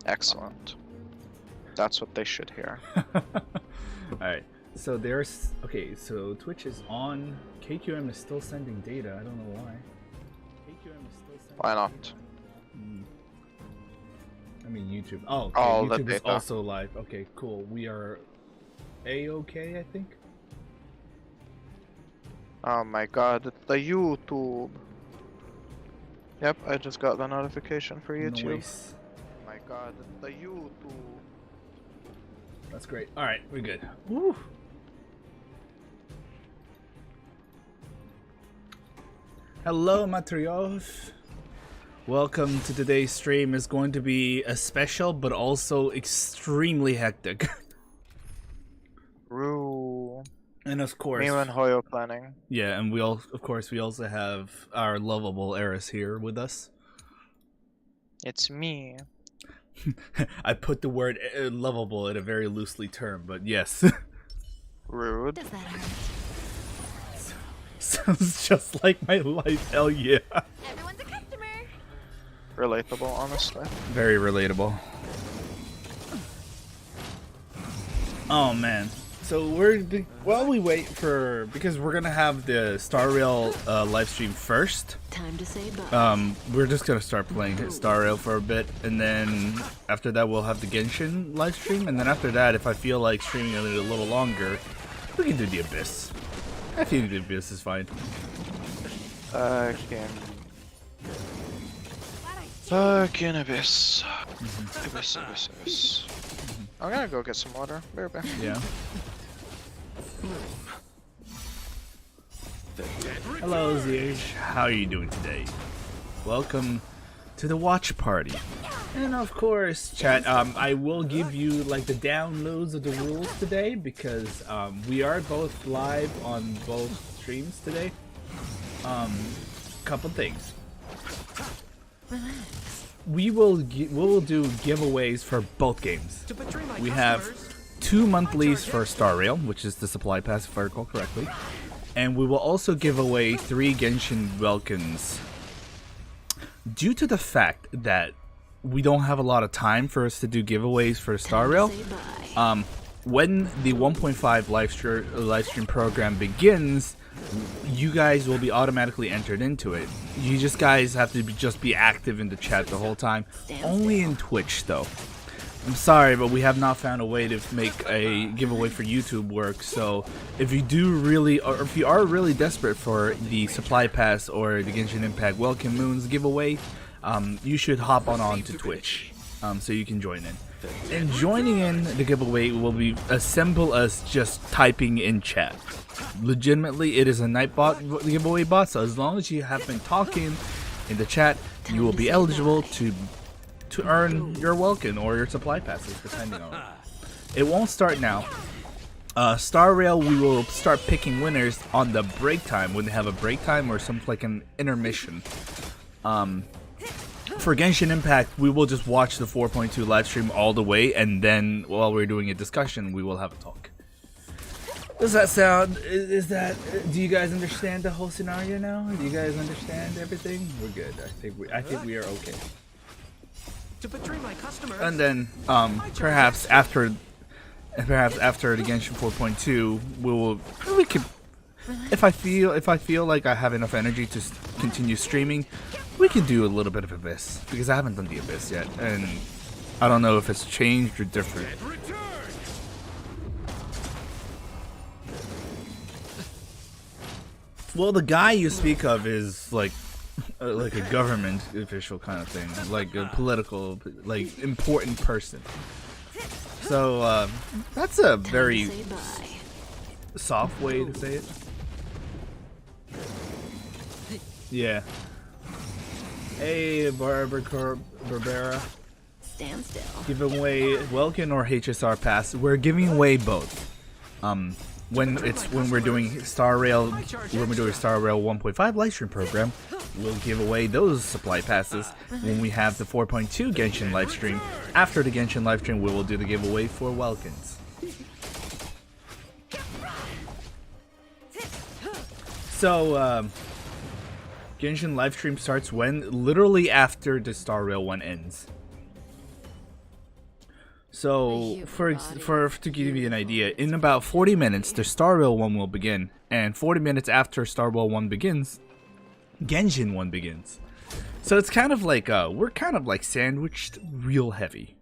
Excellent. That's what they should hear. Alright, so there's... Okay, so Twitch is on. KQM is still sending data. I don't know why. KQM is still sending Why not? data. I mean YouTube. Oh, okay. All the YouTube is data. also live. Okay, cool. We are A-okay, I think. Oh my god, it's the YouTube. Yep, I just got the notification for YouTube. Nice. Oh my god, it's the YouTube. That's great. Alright, we're good. Woo. Hello, Matrios. Welcome to today's stream. It's going to be a special, but also extremely hectic. Roo. And of course, Me and Hoyo planning. yeah, and we all, of course, we also have our lovable Eris here with us. It's me. I put the word lovable in a very loosely term, but yes. Rude. Does that hurt? Sounds just like my life. Hell yeah. Everyone's a customer. Relatable, honestly. Very relatable. Oh man. So while we wait for, because we're gonna have the Star Rail live stream first. Time to say bye. We're just gonna start playing Star Rail for a bit, and then after that we'll have the Genshin live stream, and then after that, if I feel like streaming it a little longer, we can do the Abyss. I think the Abyss is fine. Fucking Abyss. Abyss. I'm gonna go get some water. Bear. Yeah. Hello, Ziege. How are you doing today? Welcome to the watch party. And of course, chat, I will give you like the downloads of the rules today because we are both live on both streams today. Couple things. Relax. We will do giveaways for both games. We have 2 monthlies for Star Rail, which is the supply pass if I recall correctly. And we will also give away 3 Genshin Welkins. Due to the fact that we don't have a lot of time for us to do giveaways for Star Rail, Say bye. when the 1.5 live stream program begins, you guys will be automatically entered into it. You guys have to just be active in the chat the whole time. Only in Twitch though. I'm sorry, but we have not found a way to make a giveaway for YouTube work. So if you do really, or if you are really desperate for the supply pass or the Genshin Impact Welcome Moons giveaway, you should hop on to Twitch, so you can join in. And joining in the giveaway will be as simple as just typing in chat. Legitimately, it is a Nightbot giveaway bot, so as long as you have been talking in the chat, you will be eligible to earn your Welkin or your supply passes, depending on it. It won't start now. Star Rail, we will start picking winners on the break time, when they have a break time or something like an intermission. For Genshin Impact, we will just watch the 4.2 live stream all the way, and then while we're doing a discussion, we will have a talk. Does that sound? Is that? Do you guys understand the whole scenario now? Do you guys understand everything? We're good. I think we are okay. To betray my customers. And then, perhaps after the Genshin 4.2, we could. If I feel like I have enough energy to continue streaming, we can do a little bit of Abyss, because I haven't done the Abyss yet, and I don't know if it's changed or different. Well, the guy you speak of is like a government official kind of thing, like a political, like important person. So that's a very Say bye. soft way to say it. Yeah. Hey, Barbara. Stand still. Give away Welkin or HSR pass. We're giving away both. When we're doing Star Rail, when we're doing Star Rail 1.5 live stream program, we'll give away those supply passes. When we have the 4.2 Genshin live stream, after the Genshin live stream, we will do the giveaway for Welkins. So, Genshin live stream starts when? Literally after the Star Rail 1 ends. So, to give you an idea, in about 40 minutes, the Star Rail 1 will begin. And 40 minutes after Star Rail 1 begins, Genshin 1 begins. So it's kind of like, we're kind of like sandwiched real heavy.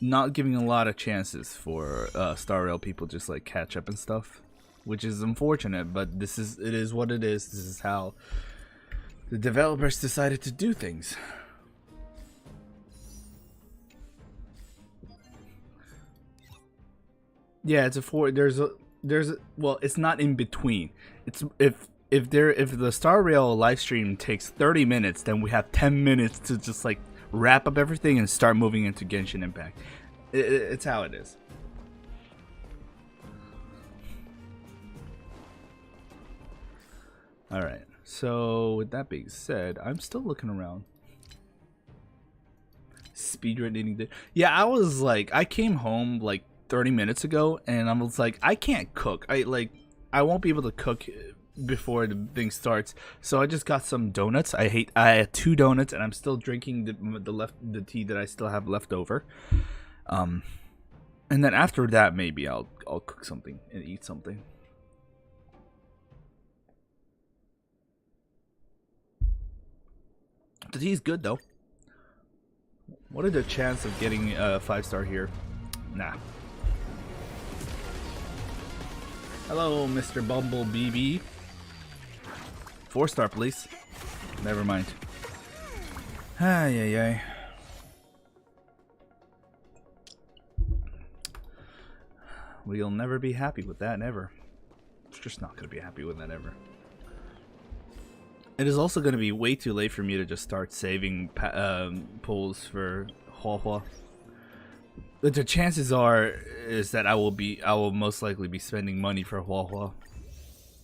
Not giving a lot of chances for Star Rail people just like catch up and stuff. Which is unfortunate, but it is what it is. This is how the developers decided to do things. Yeah, it's well, it's not in between. It's if the Star Rail live stream takes 30 minutes, then we have 10 minutes to just like wrap up everything and start moving into Genshin Impact. It's how it is. All right. So with that being said, I'm still looking around. Speedrun eating. Yeah, I came home like 30 minutes ago, and I was like, I can't cook. I won't be able to cook before the thing starts. So I just got some donuts. I had 2 donuts, and I'm still drinking the tea that I still have left over. And then after that, maybe I'll cook something and eat something. The tea's good though. What are the chances of getting a 5-star here? Nah. Hello, Mr. Bumble BB. 4-star, please. Never mind. Ay, ay, ay. We'll never be happy with that, never. It's just not going to be happy with that ever. It is also going to be way too late for me to just start saving pulls for Huahua. The chances is that I will most likely be spending money for Huahua.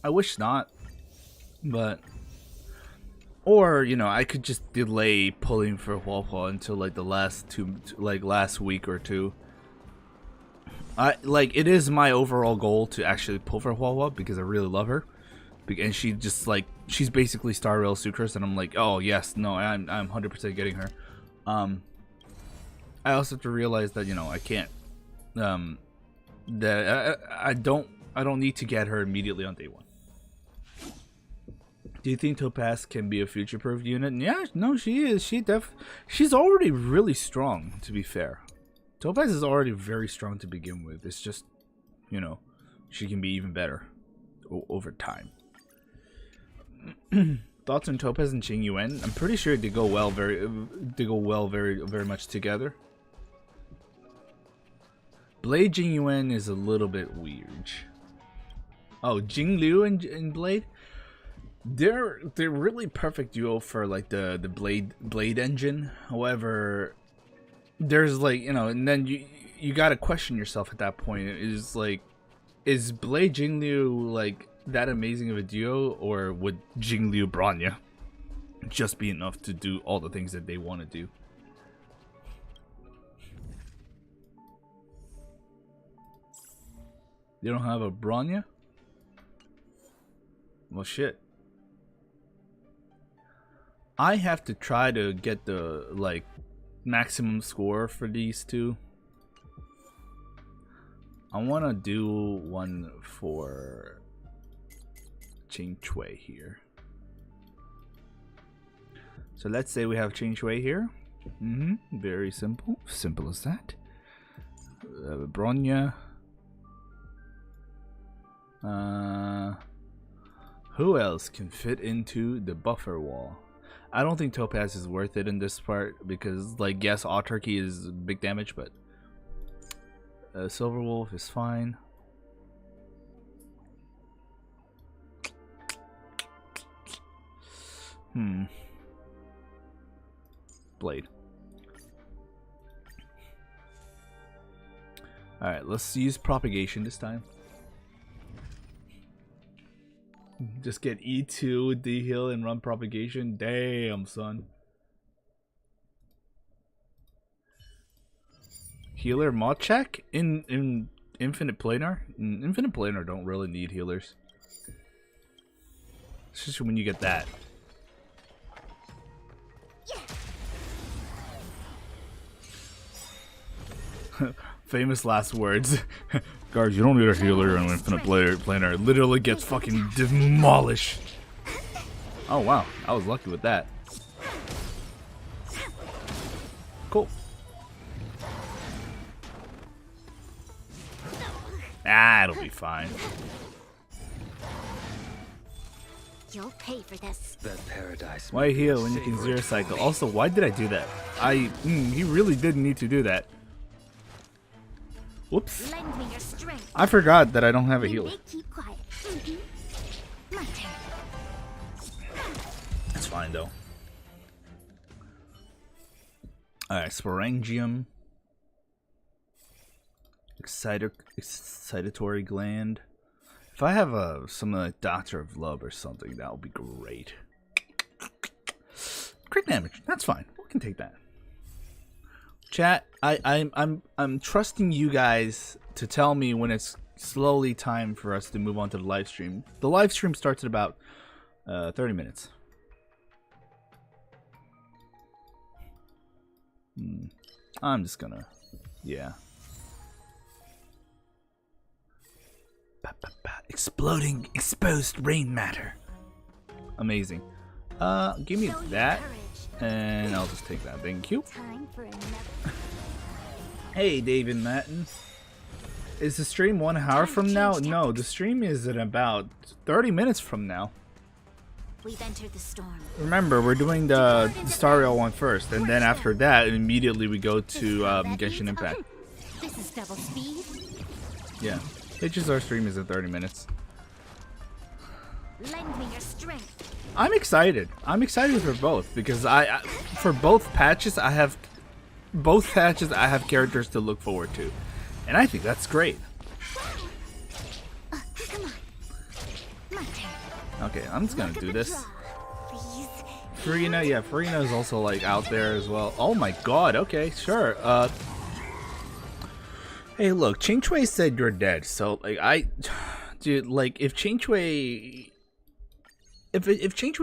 I wish not, but or I could just delay pulling for Huahua until like the last week or two. It is my overall goal to actually pull for Huahua because I really love her. And she just she's basically Star Rail Sucrose, and I'm like, oh yes, no, I'm 100% getting her. I also have to realize that I can't, that I don't need to get her immediately on day 1. Do you think Topaz can be a future-proof unit? Yeah, no, she is. She's already really strong. To be fair, Topaz is already very strong to begin with. It's just, she can be even better over time. Thoughts on Topaz and Qing Yuan? I'm pretty sure they go well very much together. Blade Jing Yuan is a little bit weird. Oh, Jing Liu and Blade? They're really perfect duo for like the Blade engine. However, there's and then you gotta question yourself at that point. Is Blade Jing Liu that amazing of a duo, or would Jing Liu Bronya just be enough to do all the things that they want to do? You don't have a Bronya? Well, shit. I have to try to get the maximum score for these two. I want to do one for Qing Shui here. So let's say we have Qing Shui here. Very simple. Simple as that. Bronya. Who else can fit into the buffer wall? I don't think Topaz is worth it in this part because, yes, Autarky is big damage, but Silver Wolf is fine. Blade. Alright, let's use propagation this time. Just get E2, D-heal, and run propagation. Damn, son. Healer mod check in Infinite Planar? Infinite Planar don't really need healers. It's just when you get that. Famous last words. Guards, you don't need a healer on Infinite Planar. It literally gets fucking demolished. Oh wow, I was lucky with that. Cool. Ah, it'll be fine. You'll pay for this. That paradise. Why heal when you can zero cycle? Also, why did I do that? He really didn't need to do that. Whoops. Lend me your strength. I forgot that I don't have a You healer. may keep quiet. My turn. It's fine though. Alright, sporangium. Excitatory gland. If I have something like Doctor of Love or something, that would be great. Crit damage, that's fine. We can take that. Chat, I'm trusting you guys to tell me when it's slowly time for us to move on to the live stream. The live stream starts at about 30 minutes. I'm just gonna, yeah. Exploding exposed rain matter. Amazing. Give me that, and I'll just take that. Thank you. Time for another. Hey, David Matten. Is the stream 1 hour from now? No, the stream is in about 30 minutes from now. We've entered the storm. Remember, we're doing the Star Rail one first, and then after that, immediately we go to Genshin Impact. This is double speed. Yeah. Our stream is in 30 minutes. Lend me your strength. I'm excited. I'm excited for both because for both patches I have characters to look forward to, and I think that's great. Come on. My turn. Okay, I'm just gonna do this. Please. Furina, yeah, Furina is also like out there as well. Oh my god. Okay, sure. Hey, look, Ching Chui said you're dead, so like dude, like if Ching Chui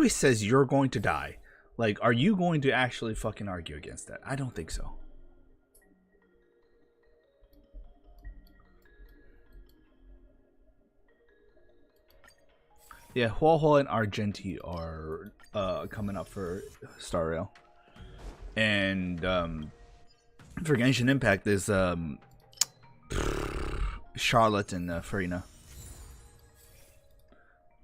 says you're going to die, like, are you going to actually fucking argue against that? I don't think so. Yeah, Huohuo and Argenti are coming up for Star Rail, and for Genshin Impact is Charlotte and Furina.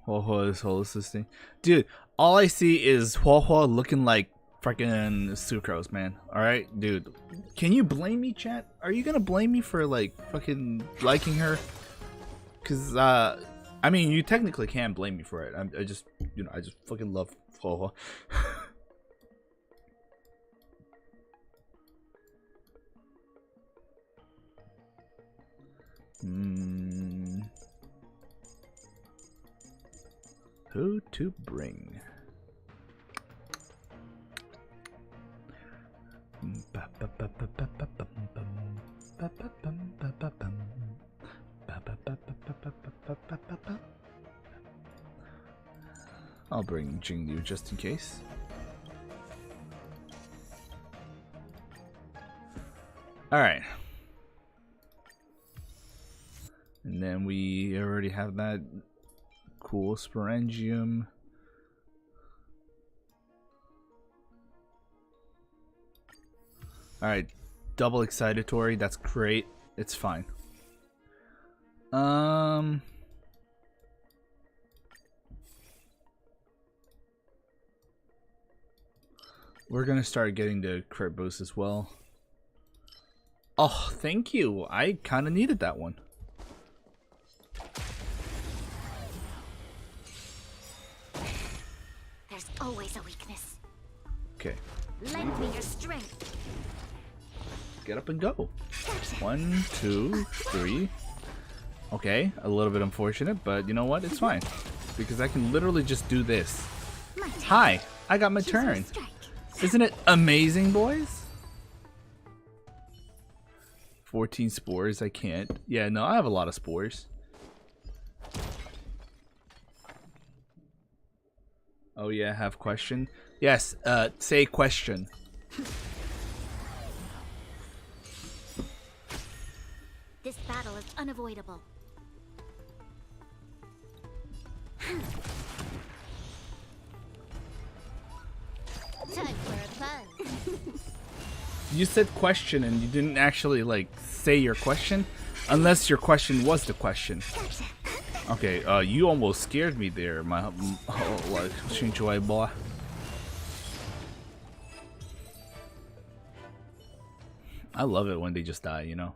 Huohuo is whole assisting. Dude, all I see is Huohuo looking like fucking Sucrose, man. Alright, dude. Can you blame me, chat? Are you gonna blame me for, like, fucking liking her? Because, I mean, you technically can blame me for it. I just fucking love Huohuo. Who to bring? I'll bring Jingyu just in case. Alright. And then we already have that cool sporangium. Alright, double excitatory, that's great. It's fine. We're gonna start getting the crit boost as well. Oh, thank you. I kinda needed that one. There's always a weakness. Okay. Lend me your strength. Get up and go. 1, 2, 3. Okay, a little bit unfortunate, but you know what? It's fine. Because I can literally just do this. Hi, I got my turn. Isn't it amazing, boys? 14 spores, I can't. Yeah, no, I have a lot of spores. Oh yeah, have question? Yes, say question. battle is unavoidable. Time for a fun. You said question and you didn't actually like say your question, unless your question was the question. Okay, you almost scared me there, my like Shinchoi boy. I love it when they just die, you know.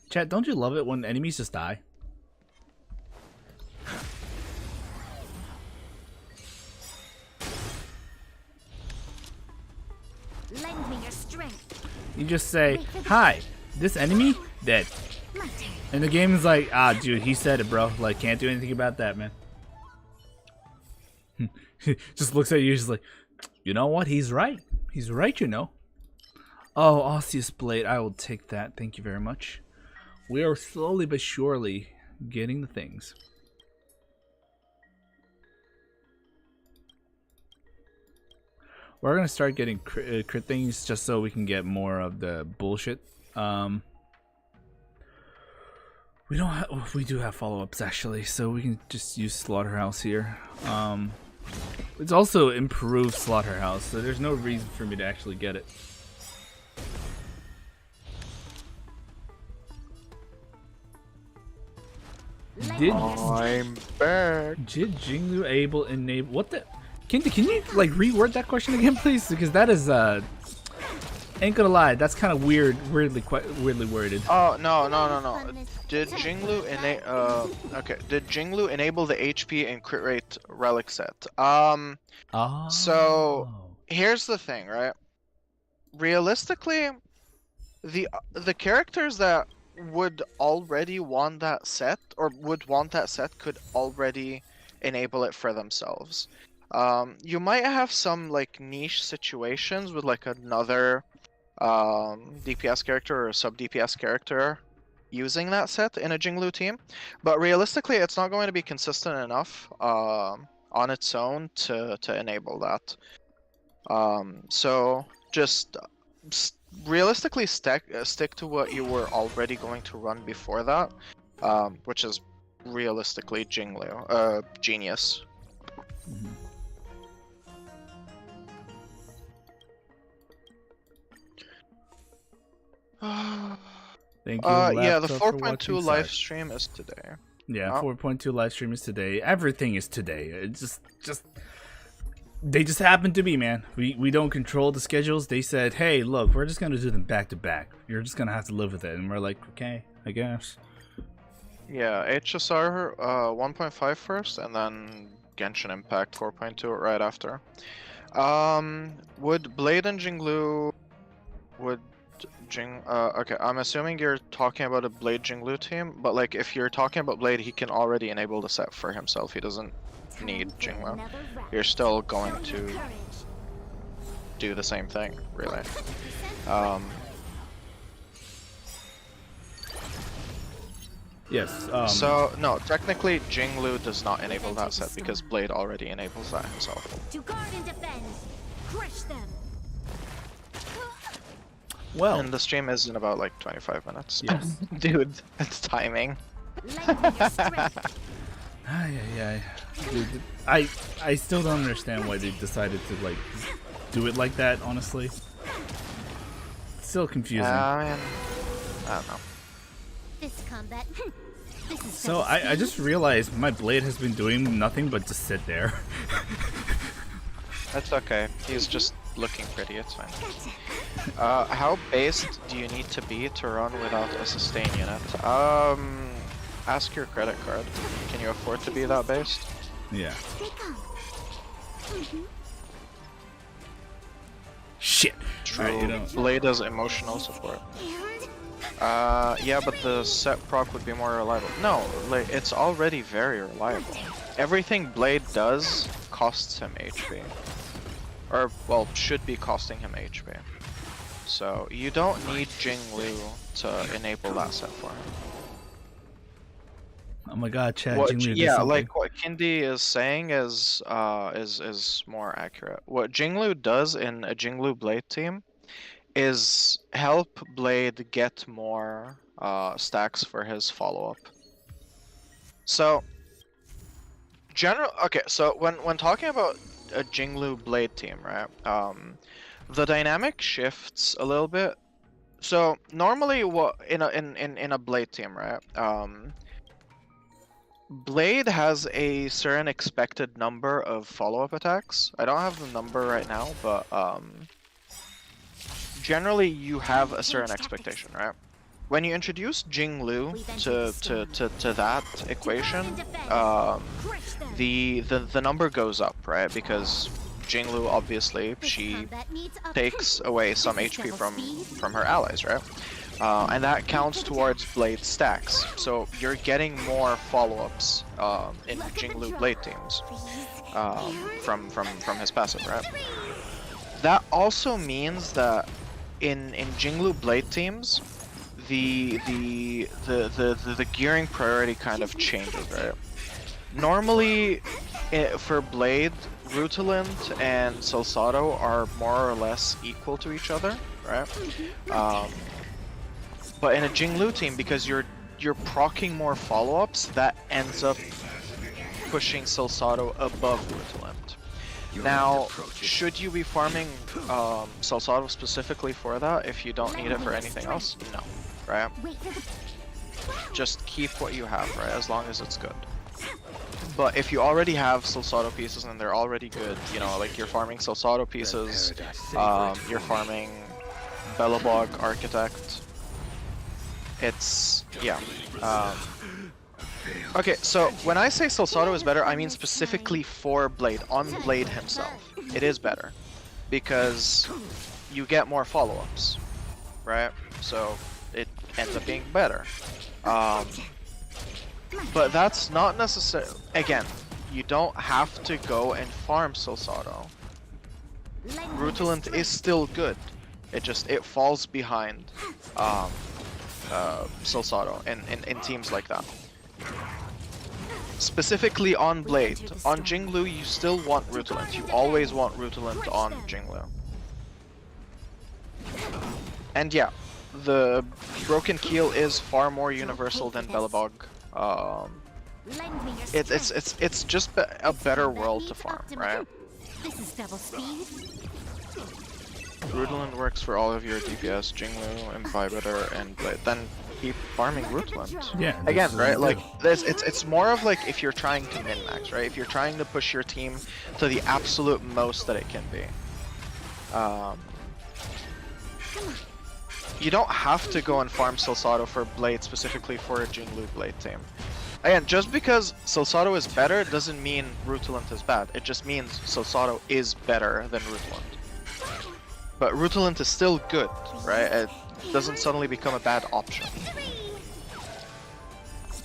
Chat, don't you love it when enemies just die? Lend me your strength. You just say, hi, this enemy, dead. My turn. And the game is like, ah, dude, he said it, bro. Like, can't do anything about that, man. Just looks at you, just like, you know what? He's right. He's right, you know. Oh, Osseous Blade, I will take that. Thank you very much. We are slowly but surely getting the things. We're gonna start getting crit things just so we can get more of the bullshit. We don't have, we do have follow-ups actually, so we can just use Slaughterhouse here. It's also improved Slaughterhouse, so there's no reason for me to actually get it. I'm back. Did Jinglu able enable what the? Can you like reword that question again, please? Because that is ain't gonna lie, that's kind of weirdly worded. Oh no. Did Jinglu enable the HP and crit rate relic set? So here's the thing, right? Realistically, the characters that would already want that set could already enable it for themselves. You might have some like niche situations with like another DPS character or a sub DPS character using that set in a Jinglu team, but realistically it's not going to be consistent enough on its own to enable that. So just realistically stick to what you were already going to run before that, which is realistically Jinglu, Genius. Mm-hmm. Thank you. Yeah, the laptop, 4.2 live stream is today. Yeah, Oh. 4.2 live stream is today. Everything is today. It's just they just happen to be, man. We don't control the schedules. They said, hey, look, we're just gonna do them back to back. You're just gonna have to live with it, and we're like, okay, I guess. Yeah, HSR 1.5 first, and then Genshin Impact 4.2 right after. Would Blade and Jinglu okay, I'm assuming you're talking about a Blade Jinglu team, but like if you're talking about Blade, he can already enable the set for himself. He doesn't need Jinglu. You're still going to do the same thing, really. Yes. So no, technically Jinglu does not enable that set because Blade already enables that himself. To guard and defend. Crush them. Well, And the stream is in about like 25 minutes. yes. Dude, it's timing. Lend me your strength. Dude, I still don't understand why they decided to like do it like that. Honestly, it's still confusing. I mean, I don't know. This combat. This is So I just realized my Blade has been doing nothing but just sit there. That's okay. He's just looking pretty. It's fine. How based do you need to be to run without a sustain unit? Ask your credit card. Can you afford to be that based? Yeah. They come. Shit. True. Alright, you know. Blade has emotional support. Yeah, but the set proc would be more reliable. No, like it's already very reliable. Everything Blade does costs him HP. Or, well, should be costing him HP. So, you don't need Jinglu to enable that set for him. Oh my god, Chad. What, Jinglu did yeah, something. like what Kindi is saying is more accurate. What Jinglu does in a Jinglu Blade team is help Blade get more stacks for his follow-up. So, so when talking about a Jinglu Blade team, right? The dynamic shifts a little bit. So normally, what in a Blade team, right? Blade has a certain expected number of follow-up attacks. I don't have the number right now, but generally you have a certain expectation, right? When you introduce Jinglu to that equation, the number goes up, right? Because Jinglu, obviously, she takes away some HP from her allies, right? And that counts towards Blade stacks. So you're getting more follow-ups in Jinglu Blade teams from his passive, right? That also means that in Jinglu Blade teams, the gearing priority kind of changes, right? Normally, for Blade, Rutilant and Solsato are more or less equal to each other, right? But in a Jinglu team, because you're proccing more follow-ups, that ends up pushing Solsato above Rutilant. Now, should you be farming Solsato specifically for that if you don't need it for anything else? No, right? Just keep what you have, right? As long as it's good. But if you already have Solsato pieces and they're already good, you know, like you're farming Solsato pieces, you're farming Belobog Architect. It's, yeah. Okay, so when I say Solsato is better, I mean specifically for Blade, on Blade himself. It is better. Because you get more follow-ups, right? So it ends up being better. But that's not necessarily... Again, you don't have to go and farm Solsato. Rutilant is still good. It falls behind Solsato in teams like that. Specifically on Blade. On Jinglu, you still want Rutilant. You always want Rutilant on Jinglu. And yeah, the Broken Keel is far more universal than Belobog. It's just a better world to farm, right? This is double speed. Rutilant works for all of your DPS, Jinglu, Imbibitor, and Blade. Then keep farming Rutilant. Yeah. Again, right? Like this, it's more of like if you're trying to min-max, right? If you're trying to push your team to the absolute most that it can be. You don't have to go and farm Solsato for Blade specifically for a Jinglu Blade team. Again, just because Solsato is better doesn't mean Rutilant is bad. It just means Solsato is better than Rutilant. But Rutilant is still good, right? It doesn't suddenly become a bad option.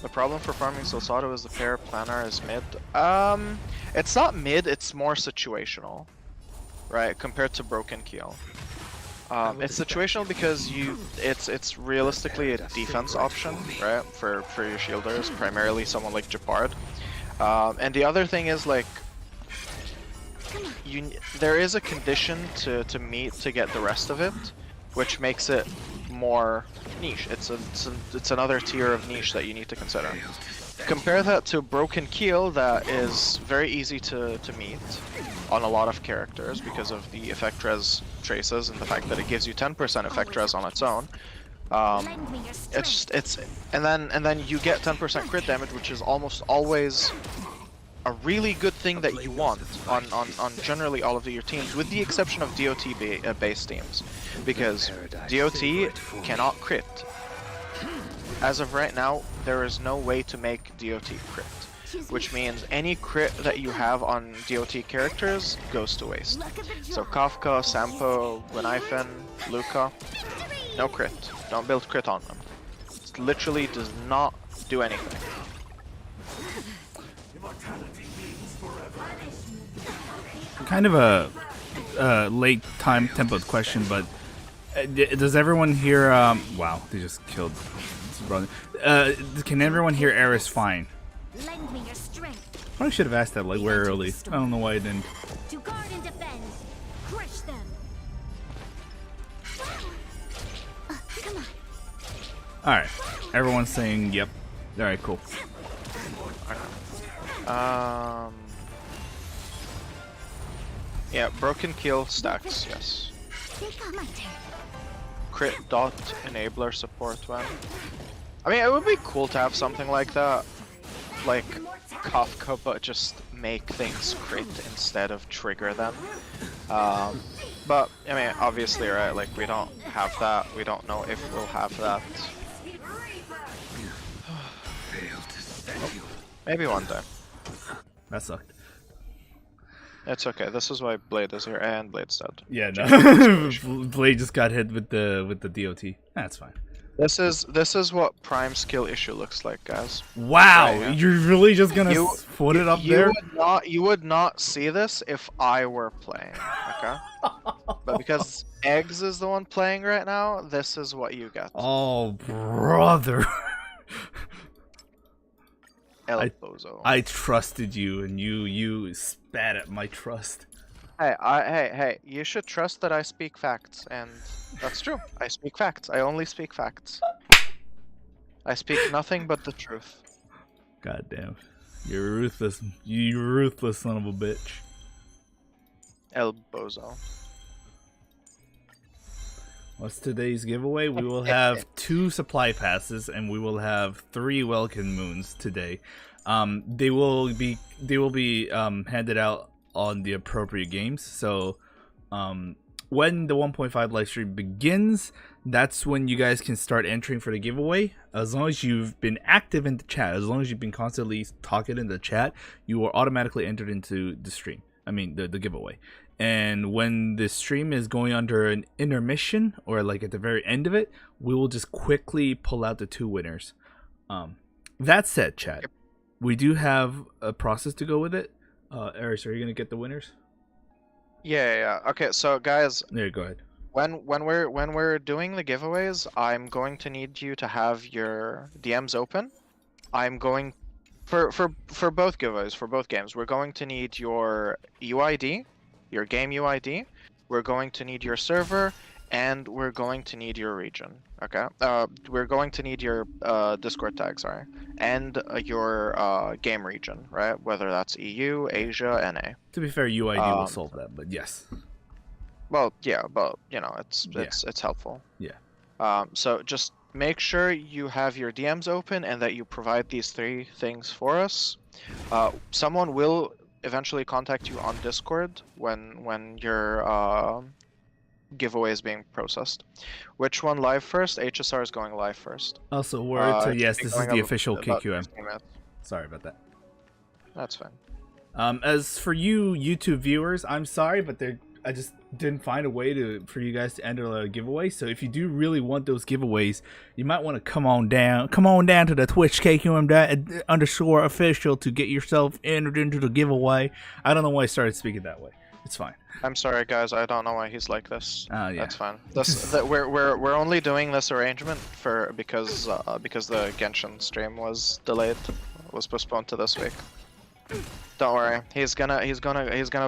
The problem for farming Solsato is the pair planar is mid. It's not mid, it's more situational, right? Compared to Broken Keel. It's situational because it's realistically a defense option, right? For your shielders, primarily someone like Japard. And the other thing is like there is a condition to meet to get the rest of it, which makes it more niche. It's another tier of niche that you need to consider. Compare that to Broken Keel, that is very easy to meet on a lot of characters because of the effect res traces and the fact that it gives you 10% effect res on its own. And then you get 10% crit damage, which is almost always a really good thing that you want on generally all of your teams, with the exception of DOT based teams, because DOT cannot crit. As of right now, there is no way to make DOT crit, which means any crit that you have on DOT characters goes to waste. So Kafka, Sampo, Guinaifen, Luca, no crit. Don't build crit on them. It literally does not do anything. Kind of a late time template question, but does everyone hear? Wow, they just killed his brother. Can everyone hear Eris fine? Lend me your strength. Probably should have asked that like way early. I don't know why I didn't. To guard and defend. Crush them. Alright. Everyone's saying yep. Alright, cool. Yeah, broken kill stacks, yes. Crit dot enabler support when. I mean, it would be cool to have something like that. Like Kafka, but just make things crit instead of trigger them. But, I mean, obviously, right, like, we don't have that. We don't know if we'll have that. Maybe one day. That sucked. It's okay. This is why Blade is here, and Blade's dead. Yeah, no. Blade just got hit with the DOT. That's fine. This is what Prime skill issue looks like, guys. Wow, Right, yeah. you're really just gonna put it up there? You would not see this if I were playing, okay? But because Eggs is the one playing right now, this is what you get. Oh, brother. El Bozo. I trusted you, and you spat at my trust. Hey, you should trust that I speak facts, and that's true. I speak facts. I only speak facts. I speak nothing but the truth. God damn. You're ruthless. You ruthless son of a bitch. El Bozo. What's today's giveaway? We will have 2 supply passes, and we will have 3 Welkin moons today. They will be handed out on the appropriate games. So when the 1.5 live stream begins, that's when you guys can start entering for the giveaway. As long as you've been active in the chat, as long as you've been constantly talking in the chat, you are automatically entered into the stream. I mean the giveaway. And when the stream is going under an intermission, or like at the very end of it, we will just quickly pull out the 2 winners. That said, chat, we do have a process to go with it. Eris, are you gonna get the winners? Yeah. Okay, so guys, There, go ahead. when we're doing the giveaways, I'm going to need you to have your DMs open. I'm going for both giveaways, for both games. We're going to need your UID, your game UID. We're going to need your server, and we're going to need your region. Okay. We're going to need your Discord tag, sorry, and your game region, right? Whether that's EU, Asia, NA. To be fair, UID will solve that, but yes. Well, yeah, but you know, it's helpful. Yeah. So just make sure you have your DMs open and that you provide these 3 things for us. Someone will eventually contact you on Discord when your giveaway is being processed. Which one live first? HSR is going live first. Also, word to yes, this is the official KQM. Sorry about that. That's fine. As for you YouTube viewers, I'm sorry, but I just didn't find a way for you guys to enter a giveaway. So if you do really want those giveaways, you might want to come on down to the Twitch KQM _official to get yourself entered into the giveaway. I don't know why I started speaking that way. It's fine. I'm sorry, guys. I don't know why he's like this. Yeah. That's fine. We're only doing this arrangement because the Genshin stream was delayed, was postponed to this week. Don't worry. He's gonna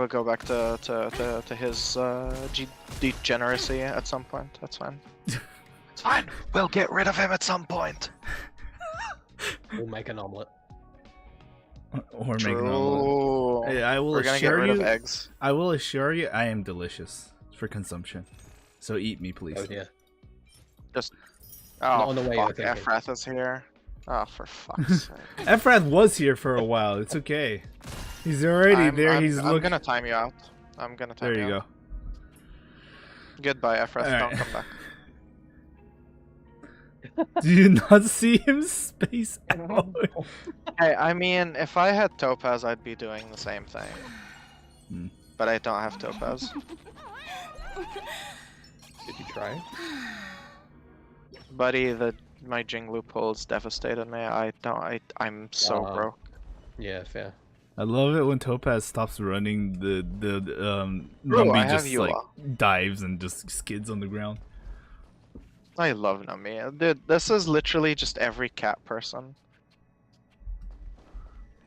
go back to his degeneracy at some point. That's fine. It's fine. We'll get rid of him at some point. We'll make an omelet. Or make an omelet. Hey, I will We're gonna get rid of eggs. I will assure you, I am delicious for consumption. So eat me, please. Oh yeah. Just. Not Oh, on the way, fuck. I think. Ephrath is here. Oh, for fuck's sake. Ephrath was here for a while. It's okay. He's already there. I'm gonna time you out. I'm gonna time There you you out. go. Goodbye, Ephrath. All Don't right. come back. Do you not see him space out? Hey, I mean, if I had Topaz, I'd be doing the same thing. Hmm. But I don't have Topaz. Did you try? Buddy, my Jing loopholes devastated me. I'm so broke. Yeah, fair. I love it when Topaz stops running. The Bro, I Numby have just you like dives and just skids on the ground. I love Nami. Dude, this is literally just every cat person.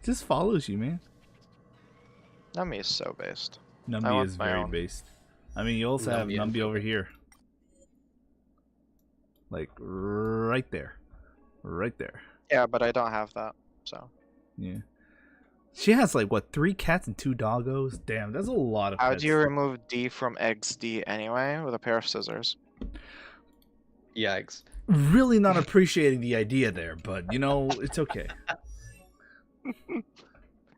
Just follows you, man. Nami is so based. I Numby want is my very own. based. I mean, you also have Numby and Numby over here. Like right there. Right there. Yeah, but I don't have that, so. Yeah. She has like what, 3 cats and 2 doggos? Damn, that's a lot of How pets. do you remove D from XD anyway? With a pair of scissors. Yikes. Really not appreciating the idea there, but you know, it's okay.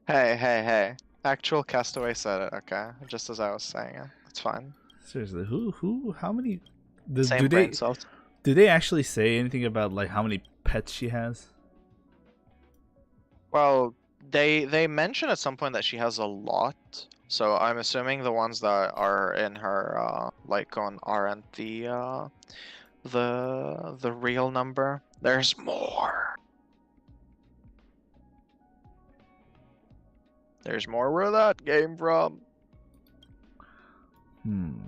Hey. Actual Castaway said it, okay? Just as I was saying it. It's fine. Seriously, how many Same brain cells. do they actually say anything about like how many pets she has? Well, they mention at some point that she has a lot. So I'm assuming the ones that are in her Lycon aren't the real number. There's more. There's more where that came from. No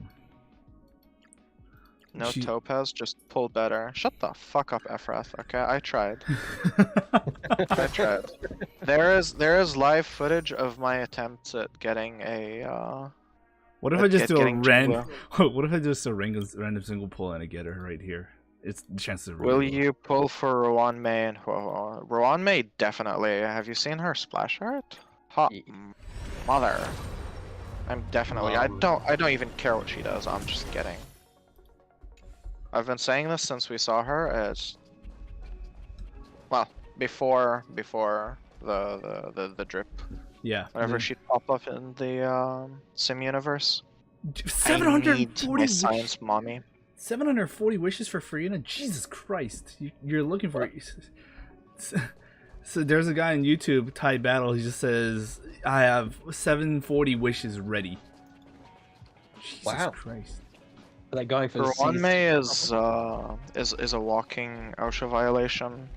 She- Topaz, just pull better. Shut the fuck up, Ephrath. Okay, I tried. I tried. There is live footage of my attempts at getting a What if I just do a getting random? Jingle. What if I just do a random single pull and I get her right here? It's the chances are really Will low. you pull for Rowan May and Rowan May definitely. Have you seen her splash art? Hot mother. I'm definitely. I don't even care what she does. I'm just kidding. I've been saying this since we saw her as well before the drip. Yeah. Whenever she'd pop up in the sim universe. I 740 need my science mommy. 740 wishes for Furina? Jesus Christ. You're looking for... So there's a guy on YouTube, Ty Battle, he just says, I have 740 wishes ready. Jesus Wow. Christ. Are they going for the Rowan seas? May is a walking OSHA violation.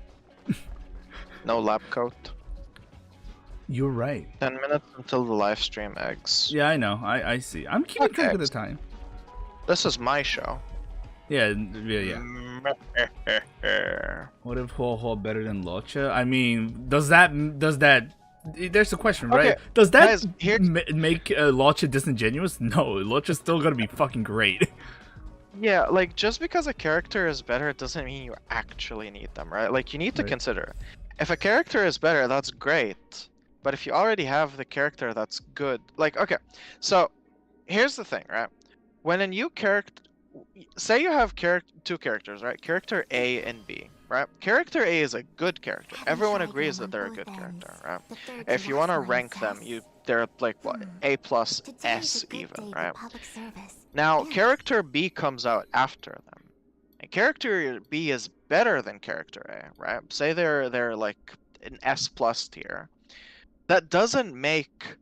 No lab coat. You're right. 10 minutes until the live stream eggs. Yeah, I know. I see. I'm keeping track of the time. This is my show. Yeah. What if Ho better than Locha? I mean, does that there's a question, right? Okay, Does that guys, make Locha disingenuous? No, Locha's still gonna be fucking great. Yeah, like just because a character is better doesn't mean you actually need them, right? Like you need to Right. consider if a character is better, that's great. But if you already have the character that's good, like okay, so here's the thing, right? When a new character, say you have two characters, right? Character A and B, right? Character A is a good character. Everyone agrees that they're a good character, right? If you want to rank them, they're like what, A plus S even, right? Now character B comes out after them, and character B is better than character A, right? Say they're like an S plus tier. That doesn't make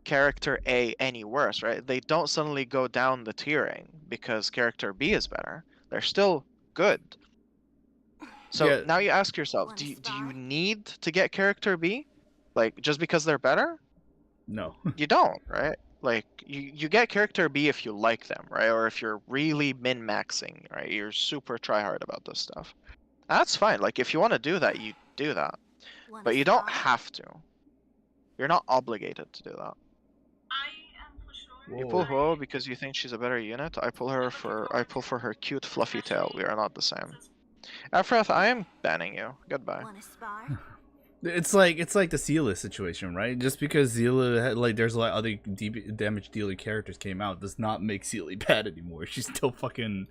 character A any worse, right? They don't suddenly go down the tiering because character B is better. They're still good. So Yeah. now you ask yourself, do you need to get character B? Like just because they're better? No. You don't, right? Like you get character B if you like them, right? Or if you're really min-maxing, right? You're super try-hard about this stuff. That's fine. Like if you want to do that, you do that. But you don't have to. You're not obligated to do that. You pull Huo because you think she's a better unit. I pull for her cute fluffy tail. We are not the same. Ephrath, I am banning you. Goodbye. It's like the Zila situation, right? Just because Zila, like, there's a lot of other damage dealer characters came out, does not make Zila bad anymore. She still fucking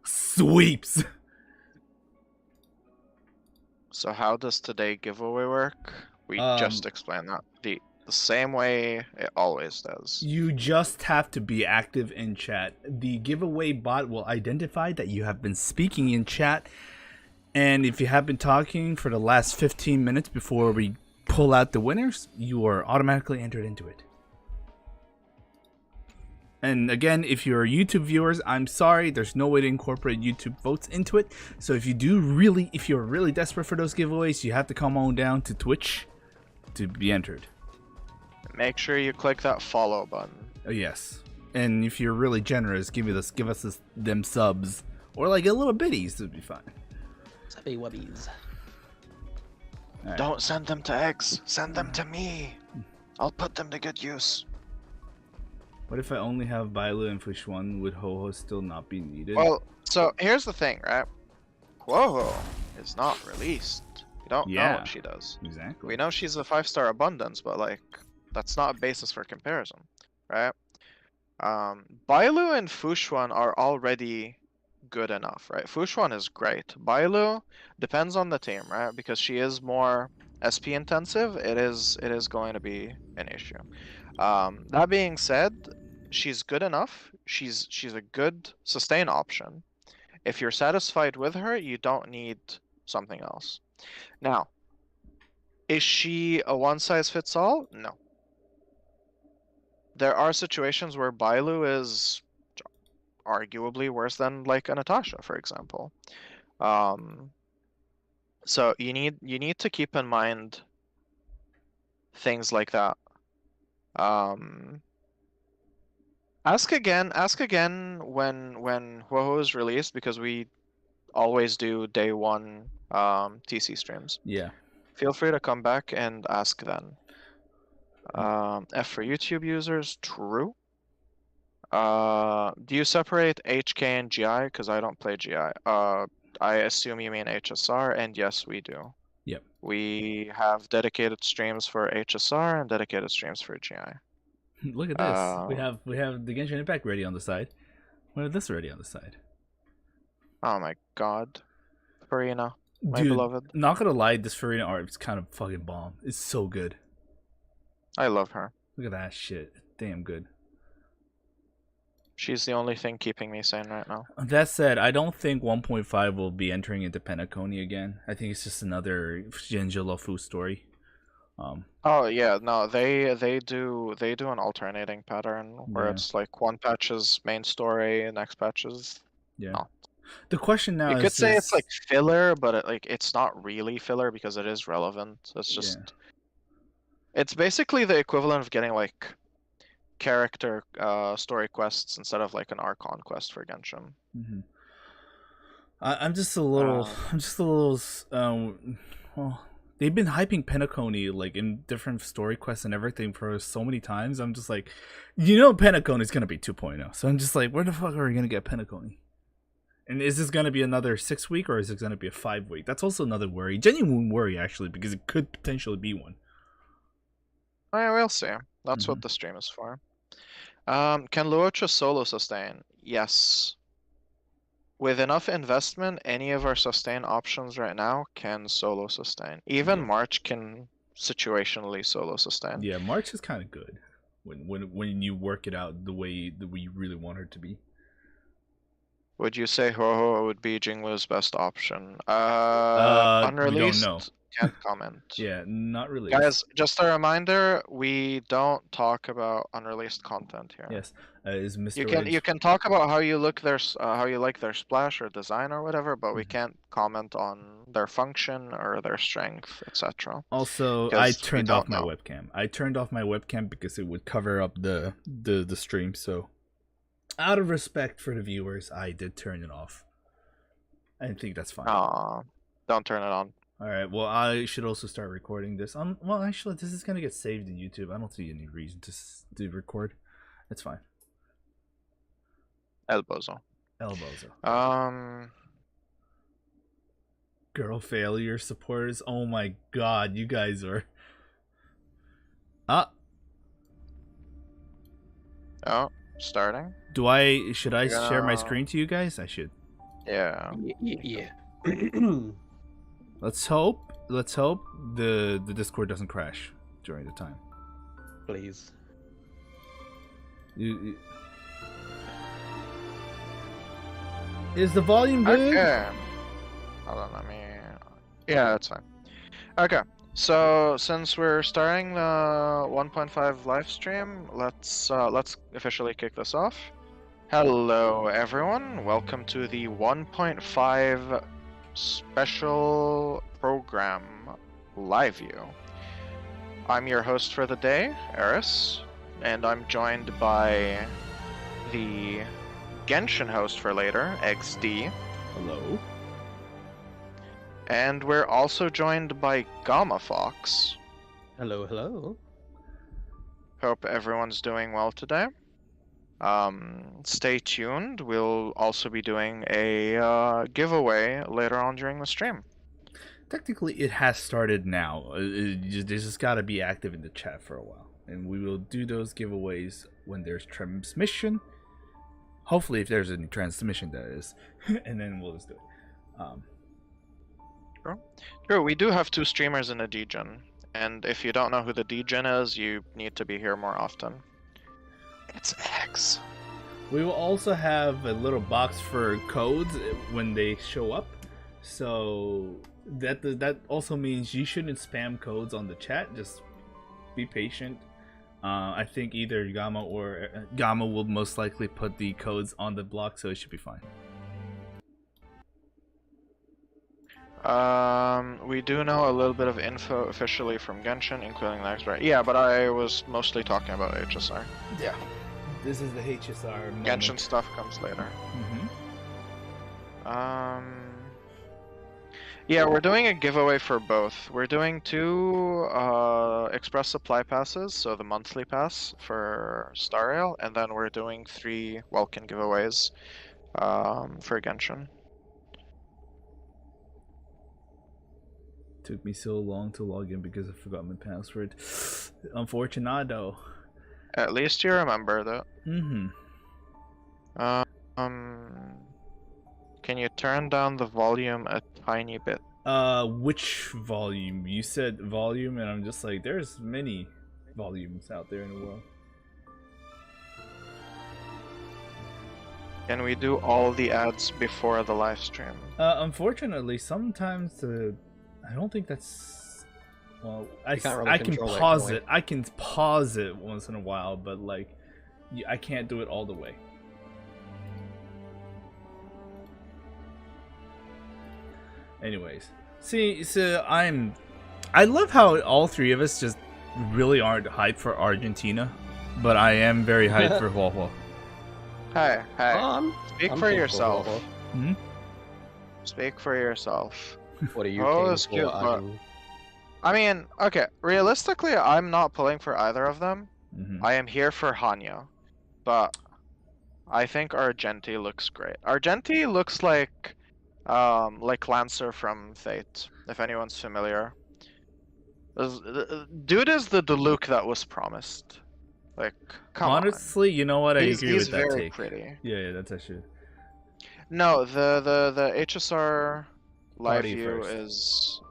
sweeps. So how does today giveaway work? We just explained that. The same way it always does. You just have to be active in chat. The giveaway bot will identify that you have been speaking in chat, and if you have been talking for the last 15 minutes before we pull out the winners, you are automatically entered into it. And again, if you're YouTube viewers, I'm sorry, there's no way to incorporate YouTube votes into it. So if you're really desperate for those giveaways, you have to come on down to Twitch to be entered. Make sure you click that follow button. Yes, and if you're really generous, give us them subs or like a little bitties would be fine. Subby wubbies. Right. Don't send them to eggs. Send them to me. I'll put them to good use. What if I only have Bailu and Fish 1? Would Ho-Ho still not be needed? Well, so here's the thing, right? Quoho is not released. We don't know Yeah. what she does. Exactly. We know she's a 5-star abundance, but like that's not a basis for comparison, right? Bailu and Fushuan are already good enough, right? Fushuan is great. Bailu depends on the team, right? Because she is more SP intensive, it is going to be an issue. That being said, she's good enough. She's a good sustain option. If you're satisfied with her, you don't need something else. Now, is she a one size fits all? No. There are situations where Bailu is arguably worse than like a Natasha, for example. So you need to keep in mind things like that. Ask again when Huoho is released, because we always do day one TC streams. Yeah. Feel free to come back and ask then. F for YouTube users, true. Do you separate HK and GI? Because I don't play GI. I assume you mean HSR, and yes, we do. Yep. We have dedicated streams for HSR and dedicated streams for GI. Look at this. We have the Genshin Impact ready on the side. We have this ready on the side. Oh my god. Furina, my Dude, beloved. not gonna lie, this Furina art is kind of fucking bomb. It's so good. I love her. Look at that shit. Damn good. She's the only thing keeping me sane right now. That said, I don't think 1.5 will be entering into Penacony again. I think it's just another Genjula Fu story. Oh yeah, no, they do an alternating pattern where Yeah. it's like one patch is main story, next patch is Yeah. no. The question now You is could say it's just- like filler, but it's not really filler because it is relevant. It's just it's basically the equivalent of getting like character story quests instead of like an Archon quest for Genshin. Mhm. I'm just a little. Well, they've been hyping Penacony like in different story quests and everything for so many times. I'm just like, Penacony is gonna be 2.0. So I'm just like, where the fuck are we gonna get Penacony? And is this gonna be another 6-week or is it gonna be a 5-week? That's also another worry, genuine worry actually, because it could potentially be one. Yeah, we'll see. That's what the stream is for. Can Luocha solo sustain? Yes. With enough investment, any of our sustain options right now can solo sustain. Even Yeah. March can situationally solo sustain. Yeah, March is kind of good when you work it out the way that we really want her to be. Would you say Ho-Ho would be Jingwu's best option? We don't Unreleased, know. can't comment. Yeah, not really. Guys, just a reminder, we don't talk about unreleased content here. Yes, is Mr. You can talk about how you like their splash or design or whatever, but we Mhm. can't comment on their function or their strength, etc. Also, I because we turned off don't my know. webcam. I turned off my webcam because it would cover up the stream. So, out of respect for the viewers, I did turn it off. I think that's fine. Don't turn it on. All right. Well, I should also start recording this. Well, actually, this is gonna get saved in YouTube. I don't see any reason to record. It's fine. Elbozo. Girl failure supporters. Oh my god, you guys are. Oh, starting. Should I share my Yeah. screen to you guys? I should. Yeah. Yeah. Let's hope the Discord doesn't crash during the time. Please. Is the volume good? Okay. Hold on, let me. Yeah, that's fine. Okay. So since we're starting the 1.5 live stream, let's officially kick this off. Hello, everyone. Welcome to the 1.5 special program live view. I'm your host for the day, Eris, and I'm joined by the Genshin host for later, XD. Hello. And we're also joined by Gamma Fox. Hello, hello. Hope everyone's doing well today. Stay tuned. We'll also be doing a giveaway later on during the stream. Technically, it has started now. There's just got to be active in the chat for a while. And we will do those giveaways when there's transmission. Hopefully, if there's any transmission, that is. And then we'll just do it. True, we do have 2 streamers in the DGen. And if you don't know who the DGen is, you need to be here more often. It's X. We will also have a little box for codes when they show up. So that also means you shouldn't spam codes on the chat. Just be patient. I think either Gamma or Gamma will most likely put the codes on the block, so it should be fine. We do know a little bit of info officially from Genshin, including the expert. Yeah, but I was mostly talking about HSR. Yeah. This is the HSR moment. Genshin stuff comes later. Yeah, we're doing a giveaway for both. We're doing 2 Express Supply passes, so the monthly pass for Star Rail, and then we're doing 3 Welkin giveaways for Genshin. Took me so long to log in because I forgot my password. Unfortunado. At least you remember that. Can you turn down the volume a tiny bit? Which volume? You said volume, and I'm just like, there's many volumes out there in the world. Can we do all the ads before the live stream? Unfortunately, sometimes I don't think that's. Well, I really can control it, pause really. it. I can pause it once in a while, but like, I can't do it all the way. Anyways, see, so I love how all 3 of us just really aren't hyped for Argentina, but I am very hyped for Huahua. Hey, speak I'm for keen yourself. Huahua. Speak for yourself. What are you Oh, keen it's for, cute, but- Arjun? I mean, okay, realistically, I'm not pulling for either of them. Mhm. I am here for Hanya, but I think Argenti looks great. Argenti looks like Lancer from Fate, if anyone's familiar. Dude is the Diluc that was promised. Like, come Honestly, you know what? I on. agree He's with that very take. pretty. Yeah, that's actually. No, the HSR live Party view first. is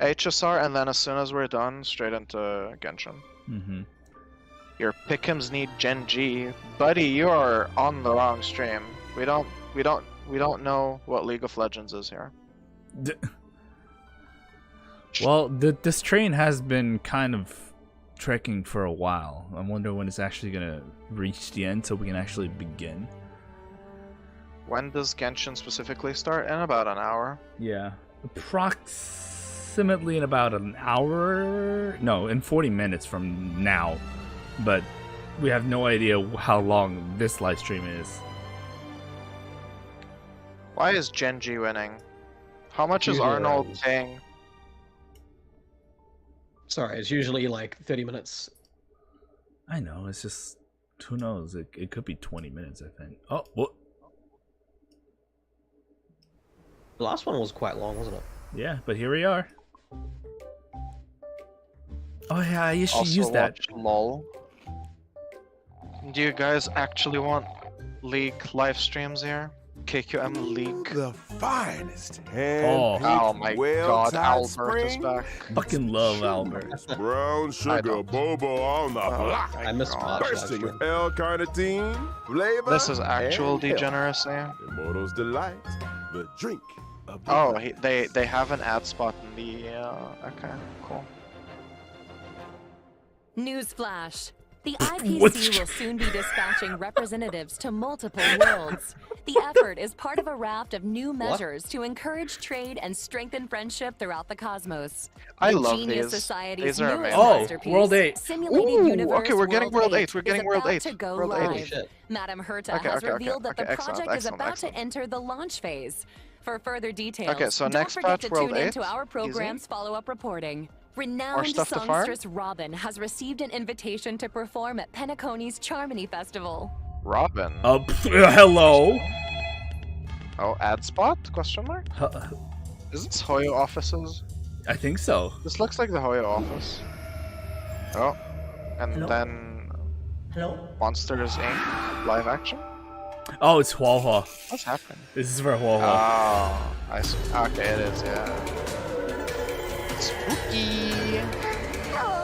HSR, and then as soon as we're done, straight into Genshin. Mm-hmm. Your pick'ems need Gen G, buddy. You are on the wrong stream. We don't know what League of Legends is here. Well, this train has been kind of trekking for a while. I wonder when it's actually gonna reach the end, so we can actually begin. When does Genshin specifically start? In about an hour. Yeah, approximately in about an hour. No, in 40 minutes from now. But we have no idea how long this live stream is. Why is Gen G winning? How much is Usually Arnold around- paying? Sorry, it's usually like 30 minutes. I know, it's just, who knows? It could be 20 minutes, I think. Oh, what? The last one was quite long, wasn't it? Yeah, but here we are. Oh yeah, I should Also use that. watch LOL. Do you guys actually want League live streams here? KQM League. The finest Oh. hand-picked, Oh my god, well-tied Albert is spring. back. Fucking love Albert. Brown sugar don't. bobo on the block. I missed March Bursting live with L-carnitine, flavor, This is actual and health. degeneracy. Immortal's delight, the drink of the Oh, night. they have an ad spot in the. Okay, cool. Newsflash. The What's- IPC will soon be dispatching representatives to multiple worlds. The effort is part of a raft of new measures to encourage trade and strengthen friendship throughout the cosmos. I The love Genius these. Society's These are newest amazing. Oh, masterpiece, World 8. Simulated Ooh, Universe okay, we're getting World 8. We're is getting World about 8. to go World 8. live. Holy shit. Madam Herta Okay, has okay, revealed okay, that the okay, excellent, project is excellent, about excellent. to enter the launch phase. For further details, Okay, so don't next forget patch, to World tune 8. into our Easy. program's follow-up reporting. Renowned stuff to farm? songstress Robin has received an invitation to perform at Penacony's Charmony Festival. Robin. Hello. Oh, ad spot? Question mark? Is this Hoyo offices? I think so. This looks like the Hoyo office. Oh, and Hello? then Hello? Monsters Inc. live action? Oh, it's Huahua. What's happening? This is for Huahua. Oh, I see. Okay, it is, yeah. Spooky!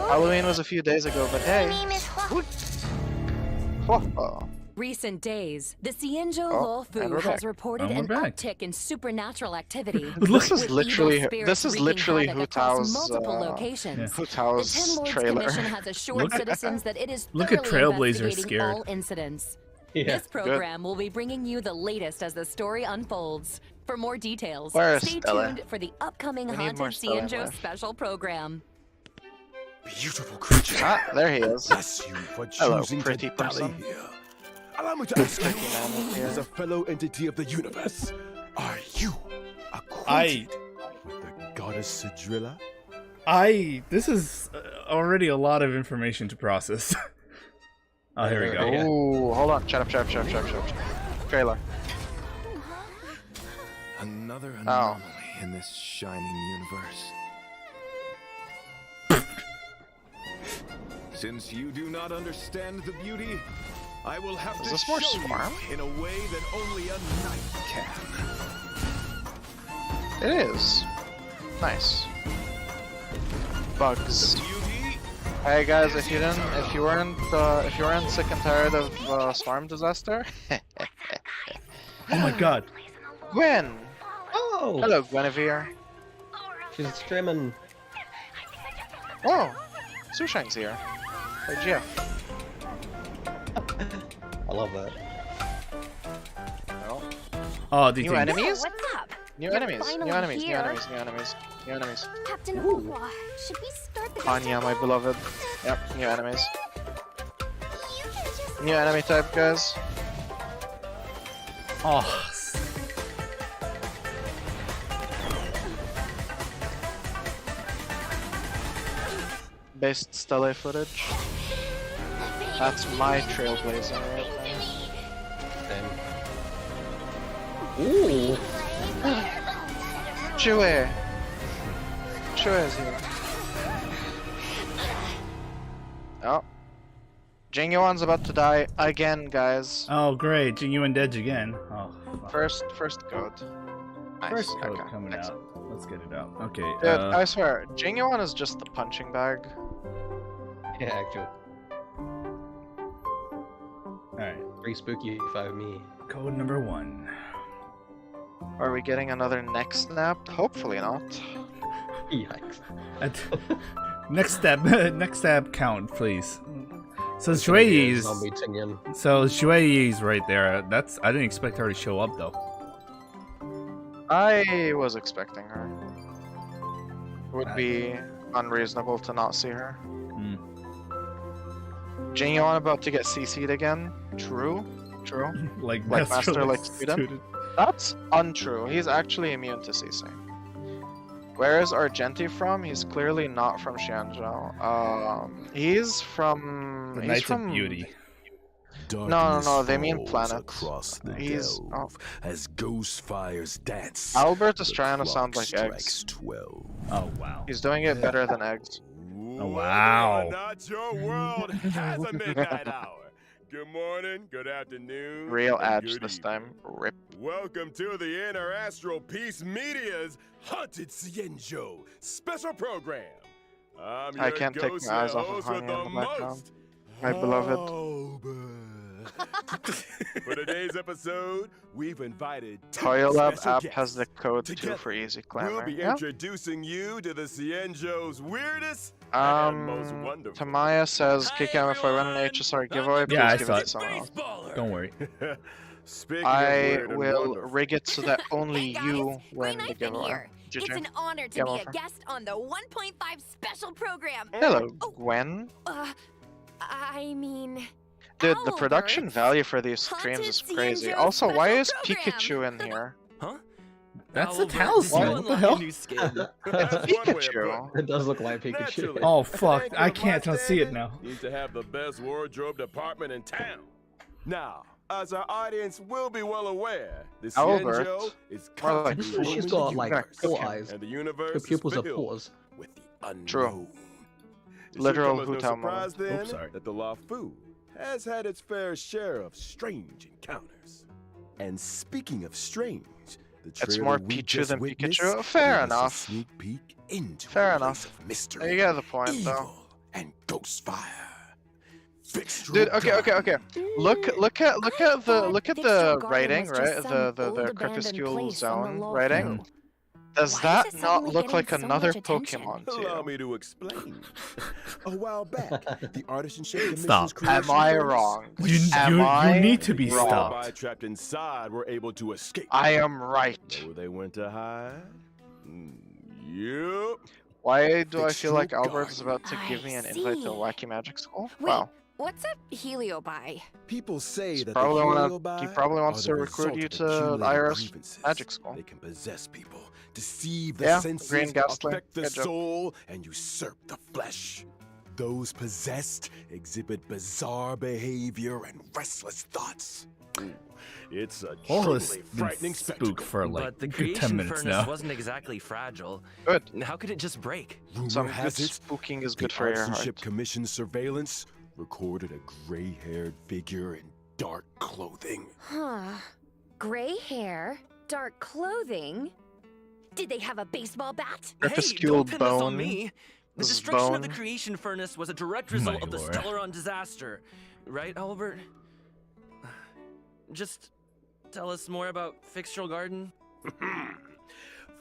Halloween was a few days ago, but hey. Whoa. Recent days, the Xianzhou Oh, and we're Luofu has back. reported And an we're back. uptick in supernatural activity. This with is literally evil spirits wreaking Hu havoc across Tao's multiple locations. Hu The Tao's Ten Lords trailer. Commission has assured citizens that it is Look at thoroughly Trailblazer investigating scared. all incidents. Yeah. This program will be bringing you the latest as the story unfolds. For more details, Where is stay Stella? tuned for the upcoming We need more Haunted Stella in Xianzhou life. special program. Beautiful creature. Ah, there he is. Bless you for Hello, choosing pretty to dally person. here. Allow me to ask you, man here. as a fellow entity of the universe, are you acquainted with the goddess Sidrilla? This is already a lot of information to process. Oh, here we go. Yeah. Ooh, hold on. Shut up. Trailer. Another anomaly in this shining universe. Since you do not understand the beauty, I will have Is to this more show Swarm? you in a way that only a knight can. It is. Nice. Bugs. Beauty Hey guys, if you weren't sick and tired of Swarm Disaster, Oh my god. Gwen. Oh! Hello, Guinevere. She's streaming. Oh, Sushine's here. Hey, Jeff. I love that. Oh. Oh, the New thing. enemies? What's up? New You're enemies. New finally enemies. New here. enemies. New enemies. New enemies. Captain Owa, should we start the Anya, my beloved. Yep, new enemies. New enemy type, guys. Oh, Based Stella footage. That's my trailblazer right there. Ooh! Chue! Chue is here. Oh. Jingyuan's about to die again, guys. oh great. Jinyu and Dej again. Oh, fuck. First code. Nice. First code okay. coming Excellent. out. Let's get it out. Okay. Dude, I swear, Jingyuan is just the punching bag. Yeah, actually. Alright. 3 spooky, 5 me. Code number 1. Are we getting another neck snapped? Hopefully not. Yikes. Next step. Next step count, please. So Shuei's. Zombie Tingyun. So Shuei's right there. That's. I didn't expect her to show up though. I was expecting her. Would be unreasonable to not see her. Hmm. Jingyuan about to get CC'd again. True. Like Master, like student? That's untrue. He's actually immune to CC. Where is Argenti from? He's clearly not from Xianzhou. He's from... The he's Knights from... of Beauty. No, they mean falls planets. across the He's... delve as ghost fires dance. Albert is The trying to clock sound like strikes eggs. 12. Oh wow. He's doing it better than eggs. Oh, wow. Not your world has a midnight hour. Good morning, good afternoon. Real and edge good this evening. time. Rip. Welcome to the Inner Astral Peace Media's Haunted Xianzhou special program. I'm I your can't take ghost my eyes off of host Honey with in the the background. most My beloved. For today's episode, we've invited two Toyolab special app guests. has the code 2 Together, for easy We'll clamor. be Yeah. introducing you to the Xianzhou's weirdest and most wonderful. Tamaya says, Kikem, if I run an HSR giveaway, please Yeah, I give saw it it. to someone else. Don't worry. Speaking of I weird and will wonderful, rig it so that only Hey guys, you win Green the Knifeman giveaway. here. It's GG. an honor to Game be over. a guest on the 1.5 special program. Hello, Oh. Gwen. I mean... Dude, the Albert. production value for these streams Haunted is crazy. Xianzhou Also, why is special program. Pikachu in here? That's the Albert, talisman. did you What the unlock hell? a new skin? That's one way of putting Pikachu. It does look like Pikachu. Naturally. Oh fuck! An anchor I of can't my see it standing now. needs to have the best wardrobe department in town. Now, as our audience will be well aware, the Albert. Xianzhou is More like constantly She's roaming got the like universe, 4 eyes. and the universe Her pupils is are filled paws. with the unknown. True. It should Literal come as no Hu Tao surprise moment. then Oops, sorry. that the Lafu has had its fair share of strange encounters. And speaking of strange, the It's trailer more we Pichu just than witnessed Pikachu. Fair gave us a enough. sneak peek into Fair a enough. place of mystery, You get the point, evil, though. and ghost fire. Fixed Dude, okay. Look at the writing, right? The crepuscule zone writing. Does Why that is it not suddenly look getting like so another much attention? Pokemon to Allow you? me to explain. A while back, the Artisanship Commission's Stop. creation Am I furnace wrong? You Am I need to be wrong? stopped. By trapped inside were able to escape. I am right. Know where they went to hide? Yep. Why do I Fixed feel like your Albert is garden. about to give me an I invite to see. Wacky Magic School? Wait, Wow. what's a heliobi? People say that probably the wanna- heliobi he probably wants are the to recruit result you of to accumulated Iris grievances. Magic School. They can possess people, deceive the Yeah, senses, Green Ghastly. affect the Good job. soul, and usurp the flesh. Those possessed exhibit bizarre behavior and restless thoughts. Ooh, it's a All truly this been frightening spooked spectacle. for like But the good creation 10 minutes furnace now. wasn't exactly fragile. Good. How could it just break? Rumor Some good has it, spooking is the good for your Artisanship heart. Commission's surveillance recorded a gray-haired figure in dark clothing. Huh. Gray hair, dark clothing. Did they have a baseball bat? Hey, Crepuscule don't pin this on bone. me. The This is destruction of the bone. creation furnace was a direct result My of the lord. Stellaron disaster. Right, Albert? Just tell us more about Fixtural Garden.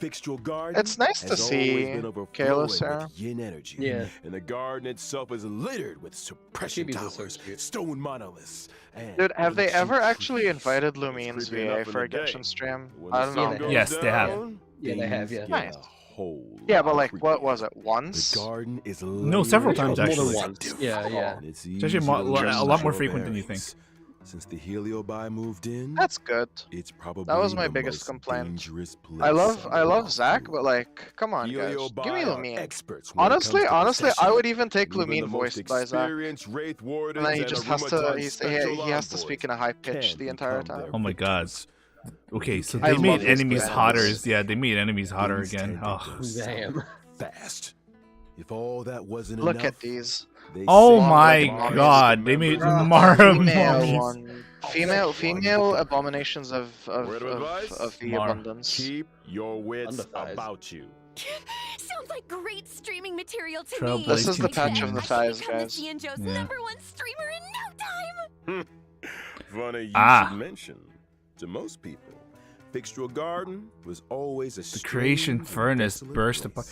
Fixtural Garden. It's nice to has always see been overflowing Kalos here. with yin energy. Yeah. And the garden itself is littered with suppression Chibi's are so towers, cute. stone monoliths, and Dude, have they ancient ever actually trees. invited It's Lumine's creepy VA enough in for a the day. Genshin stream? When I the don't sun know. goes Yes, they have. down, Yeah, they have, things yeah. get Nice. a whole Yeah, lot but like, what creepier. was it? The Once? garden is No, several layered times, with actually. More than once. deceptive Yeah, yeah. and it's It's actually easy a to lot lose more your frequent than you bearings. think. Since the heliobi moved in, That's good. it's probably That was my the biggest most complaint. dangerous place I love on Zach, Earth. but like, come on, guys, Heliobi give me are Lumine. experts when it comes Honestly, to I possession. would even take Even the Lumine most voiced by Zach. experienced Wraith wardens And then he and just has to Arumaton he spectral has to envoys speak in a high pitch can the entire become their time. Oh my god. victims. Okay, so I they love made these enemies brands. hotter. Yeah, they made enemies hotter Things again. tend to Oh. go south Damn. fast. If all that wasn't Look enough, at these. they Oh say my that Mara is god, the they made members of Mara the Female mummies. one. Female abominations of Word of advice? the Mara. abundance. Keep your wits Underthighs. about you. Sounds like great streaming material to Trailblazing me. This is the I bet patch of the I should thighs, become guys. the Xianzhou's Yeah. #1 streamer in no time. Funny you Ah. should mention. To most people, Fixtural Garden was always a The creation strange and furnace desolate burst place apart.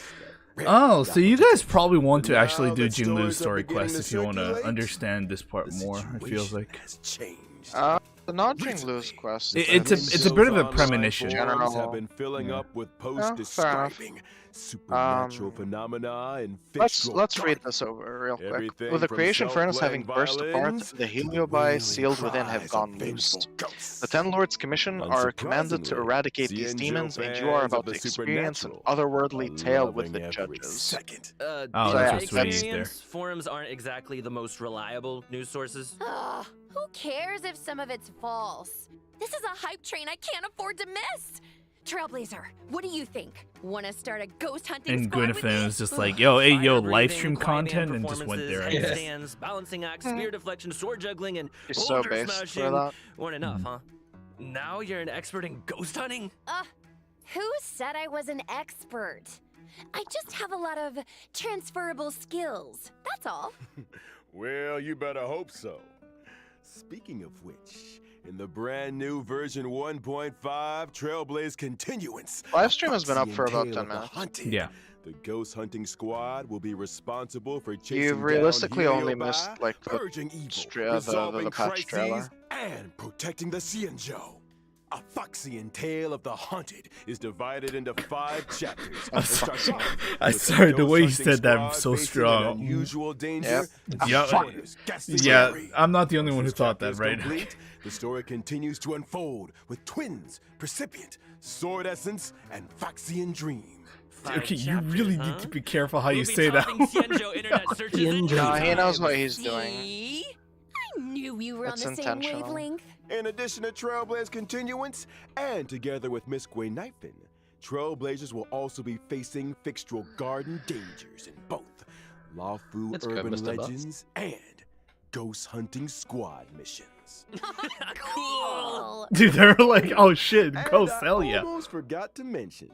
that Oh, so you got guys probably want to Now actually do that Jinlu's stories are story beginning quest to if you want to circulate, understand this part the more. It feels situation like has changed. The non-Jing Recently, lose quest. the It's a- family's it's a bit of a online premonition. forums General- have been filling Yeah. up with fair posts enough. describing supernatural phenomena and Let's Fixtural read Garden. this over real quick. Everything With the from creation furnace having self-playing burst apart, violins the to heliobi wailing sealed within have cries gone of vengeful loosed. ghosts. The Ten Lords Commission are commanded to Unsurprisingly, eradicate these Xianzhou demons, and you fans are of about the to experience an supernatural otherworldly are tale with the loving every judges. second. Oh, that's my what Sweetie's there. experience, forums aren't exactly the most reliable news sources. Ugh, who cares if some of it's false? This is a hype train I can't afford to miss. Trailblazer, what do you think? Want to start a ghost hunting and squad with Gwyneth me? was just like, yo, hey, yo, Fire-breathing, live stream quiet man content, and just went there. I performances, guess. handstands, balancing acts, spear deflection, sword juggling, and You're so boulder based smashing for that. weren't enough, huh? Now you're an expert in ghost hunting? Who said I was an expert? I just have a lot of transferable skills. That's all. Well, you better hope so. Speaking of which, in the brand new version 1.5 Trailblaze Continuance, Livestream has been up Foxy for and about Tale 10 of the minutes. Hunted, Yeah. The ghost hunting squad will be responsible for chasing You've down realistically only heliobi, missed like the purging evil, the resolving patch trailer. crises, and protecting the Xianzhou. A Foxian Tale of the Haunted is divided into 5 chapters. It starts off I with sorry, the ghost way you hunting said that, I'm squad so facing strong. an unusual danger. Yeah. Foreigners guess the Yeah, story. I'm not the only one who Once this thought chapter that, is right? complete, the story continues to unfold with twins, Precipient, Sword Essence, and Foxian Dream. Okay, you really need to be careful how you say that. No, he knows what he's doing. See? I knew you were It's on the same intentional. wavelength. In addition to Trailblaze Continuance, and together with Miss Gwynnifin, Trailblazers will also be facing fixtural garden dangers in both Lawfu That's good, Urban Mr. Butts. Legends and Ghost Hunting Squad missions. Cool. Dude, they're like, oh shit, And go I sell ya. almost forgot to mention,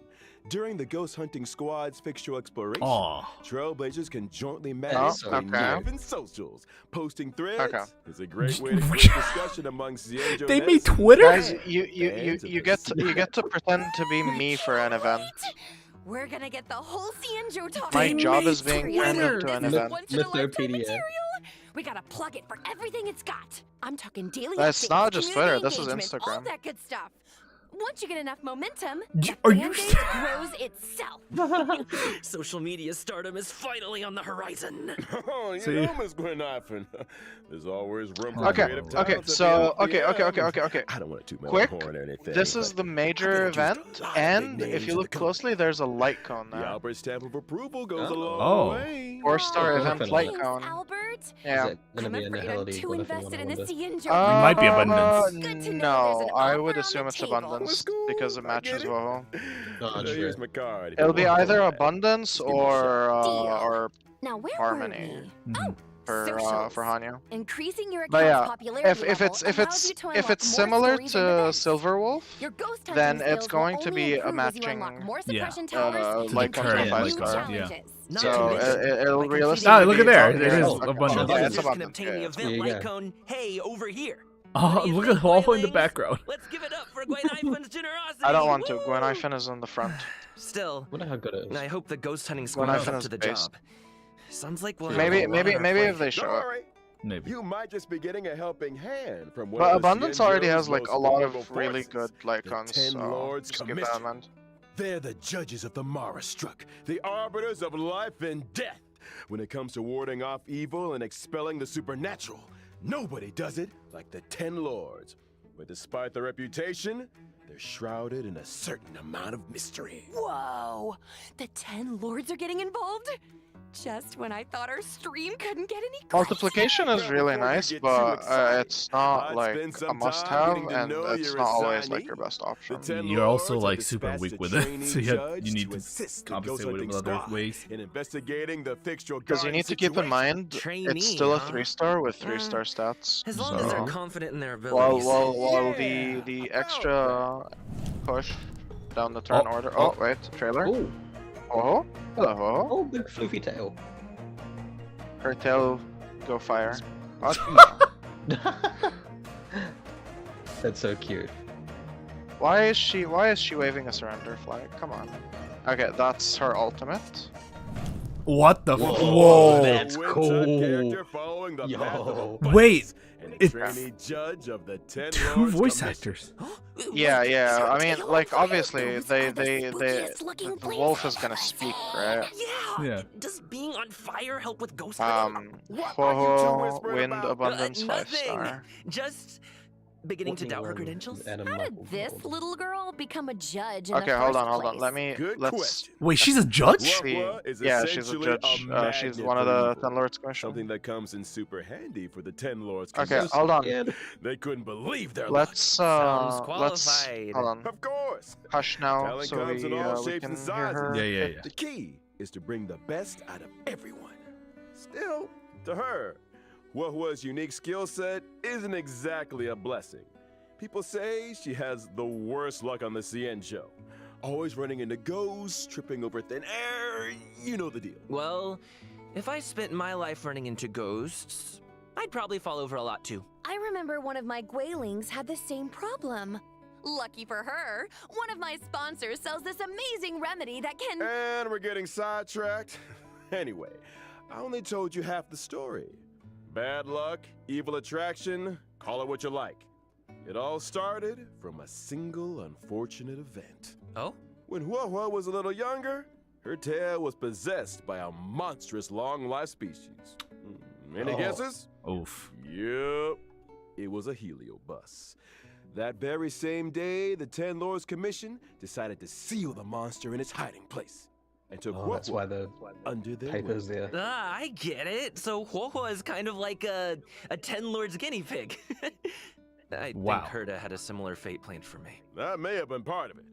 during the Ghost Hunting Squad's fixtural exploration, Aw. Trailblazers can jointly Oh, manage okay. Gwynnifin socials. Posting threads Okay. is a great way to create discussion among Xianzhou They made netizens. Twitter? Guys, you get to pretend to be me for an event. We're gonna get the whole Xianzhou talking. My They job made is being Twitter. turned into an This event. once-in-a-lifetime Mr. PDA. material. We gotta plug it for everything it's got. I'm talking daily That's updates, not just community Twitter, this is engagement, all Instagram. that good stuff. Once you get enough momentum, Y- the are you fan base s- grows itself. Social media stardom is finally on the horizon. Oh, you See? know, Miss Gwynnifin, there's always room for Okay, creative okay, talents at the so LPM. okay. I don't want to toot my own Quick, horn or anything. This is but the major I've introduced event, a lot of and big if names you in look the closely, there's a light cone the there. Albert stamp of approval goes a long Oh. way. 4-star Oh, event thanks, light Thanks, cone. Albert. Yeah. Is it gonna I'm be an afraid I'm LD? too What if you invested in wanna the wonder? Xianzhou. It might be abundance. Good to know No, there's an I offer would on the assume it's table. abundance Cool, because it I matches get it. WoW. Oh, Here's true. my card. It'll be If you want either that. abundance Just give me a shot. or Now where Harmony. were we? Mhm. for Socials. Hanyo. Increasing your But account's yeah, popularity if level it's allows you to if unlock it's more similar stories and to events. Silverwolf, Your ghost hunting then skills it's going will to only be a improve as you unlock matching, more Yeah. suppression towers to like and current, new like, challenges. Not So to mention, it'll by completing realistically. Ah, look at be there. top It tier. is Okay. abundance. Yeah, Trailblazers it's can abundance. obtain the Yeah. event Yeah, light yeah. cone, hey, over here. Oh, What do you look think, at Huawei in the Wylings? background. Let's give it up for Gwynaifin's generosity. I don't want to. Woo! Gwynnifin is in the front. Still, Wonder how good it is. I hope the ghost hunting When squad I is up finish to the base. job. Sounds like we'll Maybe have a lot on our if plate. they Don't show up. worry. Maybe. You might just be getting a helping hand from one But of the abundance already Xianzhou's has like most a lot formidable of really forces. good light The cons. 10 So Lords just keep that in Commission. mind. They're the judges of the Mara Struck, the arbiters of life and death. When it comes to warding off evil and expelling the supernatural, nobody does it like the 10 Lords. But despite their reputation, they're shrouded in a certain amount of mystery. Whoa! The 10 lords are getting involved? Just when I thought our stream couldn't get any closer. Multiplication is Well, really before you nice, get too but excited, it's not I'd like spend a some must time have, getting to and know it's your not always like assignee. your best The option. 10 You're also Lords are like super dispatched weak a with it, training so you judge need to assist the compensate ghost with it with hunting other squad ways. in investigating the fixtural Because you guard need to keep in situation. mind, Trainee, it's still a huh? 3-star with 3-star stats. As long as they're So confident in their while abilities. while Yeah, the about extra push down the turn Oh, order. oh. Oh wait, trailer. Oh, Oh, hello. oh, big floofy tail. Her tail go fire. What? That's so cute. Why is she waving a surrender flag? Come on. Okay, that's her ultimate. What the? Whoa. Whoa! That's Winter cool. character following the path of Yo. abundance, Wait, and a it's trainee judge of the 10 two Lords voice Commission. actors. Yeah, yeah. Your I mean, tail like on fire. obviously Those they are the spookiest looking the wolf is gonna flames speak, ever. right? Yeah. Yeah. Does being on fire help with ghost hunting? What are you two Ho whispering wind about? abundance Nothing. 5-star. Just beginning to doubt her credentials. How did this little girl become a judge in Okay, the hold first on, hold on. place? Let me Good let's question. Wait, she's a judge? see. Ruffwa is Yeah, she's a essentially judge. She's magnet one of for the evil. 10 Lords Commission. Something that comes in super handy for the 10 Lords Okay, Commission. hold on. Yeah. They couldn't believe their Let's Sounds let's qualified. hold on. luck. Of course. Hush now, Talent so comes in all we shapes can and hear sizes. her. Yeah, yeah, yeah. The key is to bring the best out of everyone. Still, to her, Ruffwa's unique skill set isn't exactly a blessing. People say she has the worst luck on the Xianzhou. Always running into ghosts, tripping over thin air, you know the deal. Well, if I spent my life running into ghosts, I'd probably fall over a lot too. I remember one of my Gwailings had the same problem. Lucky for her, one of my sponsors sells this amazing remedy that can... And we're getting sidetracked. Anyway, I only told you half the story. Bad luck, evil attraction, call it what you like. It all started from a single unfortunate event. Oh? When Huohuo was a little younger, her tail was possessed by a monstrous long-life species. Any guesses? Oof. Yep. It was a heliobus. That very same day, the Ten Lords Commission decided to seal the monster in its hiding place and took Oh, that's why the under their paper's wing. there. Ah, I get it. So Huohuo is kind of like a Ten Lords guinea pig. I Wow. think Herta had a similar fate planned for me. That may have been part of it.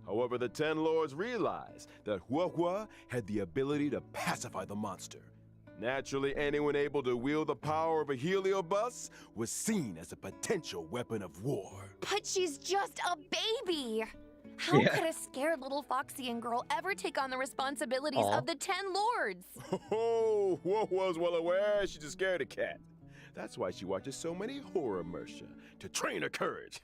However, the Ten Lords realized that Huohuo had the ability to pacify the monster. Naturally, anyone able to wield the power of a heliobus was seen as a potential weapon of war. But she's just a baby. How Yeah. could a scared little Foxian girl ever take on the responsibilities Aw. of the 10 lords? Oh, Huohuo's well aware she's a scaredy cat. That's why she watches so many horror mercia, to train her courage.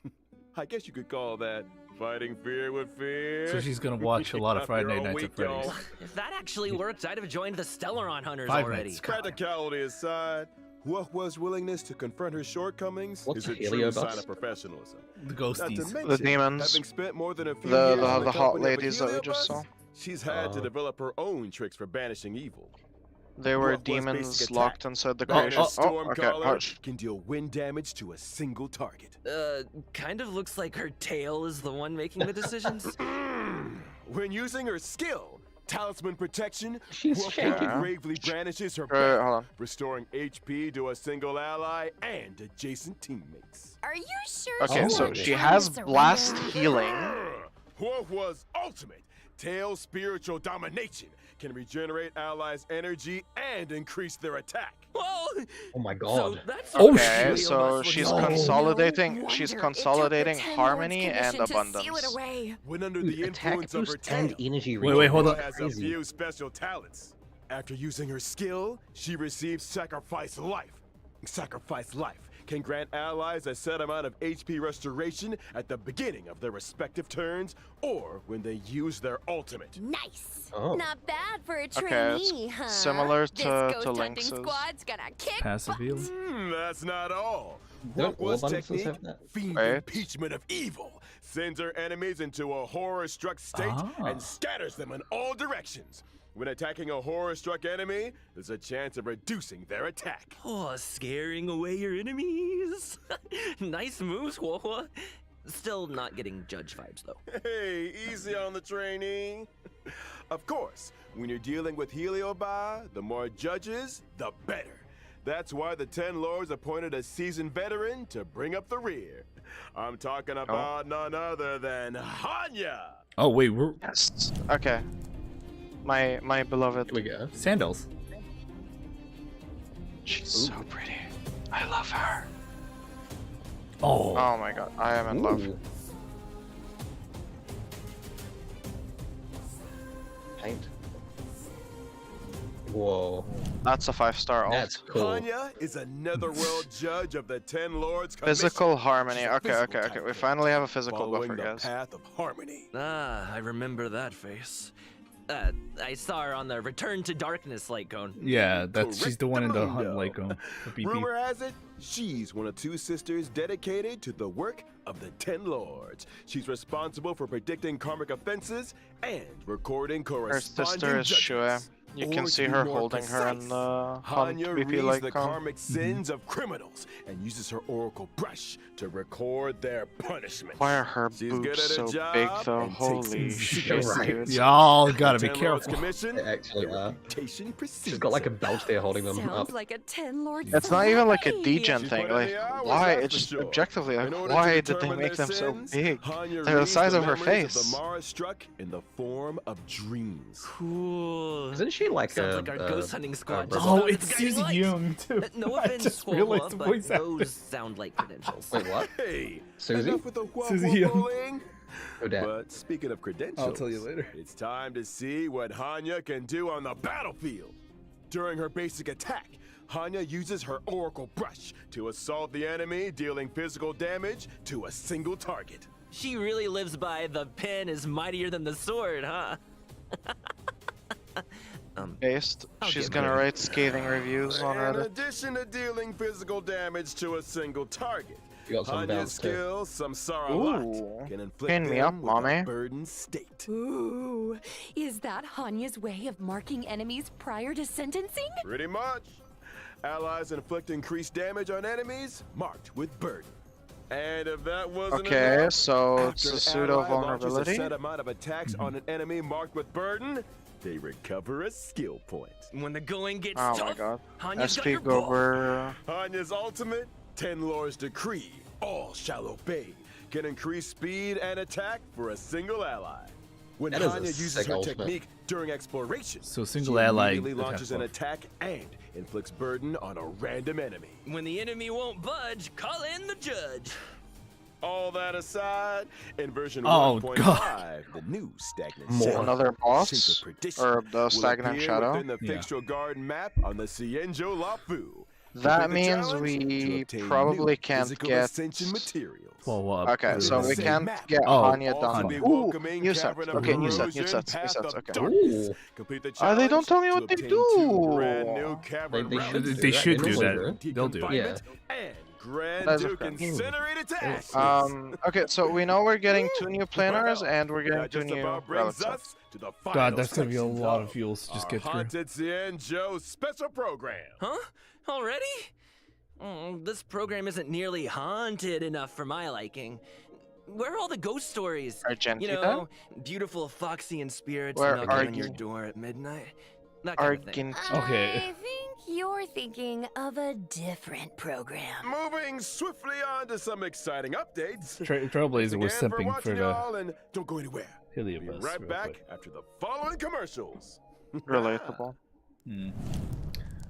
I guess you could call that fighting fear with fear. So she's gonna watch a lot of Friday After Night a Nights at week, y'all. Freddy's. If that actually worked, I'd have joined the Stellaron Hunters 5 already. minutes. Practicality aside, Huohuo's willingness to confront her shortcomings What's is a a true heliobus? sign of professionalism. The Not to ghosties. mention, The demons. having spent more than a few The years in hot company of a ladies that we just heliobus, saw. She's had to Oh. develop her own tricks for banishing evil. They were What was demons basic locked attack? inside the Oh, Banner creation. Oh, okay, Stormcaller hush. can deal wind damage to a single target. Kind of looks like her tail is the one making the decisions. When using her skill, Talisman Protection, She's Huohuo shaking. bravely brandishes her Hold banner, on. restoring HP to a single ally and adjacent teammates. Are you sure? Okay, Oh, so my she God. has blast healing. Huohuo's ultimate tail spiritual domination can regenerate allies' energy and increase their attack. Whoa! Oh my So god. that's Oh, Okay, shit. so she's No. consolidating. No She's wonder it took the consolidating 10 Lords harmony and Commission to seal abundance. it away. When under Dude, the attack influence of her boost and tail, energy Wait, hold Huohuo on. has a Crazy. few special talents. After using her skill, she receives Sacrifice Life. Sacrifice Life can grant allies a set amount of HP restoration at the beginning of their respective turns or when they use their ultimate. Nice. Oh. Not bad for a Okay, trainee, it's huh? similar This to ghost hunting Lynx's. squad's gonna kick Passive heal. That's not all. Don't all Huohuo's bundles technique, have that? Fiend Wait. Impeachment of Evil, sends her enemies into a horror-struck state Ah. and scatters them in all directions. When attacking a horror-struck enemy, there's a chance of reducing their attack. Oh, scaring away your enemies. Nice moves, Huohuo. Still not getting judge vibes though. Hey, easy on the trainee. Of course, when you're dealing with Heliobi, the more judges, the better. That's why the 10 Lords appointed a seasoned veteran to bring up the rear. I'm talking about none other than Hanya. Oh wait, we're Yes. Okay. My beloved. Here we go. sandals. She's so pretty. I love her. Oh. Oh my god, I am in love. Ooh. Paint. Whoa. That's a 5-star ult. That's cool. Hanya is a netherworld judge of the 10 Lords Commission. Physical harmony. She's a Okay, physical okay, okay. type We hero, finally have a physical following buffer, the guys. path of harmony. Ah, I remember that face. I saw her on the Return to Darkness light cone. Yeah, that's she's the one in the hunt Correctamundo. like the BP. Rumor has it, she's one of 2 sisters dedicated to the work of the 10 Lords. She's responsible for predicting karmic offenses and recording Her corresponding sister is Shue. judgments. You Or can to see be her more holding her in precise, the hunt Hanya BP reads like the karmic sins of criminals and uses her oracle brush to record their punishment. Why are her She's good boobs at her so job big though? and takes Holy it shit, right. dude. Y'all gotta be 10 Lords careful. Commission, They actually their are. reputation precedes She's got like a her. belt there holding them Sounds up. like a 10 Lord. It's not even like a slay. degen She's thing. put in Like, the hours, why? that's It's for just sure. objectively In like, order to why did they determine make their them so sins, big? Hanya They're the reads size of her memories face. the Mara struck in the form of dreams. Cool. Isn't she like Sounds a, like our ghost hunting squad. rebel? just Oh, found it's its guiding Susie light. Young too. No I offense, just realized the Huohuo, voice but actor. those sound like credentials. Wait, what? Hey, Susie? enough with the Susie Huohuo Young. bullying. Oh, damn. But speaking of credentials, I'll tell you later. It's time to see what Hanya can do on the battlefield. During her basic attack, Hanya uses her oracle brush to assault the enemy, dealing physical damage to a single target. She really lives by the pen is mightier than the sword, huh? Based. I'll She's get gonna better. write scathing reviews on In Reddit. addition to dealing physical damage to a single target, You got some Hanya's bounce too. skill, Samsara Lot, Ooh. can inflict Pin me them up, with mommy. a burdened state. Ooh, is that Hanya's way of marking enemies prior to sentencing? Pretty much. Allies inflict increased damage on enemies marked with burden. And if that wasn't Okay, enough, so after it's a an pseudo ally launches vulnerability. a set amount of attacks on an enemy marked with burden, they recover a skill point. When the going gets Oh tough, my god. Hanya's got SP your back. Gober. Hanya's ultimate, Ten Lor's Decree, all shall obey, can increase speed and attack for a single ally. When That is a Hanya uses sick her ultimate. technique during exploration, So single she ally immediately attack launches an buff. attack and inflicts burden on a random enemy. When the enemy won't budge, call in the judge. All that aside, in version Oh, 1.5, the new stagnant shadow, Another boss? Shape of Perdition, Or the will stagnant appear shadow? within the Yeah. Fixtral Garden map on the Cienjo Lafu. That Complete the means challenge we to obtain probably new can't physical get. ascension materials. Well, Okay, so we Same can't map. get Oh, Hanya Also done. be Ooh, welcoming new sets. Cavern of Okay, new Corrosion, sets. Path of Okay. Darkness. Ooh. Complete the They challenge don't tell me to what they obtain do. 2 brand new cavern They relics. should do They that. should They do normally that. do it. They'll do it. Confinement and Grand That's Duke okay. incinerated to ashes. Okay, so we know we're getting 2 new planars and we're getting That 2 just new about brings relics. us to the final God, that's gonna be a sections lot of fuels to just our get through. Haunted Cienjo special program. Huh? Already? This program isn't nearly haunted enough for my liking. Where are all the ghost stories? Argentina? You know, beautiful Foxian spirits Where knocking on your Argen- door at midnight. That kind of thing. Argentina. Okay. I think you're thinking of a different program. Moving swiftly on to some exciting updates. Trailblazer was Thanks again simping for watching, the y'all, and don't go anywhere. Be Heliobus. right real back quick. after the following commercials. Relatable.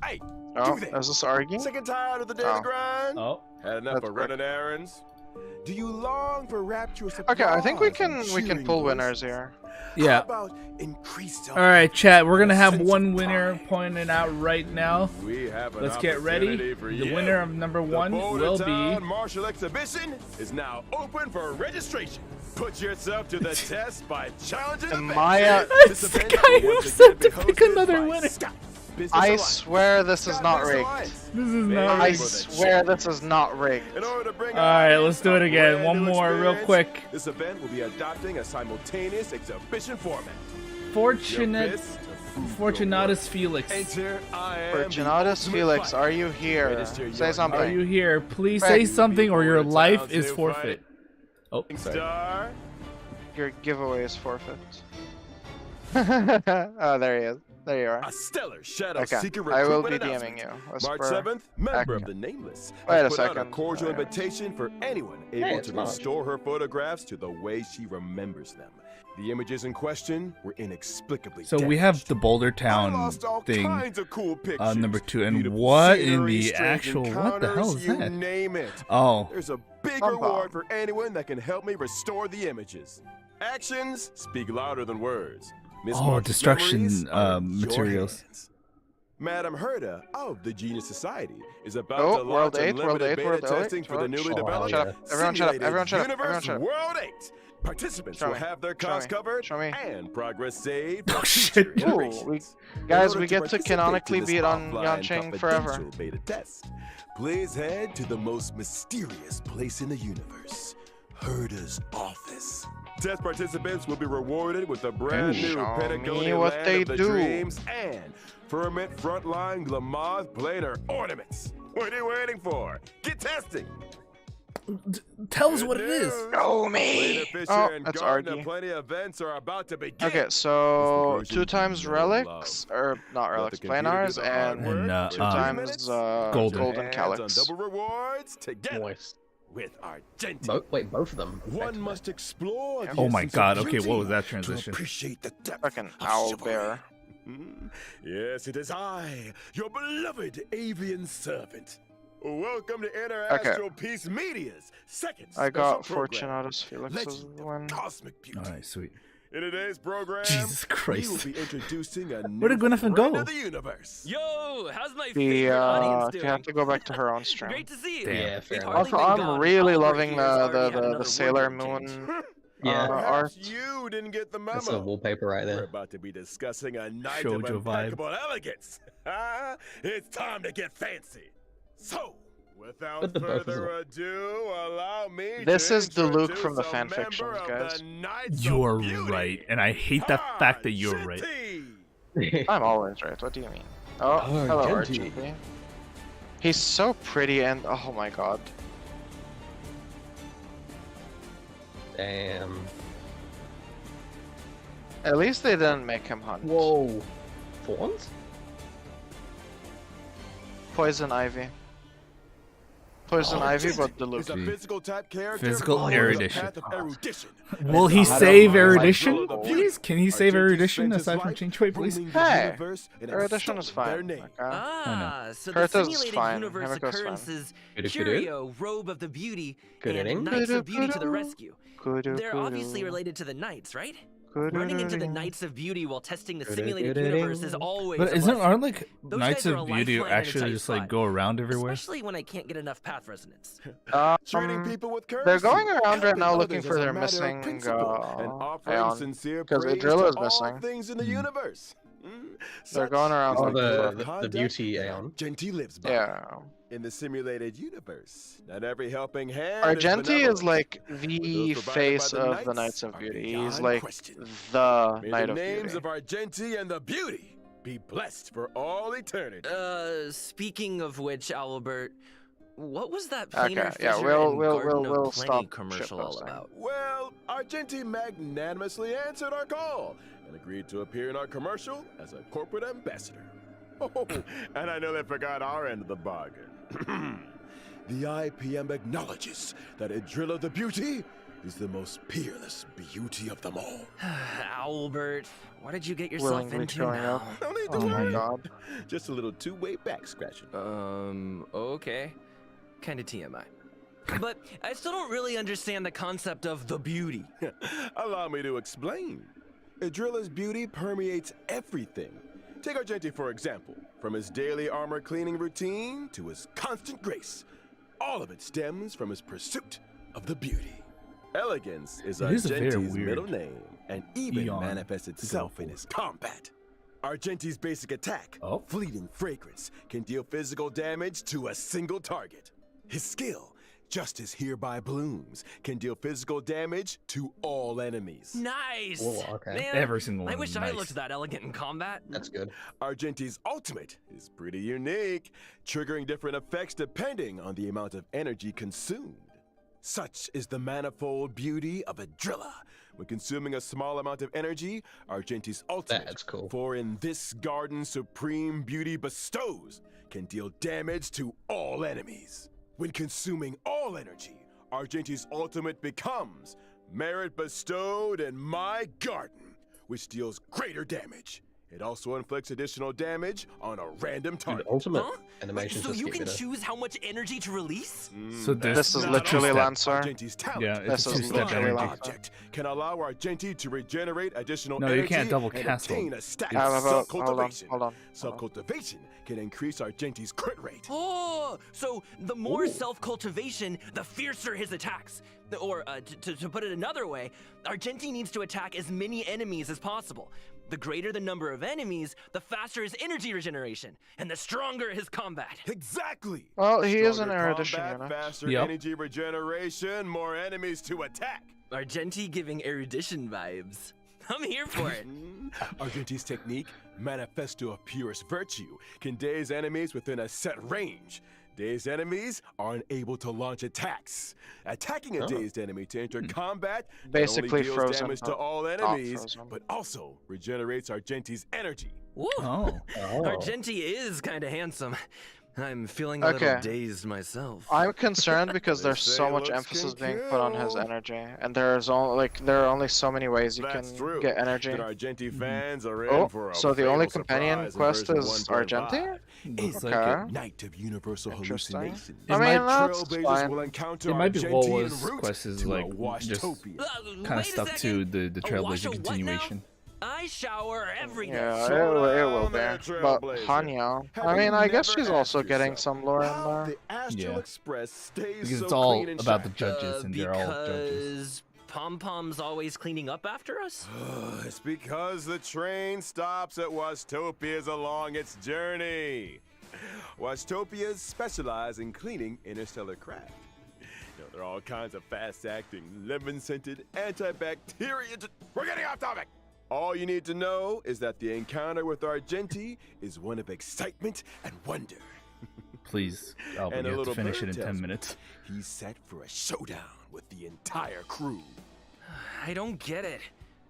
Hey, Oh, you there. is this Argy? Sick and tired of the daily Oh. grind? Oh, Had enough That's of running errands? Do you long for rapturous Okay, I think we applause and can cheering pull voices? winners here. How yeah. about increased All right, chat. We're gonna have sense of one winner pride? pointed out right now. We have an Let's get ready. opportunity for The you. winner of number The 1 Boulder will Town be. Martial Exhibition is now open for registration. Put yourself to the test by challenging the Maya- best. It's This the event guy will who once said again be to pick hosted another by winner. Scott Business I Alliance. swear this is Scott not Business rigged. Alliance. This is Made not I rigged. for the swear champ. this is not rigged. In order to bring All right, our let's do it a again. brand One new more, real experience, quick. This event will be adopting a simultaneous exhibition format. Your Fortunate, best to prove your Fortunatus worth. Felix. Enter I am Fortunatus the Felix, ultimate are you here? Register your Say something. Are you here? Please Right. say something, or your Before life town's is new forfeit. Oh, fighting sorry. Star. Your giveaway is forfeit. Oh, there he is. There you are. A stellar Shadow Okay, Seeker I will be recruitment DMing you. announcement. March Whisper. 7th, member of Action. the Nameless Wait has a put out a second. cordial Alright. invitation for anyone able it's to March. restore her photographs to the way she remembers them. The images in question were inexplicably So we have damaged. the Boulder I Town lost all thing. kinds of cool pictures. Number 2, and Beautiful what in scenery, the strange actual? What the hell encounters, is you that? name it. Oh, There's a big Bum reward bum. for anyone that can help me restore the images. Actions speak louder than words. Miss Oh, March's destruction, memories are in your materials. hands. Madam Herda of the Genius Society is about Oh, to World launch 8, World unlimited 8, World beta 8, testing for the World- newly Shut up, developed shut up. Everyone shut up, simulated everyone shut up, Universe everyone shut up. World 8. Participants Show will me, have their show costs me, covered show me. and progress saved Oh, for shit. future Ooh, generations. Guys, In we order get to participate canonically in this beat on offline Yanqing forever. confidential beta test, please head to the most mysterious place in the universe, Herda's office. Test participants will be rewarded with a brand Ooh, new show me Patagonia what Land they of the do. Dreams and Firmament Frontline Glamoth Planar Ornaments. What are you waiting for? Get testing! tell us Good what it is. news. Show me! Planar Fisher Oh, and that's Garden Argy. of Plenty events are about to begin. Okay, so It's the 2 times version you know and relics, or not Let relics, the computer do planars, the hard and work And, for 2 um, times golden. golden Hands calyx. on double rewards together Nice. with Argentina. Both of them. One effectively. must explore. the Oh my essence of God, okay, what beauty was that to transition? appreciate the depth Fucking of owl chivalry. bear. Yes, it is I, your beloved avian servant. Welcome to Inner Okay. Astral Peace Media's second I special got program, Fortunatus Felix's Legend of one. Cosmic Beauty. All right, sweet. In today's program, Jesus we Christ. will be introducing a Where did new Gwyneth friend go? of the universe. Yo, how's my The, favorite audience she doing? had to go back to her own stream. Great to see you. Damn. Yeah, fair We've enough. hardly Also, been I'm gone. really Oliver loving here's already had the another Sailor wardrobe change. Moon Yeah. art. Perhaps you didn't get the memo. That's a wallpaper right We're there. about to be discussing a night Shoujo of vibe. impeccable elegance. It's time to get fancy. So, Without But the both of them. further ado, allow me This to is the Luke introduce from the a fan member fictions, of guys. the Knights of You're Beauty. right, and I hate the fact that you're right. Archon. I'm always right. What do you mean? Oh, hello, Archon. Archon. He's so pretty and oh my god. Damn. At least they didn't make him hunt. Whoa. For once? Poison Ivy. Poison Ivy, but the Luke. Is a physical type character Physical following the erudition. path of erudition. Will he I save don't know. erudition? Like, Please, can he save Argenti erudition spent his aside from life change weight, please? ruling the Hey, universe and erudition is extolled their fine. name. Okay. So Kurta's the simulated fine. universe Himiko's fine. occurrences, Good-do. Curio, Robe of the Beauty, Good and eating. Knights of Beauty to the Good-do. rescue. Kudu, They're obviously kudu. related to the Knights, right? Kudu, Running into the kudu. Knights of Beauty while testing the Good-do, simulated good-do. universe is always But a blessing. aren't like Those Knights guys are of a Beauty lifeline in a actually tight just like spot. go around everywhere? Especially when I can't get enough path resonance. Treating people with courtesy, They're going around right helping now looking others for as a their matter of missing, principle, and offering Aeon, sincere 'cause praise Adrilla to is all missing. things in the universe. They're going around Oh, looking for the conduct beauty that Aeon. Argenti lives by. Yeah. In the simulated universe, not every helping hand Argenti is benevolent. like But the those provided face by the of the Knights of are Beauty. beyond He's like question. the May Knight the of names Beauty. of Argenti and the Beauty be blessed for all eternity. Speaking of which, Albert, what was that Okay, planar yeah, fissure we'll- and we'll- Garden we'll of Plenty stop commercial all shitposting. about? Well, Argenti magnanimously answered our call and agreed to appear in our commercial as a corporate ambassador. Oh, and I nearly forgot our end of the bargain. The IPM acknowledges that Adrilla the Beauty is the most peerless beauty of them all. Albert, what did you get yourself Willingly into showing now? up. No need to Oh my worry. god. Just a little two-way back scratching. Okay. Kinda TMI. But I still don't really understand the concept of the beauty. Allow me to explain. Adrilla's beauty permeates everything. Take Argenti for example. From his daily armor cleaning routine to his constant grace, all of it stems from his pursuit of the beauty. Elegance is It is a very Argenti's weird middle name and even Eon manifests to go itself in his combat. Argenti's basic attack, Oh. Fleeting Fragrance, can deal physical damage to a single target. His skill, Justice Hereby Blooms, can deal physical damage to all enemies. Nice! Whoa, okay. Man, Every single I one wish is I nice. looked that elegant in combat. That's good. Argenti's ultimate is pretty unique, triggering different effects depending on the amount of energy consumed. Such is the manifold beauty of Adrilla. When consuming a small amount of energy, Argenti's ultimate, That's cool. for in this garden supreme beauty bestows, can deal damage to all enemies. When consuming all energy, Argenti's ultimate becomes Merit Bestowed in My Garden, which deals greater damage. It also inflicts additional damage on a random Dude, target. ultimate Huh? animations So just you get can better. choose how much energy to release? So This is Not literally all. Lancer. Argenti's talent. Yeah, This it's a is two-step literally energy. Lancer. Object can allow Argenti to regenerate additional No, you energy can't double and cast obtain them. a stack Hold of on, self-cultivation. hold on. Self-cultivation can increase Argenti's crit rate. Oh, so the more self-cultivation, the fiercer his attacks. Or, to put it another way, Argenti needs to attack as many enemies as possible. The greater the number of enemies, the faster his energy regeneration, and the stronger his combat. Exactly. Well, he is an Stronger erudition combat, unit. faster Yep. energy regeneration, more enemies to attack. Argenti giving erudition vibes. I'm here for it. Argenti's technique, Manifesto of Purest Virtue, can daze enemies within a set range. Dazed enemies are unable to launch attacks. Attacking a dazed enemy to enter combat not Basically only deals frozen, damage to not- all not enemies, frozen. but also regenerates Argenti's energy. Woo. Oh. Argenti is kind of handsome. I'm feeling a Okay. little dazed myself. I'm concerned because They there's say so much looks emphasis can being put on his kill. energy, and there are only so many ways you That's can true. get energy. Then Argenti fans are in Oh, for a so the only fatal companion surprise in quest version is 1.5. Argenti? Looks like Okay. it. Night of Universal Interesting. Hallucination. I mean, that's Trailblazers fine. will encounter It might be Argenti Walwa's en route quest is to like a just Washtopia. kind Wait of a stuck to second. the A wash Trailblazer of what now? continuation. I shower every day. Yeah, Slow it will down be. there, But Trailblazer. Hanya, Have I mean, you I guess never she's also asked getting yourself some lore in how there. the Astral Yeah. Express stays Because so it's all clean and about the shiny? judges, and they're all judges. Because Pom-Pom's always cleaning up after us? It's because the train stops at Wastopias along its journey. Watchtopias specialize in cleaning interstellar craft. There are all kinds of fast-acting, lemon-scented, antibacterial... We're getting off topic! All you need to know is that the encounter with Argenti is one of excitement and wonder. Please, Albert, And a you have to little finish it bird in tells 10 me minutes. He's set for a showdown with the entire crew. I don't get it.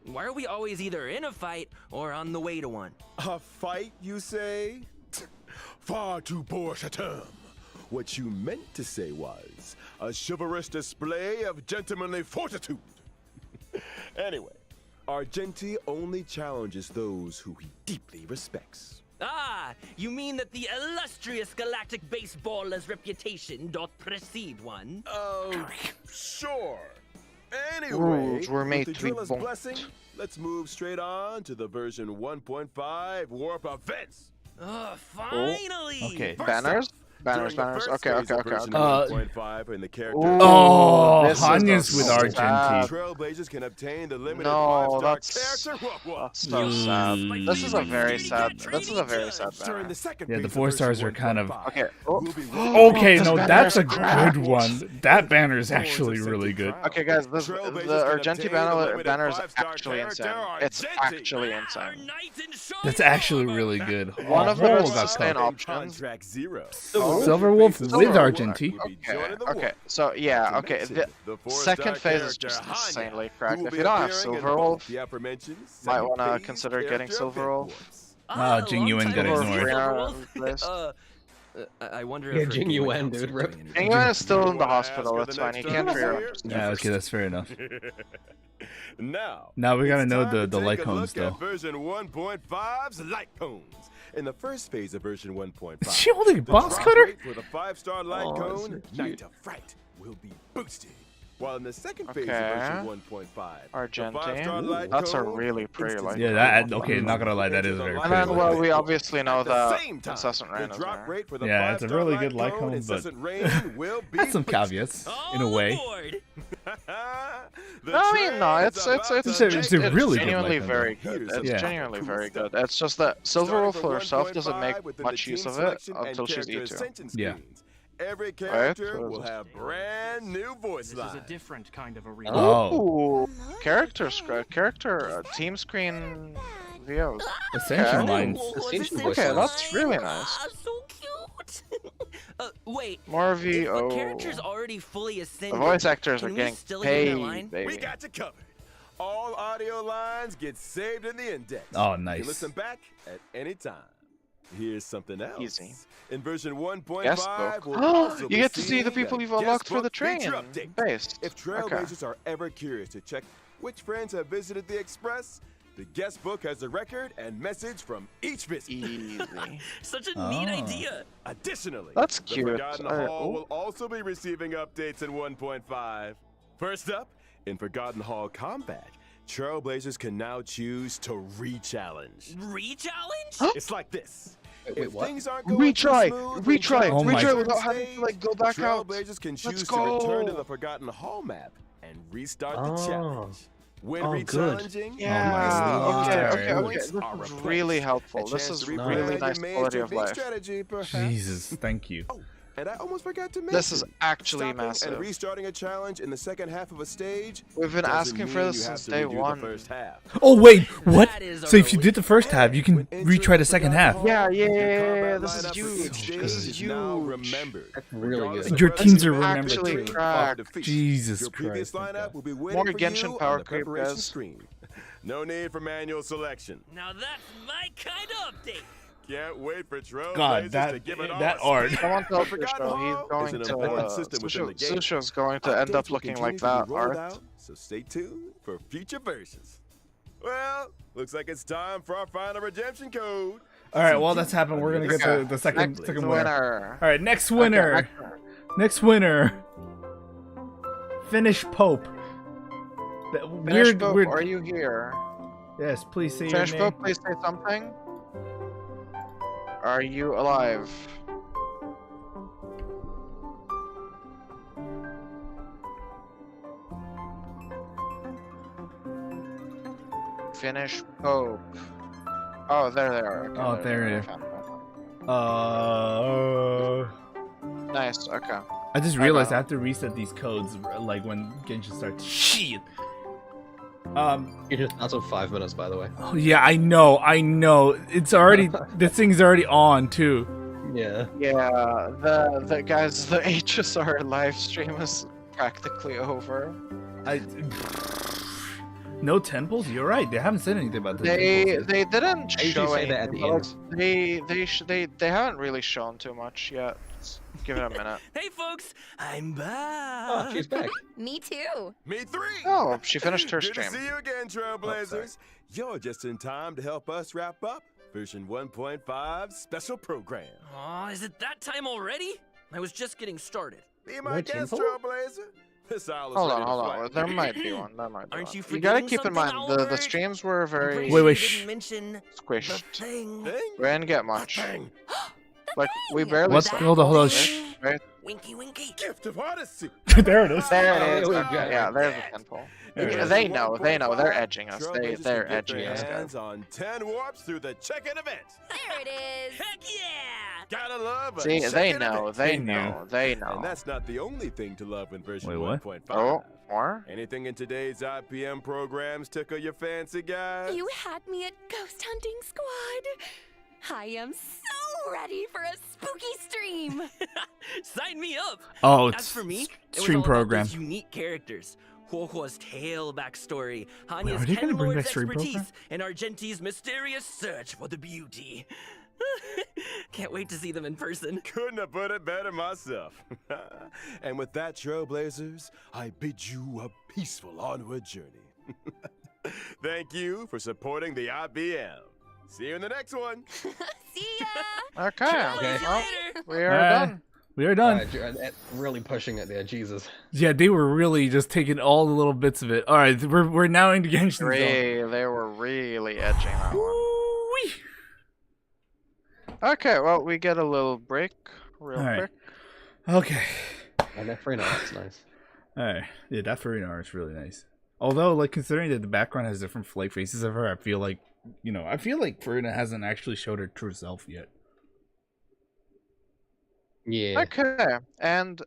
Why are we always either in a fight or on the way to one? A fight, you say? Far too posh a term. What you meant to say was a chivalrous display of gentlemanly fortitude. Anyway, Argenti only challenges those who he deeply respects. Ah, you mean that the illustrious galactic baseballer's reputation doth precede one? Oh, sure. Anyway, Rules were made with the to be driller's bumped. blessing, let's move straight on to the version 1.5 warp events. Finally! Okay. First Banners? up, Banners, during the banners. first Okay, phase okay, of okay, version okay. 1.5 and the character Oh, This is Hanya's a with sad- Argenti. Trailblazers can obtain the limited No, 5-star that's character. that's so sad. This is a very sad. This is a very sad During banner. the second Yeah, the phase of 4 version stars are kind of... 1.5, Okay. we'll be Okay, this no, banner that's is a crap. good one. That banner is actually really good. Okay, guys, the Trailblazers Argenti can obtain the limited banner is 5-star actually character, insane. It's Argenti. actually Our insane. knight in shining That's actually really good. One of the Oh, most that's sustained tough. options. Contract Zero. Silver Wolf with Argenti. Okay, so yeah, okay, the second phase is just insanely cracked. If you don't have Silver Wolf, might want to consider getting Silver Wolf. Ah, Jing Yuan got Or ignored. Furina. I wonder Yeah, if her Jing gaming Yuan, house dude, is rip. doing Jing Yuan is still in the hospital, that's fine. He can't rearm. Yeah, okay, that's fair enough. Now we gotta it's know time to the take light a cones, look though. at version 1.5's light cones. In the first phase of version 1.5, Is she holding a the box drop cutter? rate for the 5-star light Oh, that's cone, so Night cute. of Fright, will be boosted. While in the second phase Okay. of version 1.5, the 5-star Argenti. light That's a cone really pretty light Yeah, cone. that... Okay, not gonna lie, that is very And pretty. then, well, we obviously know At the that same time, Incessant Rain the is drop there. rate for the Yeah, it's a 5-star really light good light cone, but Incessant Rain will be Has some boosted. caveats, in a All way. aboard. The No, I mean, no, train it's is about it's to It's a make really good genuinely light cone, very though. good. Here's It's Yeah. genuinely cool very stuff. good. It's just that Silver Starting Wolf from herself doesn't 1.5 make within much the use team of it selection and until she's character E2. ascension Yeah. screens. Every character so will it's- have brand new voice lines. different kind of arena. Oh, Character team screen VOs. Ascension Okay. lines. Ascension Okay, voice that's lines. really nice. So cute. Wait. More If a VO. character's already fully The ascended, voice actors are can we getting still hear their paid, line? We baby. got you covered. All audio lines get saved in the index. Oh, You can nice. listen back at any time. Here's something else. Easy. In version 1.5, Guest book. we'll also You be get to see the seeing people a you've guest unlocked for book the train. feature update. Based. If Okay. Trailblazers are ever curious to check which friends have visited the Express, the guest book has a record and message from each visit. Easy. Such a neat Oh. idea. Additionally, That's the cute. Forgotten Hall oh. will also be receiving updates in 1.5. First up, in Forgotten Hall Combat, Trailblazers can now choose to re-challenge. Re-challenge? It's like this. Wait, If what? things aren't going Retry! too smooth, Retry! Oh my- Retry without having to like go back out. Trailblazers can choose Let's to return to go. the Forgotten Hall map and restart the Oh. challenge. When Oh, good. re-challenging, Yeah. Okay, Okay. okay. This are is replaced. really A helpful. This chance is to really replay nice your main quality of technique life. strategy, perhaps. Jesus, thank you. Oh, and I almost forgot to mention. This is actually stopping massive. And restarting a challenge in the second half of a stage. We've been doesn't asking for mean this you have since to day redo the one. first half. Oh wait, what? That is a So if you relief. did the first half, you can When entering retry the the second Forgotten half. Hall, Yeah, your yeah, combat this is lineup for huge. each This stage is now huge. remembered. That's really Regardless good. of Your whether teams you are made remembered victory too. or defeat, Jesus your previous Christ, lineup okay. will be waiting More for Genshin you power on the creep, preparation guys. screen. No need for manual selection. Now that's my kind of update. Can't wait for Trailblazers God, to that give it all that a art. speed. Someone tell Forgotten Susho he's Hall going is an to important system within the game. Susho's going to end Updates up will looking continue like to that be rolled art. out, so stay tuned for future versions. Well, looks like it's time for our final redemption code. All right, well that's happened. We're gonna get Okay. the second Next winner. winner. All right, next winner. Okay, Next winner. Finish Pope. That Finish weird, Pope, weird. are you here? Yes, please say Finish your name. Pope, please say something. Are you alive? Finish Pope. Oh, there they are. Okay, Oh, there they they are. are. Found them. Nice. Okay. I just realized I have to reset these codes like when Genshin starts. Shit. You just out of 5 minutes, by the way. Oh, yeah, I know. It's already this thing's already on too. Yeah. Yeah. The guys, the HSR live stream is practically over. No temples. You're right. They haven't said anything about the They temples. they didn't I usually show say that at anything. the But they haven't really shown too much yet. Let's give it a minute. Hey folks, I'm back. Oh, she's back. Me too. Me three. Oh, she finished her Good stream. to see you again, Trailblazers. You're just in time to help us wrap up version 1.5 special program. Aw, is it that time already? I was just getting started. Be my No guest, temple? Trailblazer. This isle is Hold ready on, to hold fly. on. There might be one. There might be Aren't one. you You gotta forgetting keep in mind something, the Albert? streams were I'm very pretty Wait, sure wait, you shh. didn't mention the squished. thing. Thing? We didn't get much. Thing. Like we barely What? saw Hold on, hold on. it, right? Winky winky. Gift of Odyssey. There it is. There it is. Oh, Okay, yeah. yeah, there's the temple. There it is. They know. They're edging us. Trailblazers They're can get edging their us, guys. hands on 10 warps through the check-in event. There it is. Heck yeah! Gotta love a See, they check-in know. event. They They know. They And know. that's not the only thing to love in version Wait, what? 1.5. Oh, more? Anything in today's IPM programs tickle your fancy, guys? You had me at Ghost Hunting Squad. I am so ready for a spooky stream. Sign me up. Oh, As it's for me, it was stream all about program. those unique characters. Huohuo's tail backstory, Wait, Hanya's are they gonna Ten bring Lord's back stream expertise, program? and Argenti's mysterious search for the beauty. Can't wait to see them in person. Couldn't have put it better myself. And with that, Trailblazers, I bid you a peaceful onward journey. Thank you for supporting the IBM. See you in the next one. See ya. Okay. Okay. See you Well, later. we are Alright. done. We are done. Really pushing it there, Jesus. Yeah, they were really just taking all the little bits of it. All right, we're now into Genshin Zone. They were really edging that one. Woo-wee. Okay, well, we get a little break real All right. quick. Okay. And that Furina, that's nice. All right. Yeah, that Furina art is really nice. Although, like, considering that the background has different like faces of her, I feel like Furina hasn't actually showed her true self yet. Yeah. Okay, and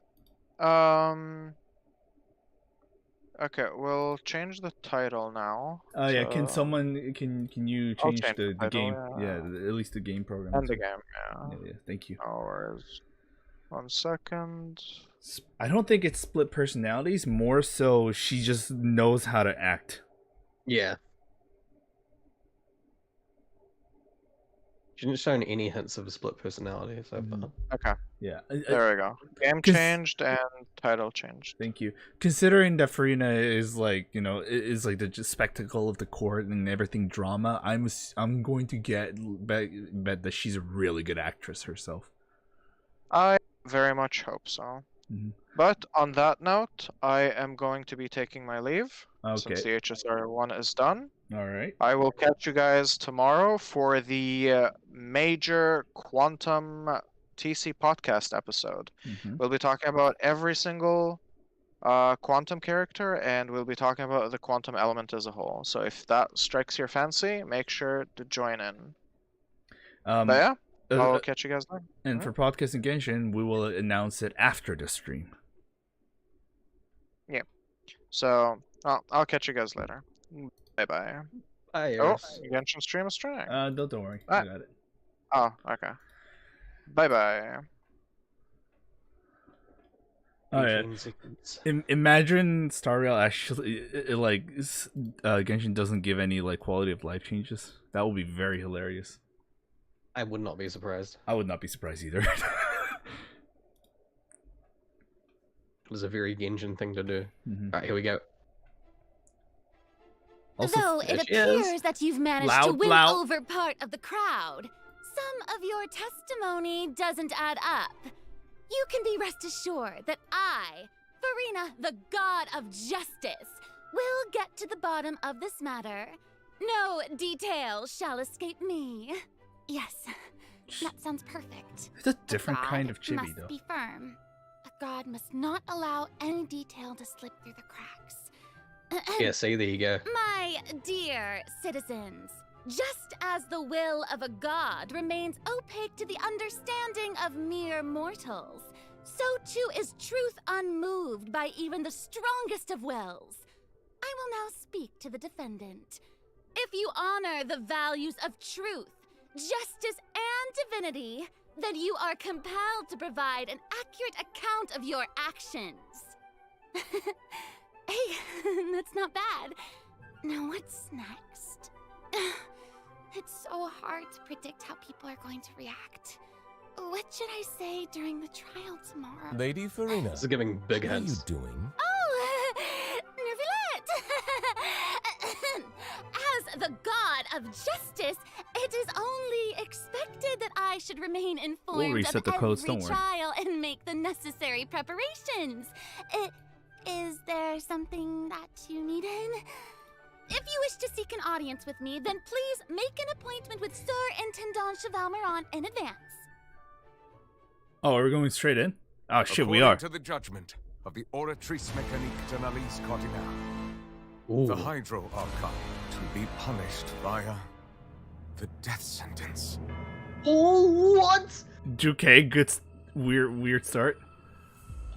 okay, we'll change the title now. Oh yeah, can So- someone can you I'll change change the the title, game? yeah. At least the game program. End the too. game, yeah. Yeah, thank you. Hours. 1 second. I don't think it's split personalities. More so, she just knows how to act. Yeah. She didn't show any hints of a split personality so far. Okay, Yeah. there we go. Game 'cause- changed and title changed. Thank you. Considering that Furina is like, is like the just spectacle of the court and everything drama, I'm going to bet that she's a really good actress herself. I very much hope so. Mhm. But on that note, I am going to be taking my leave Okay. since the HSR one is done. All right. I will catch you guys tomorrow for the major quantum TC podcast episode. Mhm. We'll be talking about every single quantum character, and we'll be talking about the quantum element as a whole. So if that strikes your fancy, make sure to join in. But yeah, I'll catch you guys then. and for podcast and Genshin, we will announce it after the stream. So I'll catch you guys later. Bye bye. Hi, Oh, Eris. Genshin stream is streaming. Don't worry. Ah. I got it. Oh, okay. Bye bye. Oh yeah. 18 seconds. Imagine Star Rail actually Genshin doesn't give any like quality of life changes. That would be very hilarious. I would not be surprised. I would not be surprised either. It was a very Genshin thing to do. Mhm. Alright, here we go. Also, Though there it she is. appears that you've managed to Loud, win loud. over part of the crowd, some of your testimony doesn't add up. You can be rest assured that I, Furina, the god of justice, will get to the bottom of this matter. No detail shall escape me. Yes, that sounds perfect. it's a different God kind of chibi must though. be firm. A god must not allow any detail to slip through the cracks. Yeah, see, there you go. My dear citizens, Just as the will of a god remains opaque to the understanding of mere mortals, so too is truth unmoved by even the strongest of wills. I will now speak to the defendant. If you honor the values of truth, justice, and divinity, then you are compelled to provide an accurate account of your actions. Hey, that's not bad. Now what's next? It's so hard to predict how people are going to react. What should I say during the trial tomorrow? Lady Furina, This is giving big what are you heads. doing? Oh, Nervillette! As the god of justice, it is only expected that I should remain informed reset of the codes, every don't worry. trial and make the necessary preparations. Is there something that you need in? If you wish to seek an audience with me, then please make an appointment with Sir Intendant Chevalmeron in advance. Oh, are we going straight in? Oh shit, we According are. to the judgment of the Oratrice Mécanique de l'Alice Cardinal, Ooh. the Hydro Archon to be punished via the death sentence. Oh, what? Okay, good, weird start.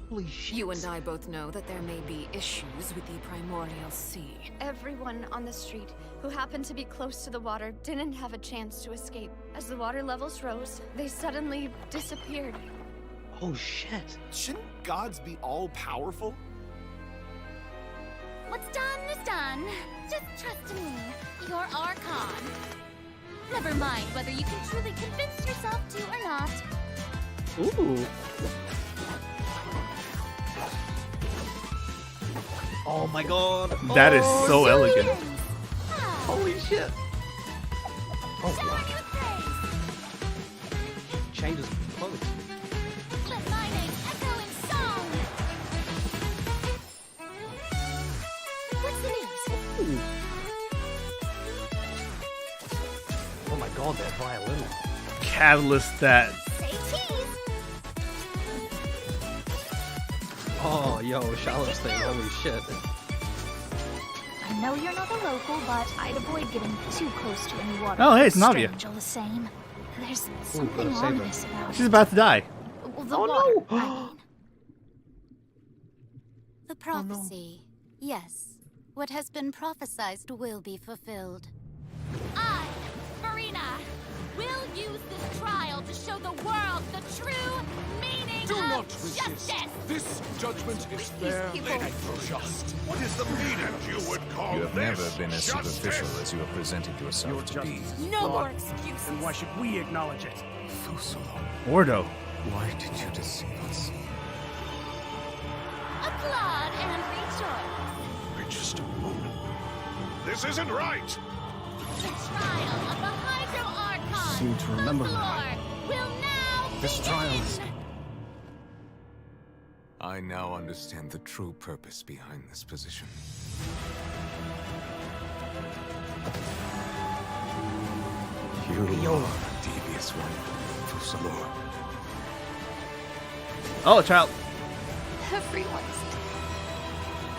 Holy shit. You and I both know that there may be issues with the Primordial Sea. Everyone on the street who happened to be close to the water didn't have a chance to escape. As the water levels rose, they suddenly disappeared. Oh shit. Shouldn't gods be all-powerful? What's done is done. Just trust in me, your Archon. Never mind whether you can truly convince yourself to or not. Ooh. Oh my god. That is so elegant. Holy shit. Oh Shower wow. me with praise. Changes clothes. Let my name echo in song. What's the news? Ooh. Oh my god, that violin. Catalyst that. Say cheese. Oh, yo, Charlotte's thing. Holy shit. I know you're not a local, but I'd avoid getting too close to any water. Oh, hey, it's Navia. Strange all the same. There's better something save her. ominous about She's about to die. the Oh, water. no. I mean. The prophecy. Yes. What has been prophesized will be fulfilled. I, Furina, will use this trial to show the world the true meaning Do of not resist. justice. This judgment is fair people. and just. What is the meaning you would call You have this never been as justice? superficial as you have presented yourself to be. No more excuses. Why should we acknowledge it? Ordo. Why did you deceive us? Applaud and rejoice. Just a moment. This isn't right. The trial of the Hydro Archon. Seem to remember the that. floor will now This trial is- begin. I now understand the true purpose behind this position. You Yo. are the devious one, Fussalor. Oh, child. Everyone's dead.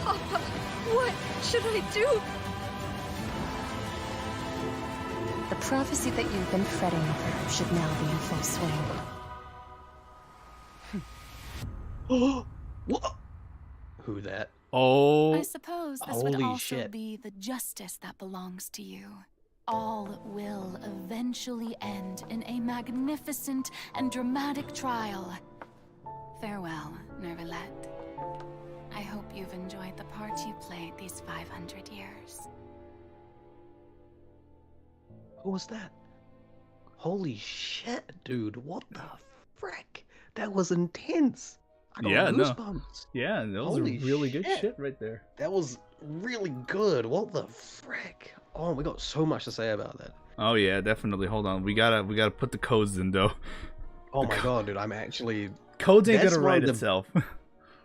Papa, what should I do? The prophecy that you've been fretting over should now be in full swing. What? Who that? Oh. I suppose this would Holy also shit. be the justice that belongs to you. All will eventually end in a magnificent and dramatic trial. Farewell, Nervillette. I hope you've enjoyed the part you played these 500 years. Who was that? Holy shit, dude. What the frick? That was intense. I got Yeah, no. goosebumps. Yeah, that was Holy really good shit. shit right there. That was really good. What the frick? Oh, we got so much to say about that. Oh yeah, definitely. Hold on, we gotta put the codes in though. Oh my god, dude, I'm actually... Codes ain't That's gonna one write of the- itself.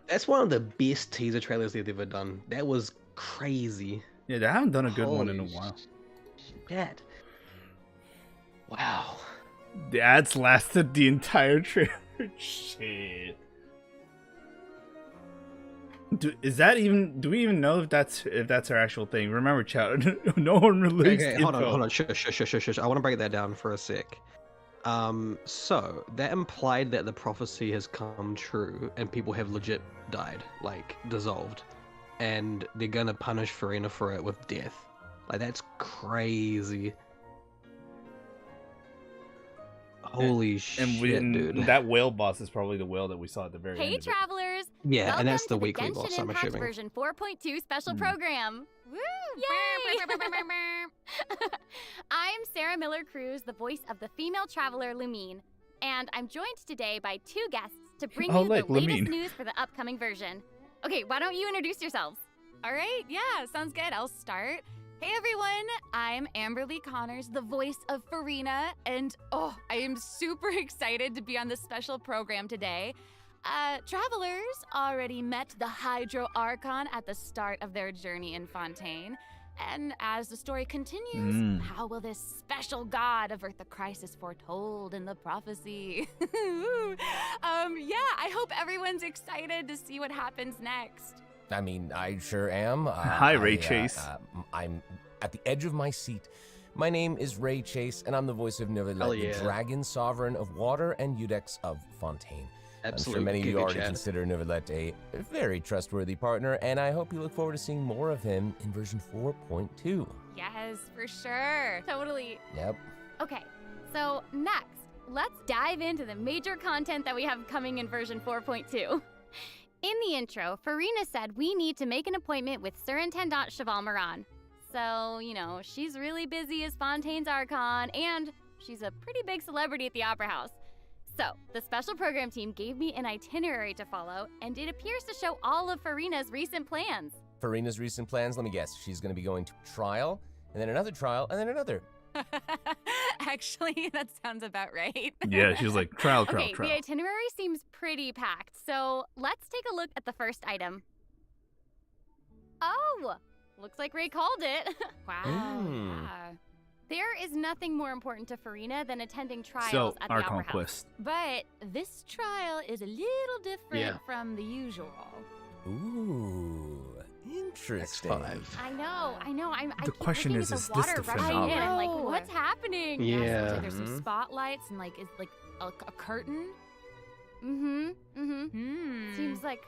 That's one of the best teaser trailers they've ever done. That was crazy. Yeah, they haven't done a good one in a Holy while. shit. Wow. The ads lasted the entire trailer. Shit. Do we even know if that's our actual thing? Remember, chat. No one released Okay, info. hold on. Shush. I want to break that down for a sec. So that implied that the prophecy has come true and people have legit died, like dissolved, and they're gonna punish Furina for it with death. Like that's crazy. Holy shit, dude. That whale boss is probably the whale that we saw at the very end. Hey, of it. travelers! Yeah, Welcome and that's the to weekly Genshin boss, I'm Impact assuming. version 4.2 special program. Woo! Yay! I'm Sarah Miller Cruz, the voice of the female traveler Lumine, and I'm joined today by two guests to bring you the latest Lumine. news for the upcoming version. Okay, why don't you introduce yourselves? All right, yeah, sounds good. I'll start. Hey everyone, I'm Amberly Connors, the voice of Furina, and I am super excited to be on this special program today. Travelers already met the Hydro Archon at the start of their journey in Fontaine. And as the story continues, how will this special god avert the crisis foretold in the prophecy? I hope everyone's excited to see what happens next. I mean, I sure am. Hi, Ray Chase. I'm at the edge of my seat. My name is Ray Chase, and I'm the voice of Neuvillette, the Dragon Sovereign of Water and Udex of Fontaine. Absolutely. I'm sure many of you already consider Neuvillette a very trustworthy partner, and I hope you look forward to seeing more of him in version 4.2. Yes, for sure. Totally. Yep. Okay, so next, let's dive into the major content that we have coming in version 4.2. In the intro, Furina said we need to make an appointment with Surintendant Cheval Moran. So, she's really busy as Fontaine's Archon, and she's a pretty big celebrity at the Opera House. So, the special program team gave me an itinerary to follow, and it appears to show all of Furina's recent plans. Farina's recent plans, let me guess, she's going to be going to trial, and then another trial, and then another. Actually, that sounds about right. Yeah, she's like, trial. The itinerary seems pretty packed, so let's take a look at the first item. Oh, looks like Ray called it. Wow. Yeah. There is nothing more important to Furina than attending trials at the Opera House. But this trial is a little different from the usual. Ooh, interesting. I know. The question is this the finale? I'm like, what's happening? Yeah. So there's some spotlights and is a curtain. Seems like,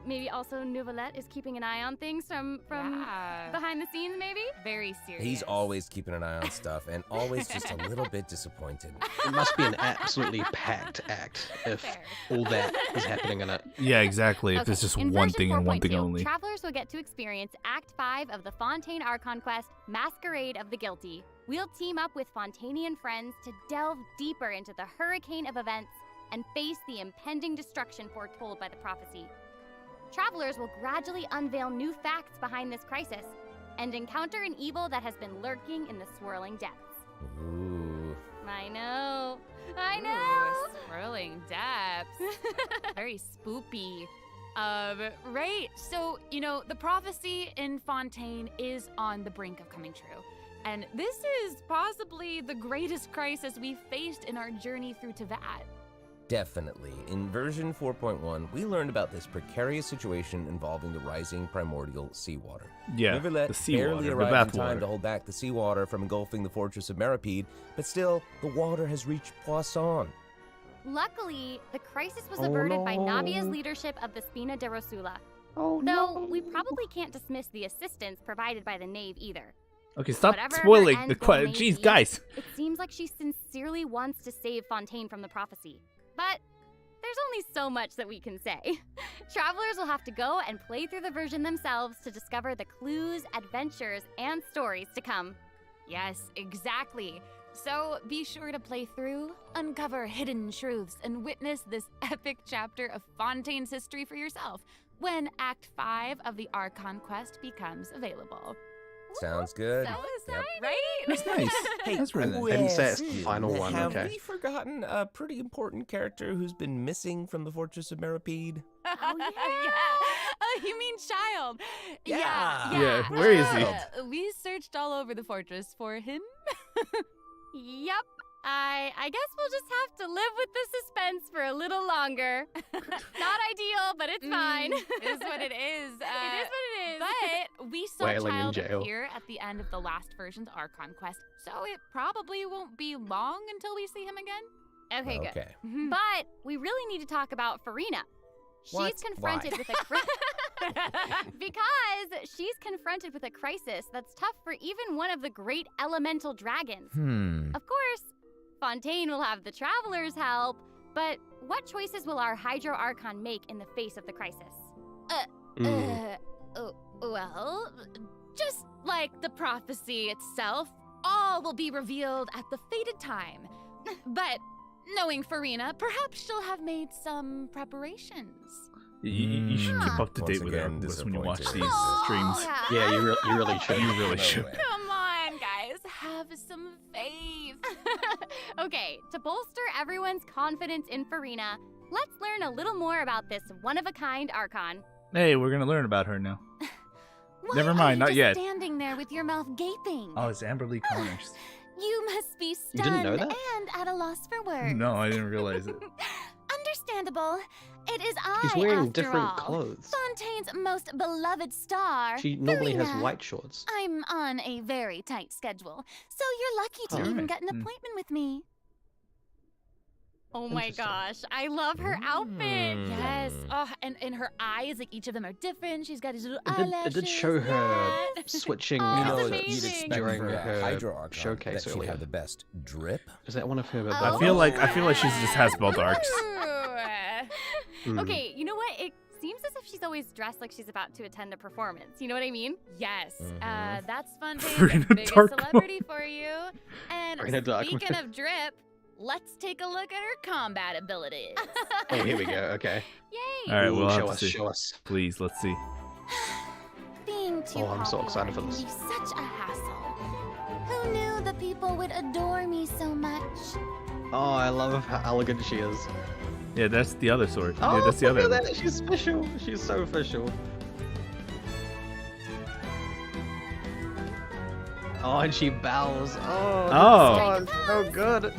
maybe also Neuvillette is keeping an eye on things from behind the scenes, maybe? Very serious. He's always keeping an eye on stuff and always just a little bit disappointed. It must be an absolutely packed act if all that is happening in it. Yeah, exactly. If it's just one thing and one thing only. Travelers will get to experience Act 5 of the Fontaine Archon quest, Masquerade of the Guilty. We'll team up with Fontainian friends to delve deeper into the hurricane of events and face the impending destruction foretold by the prophecy. Travelers will gradually unveil new facts behind this crisis and encounter an evil that has been lurking in the swirling depths. Ooh. I know. Ooh, swirling depths. Very spoopy. Right. So, the prophecy in Fontaine is on the brink of coming true. And this is possibly the greatest crisis we've faced in our journey through Teyvat. Definitely. In version 4.1, we learned about this precarious situation involving the rising primordial seawater. Yeah, Neuvillette the seawater, barely the arrived in bathwater. time to hold back the seawater from engulfing the fortress of Meripede, but still, the water has reached Poisson. Luckily, the crisis was averted by Navia's leadership of the Spina de Rosula. Though we probably can't dismiss the assistance provided by the Knave either. Okay, stop Whatever her spoiling end the goal question. may Jeez, be, guys. It seems like she sincerely wants to save Fontaine from the prophecy. But there's only so much that we can say. Travelers will have to go and play through the version themselves to discover the clues, adventures, and stories to come. Yes, exactly. So be sure to play through, uncover hidden truths, and witness this epic chapter of Fontaine's history for yourself when Act 5 of the Archon quest becomes available. Sounds good. So exciting, Right? That's nice. Hey, That's really nice. I didn't say it's the final one, have okay. we forgotten a pretty important character who's been missing from the Fortress of Meripede? Oh, yeah. Oh, you mean Child? Yeah, where is he? We searched all over the fortress for him. Yup. I guess we'll just have to live with the suspense for a little longer. Not ideal, but it's fine. It is what it is. It is what it is. But we saw Wailing in Child jail. appear at the end of the last version's Archon quest, so it probably won't be long until we see him again. Okay, good. Okay. But we really need to talk about Furina. What? She's confronted Why? with a because she's confronted with a crisis that's tough for even one of the great elemental dragons. Of course, Fontaine will have the Traveler's help, but what choices will our Hydro Archon make in the face of the crisis? Well, just like the prophecy itself, all will be revealed at the fated time. But knowing Furina, perhaps she'll have made some preparations. You should keep up to date with again, her when you watch disappointed. these streams. Yeah, you really should. You really No should. way. Come on, guys, have some faith. Okay, to bolster everyone's confidence in Furina, let's learn a little more about this one-of-a-kind Archon. Hey, we're gonna learn about her now. Why Never are mind, you not just yet. standing there with your mouth gaping? Oh, it's Amberly Connors. You must be You stunned didn't know that? and at a loss for words. No, I didn't realize it. Understandable. It is I, She's wearing after different all, clothes. Fontaine's most beloved star. She normally has Furina. white shorts. I'm on a very tight schedule, so you're lucky to Oh, even right. get an appointment with me. Oh my Interesting. gosh, I love her outfit. Yes. Oh, and her eyes, like each of them are different. She's got these little It eyelashes. did show her Yes. switching Oh, You know, that's you'd amazing. expect during for a her Hydro Archon showcase that she'd earlier. have the best drip. Is that one of her? Oh. I feel like she just has both arcs. Hmm. Okay, you know what? It seems as if she's always dressed like she's about to attend a performance. You know what I mean? Yes, Mhm. that's Furina Fontaine's biggest Dark celebrity for you. And Furina Dark speaking of drip, let's take a look at her combat abilities. Oh, here we go. Okay. Yay! All right, Ooh, we'll have show to us. see. Show us. Please, let's see. Being too Oh, I'm so popular excited for can this. be such a hassle. Who knew the people would adore me so much? Oh, I love how elegant she is. Yeah, that's the other sword. Oh, Yeah, that's the look other. at that. She's special. She's so official. Oh, and she bows. Oh. Oh. It's so good.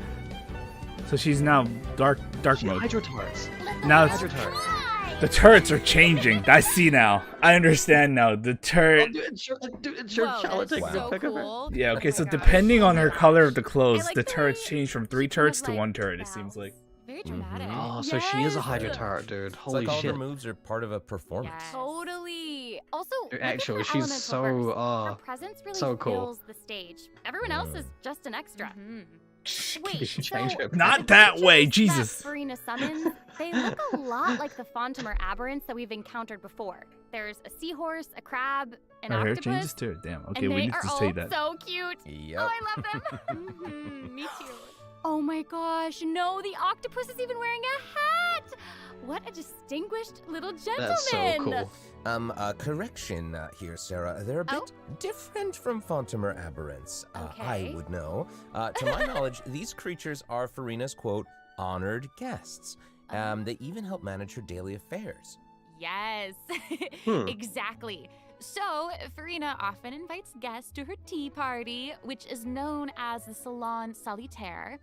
So she's now dark She mode. Hydro turrets. Now it's, Hydro turrets. the turrets are changing. I see now. I understand now. The Oh, turret. dude, Whoa, Charlotte that's taking so a pic of her. cool. Yeah. Okay. Oh So my gosh. depending on her color of the clothes, I like the the turrets way change from she 3 kind turrets of, to like, 1 turret. It bows. seems like. Very dramatic. Oh, so she is a Yes. Hydro turret, dude. It's Holy like all shit. her moves are part of a performance. Yes. Totally. Also, look at Actually, her she's elemental so, burst. Her presence really so cool. fills the stage. Everyone else is just an extra. Wait, Did she so change her? Not the that way, creatures that Jesus. Furina summons, they look a lot like the Fontamer aberrants that we've encountered before. There's a seahorse, a crab, an Her hair octopus. changes too. Damn. Okay, and we they need are to all say that. so cute. Yep. Oh, I love them. Me too. Oh my gosh, no, the octopus is even wearing a hat. What a distinguished little gentleman. That's so cool. Correction here, Sarah. They're a bit different from Fontamer aberrants. I Okay. would know. To my knowledge, these creatures are Furina's, quote, honored guests. They even help manage her daily affairs. Yes, exactly. So, Furina often invites guests to her tea party, which is known as the Salon Solitaire.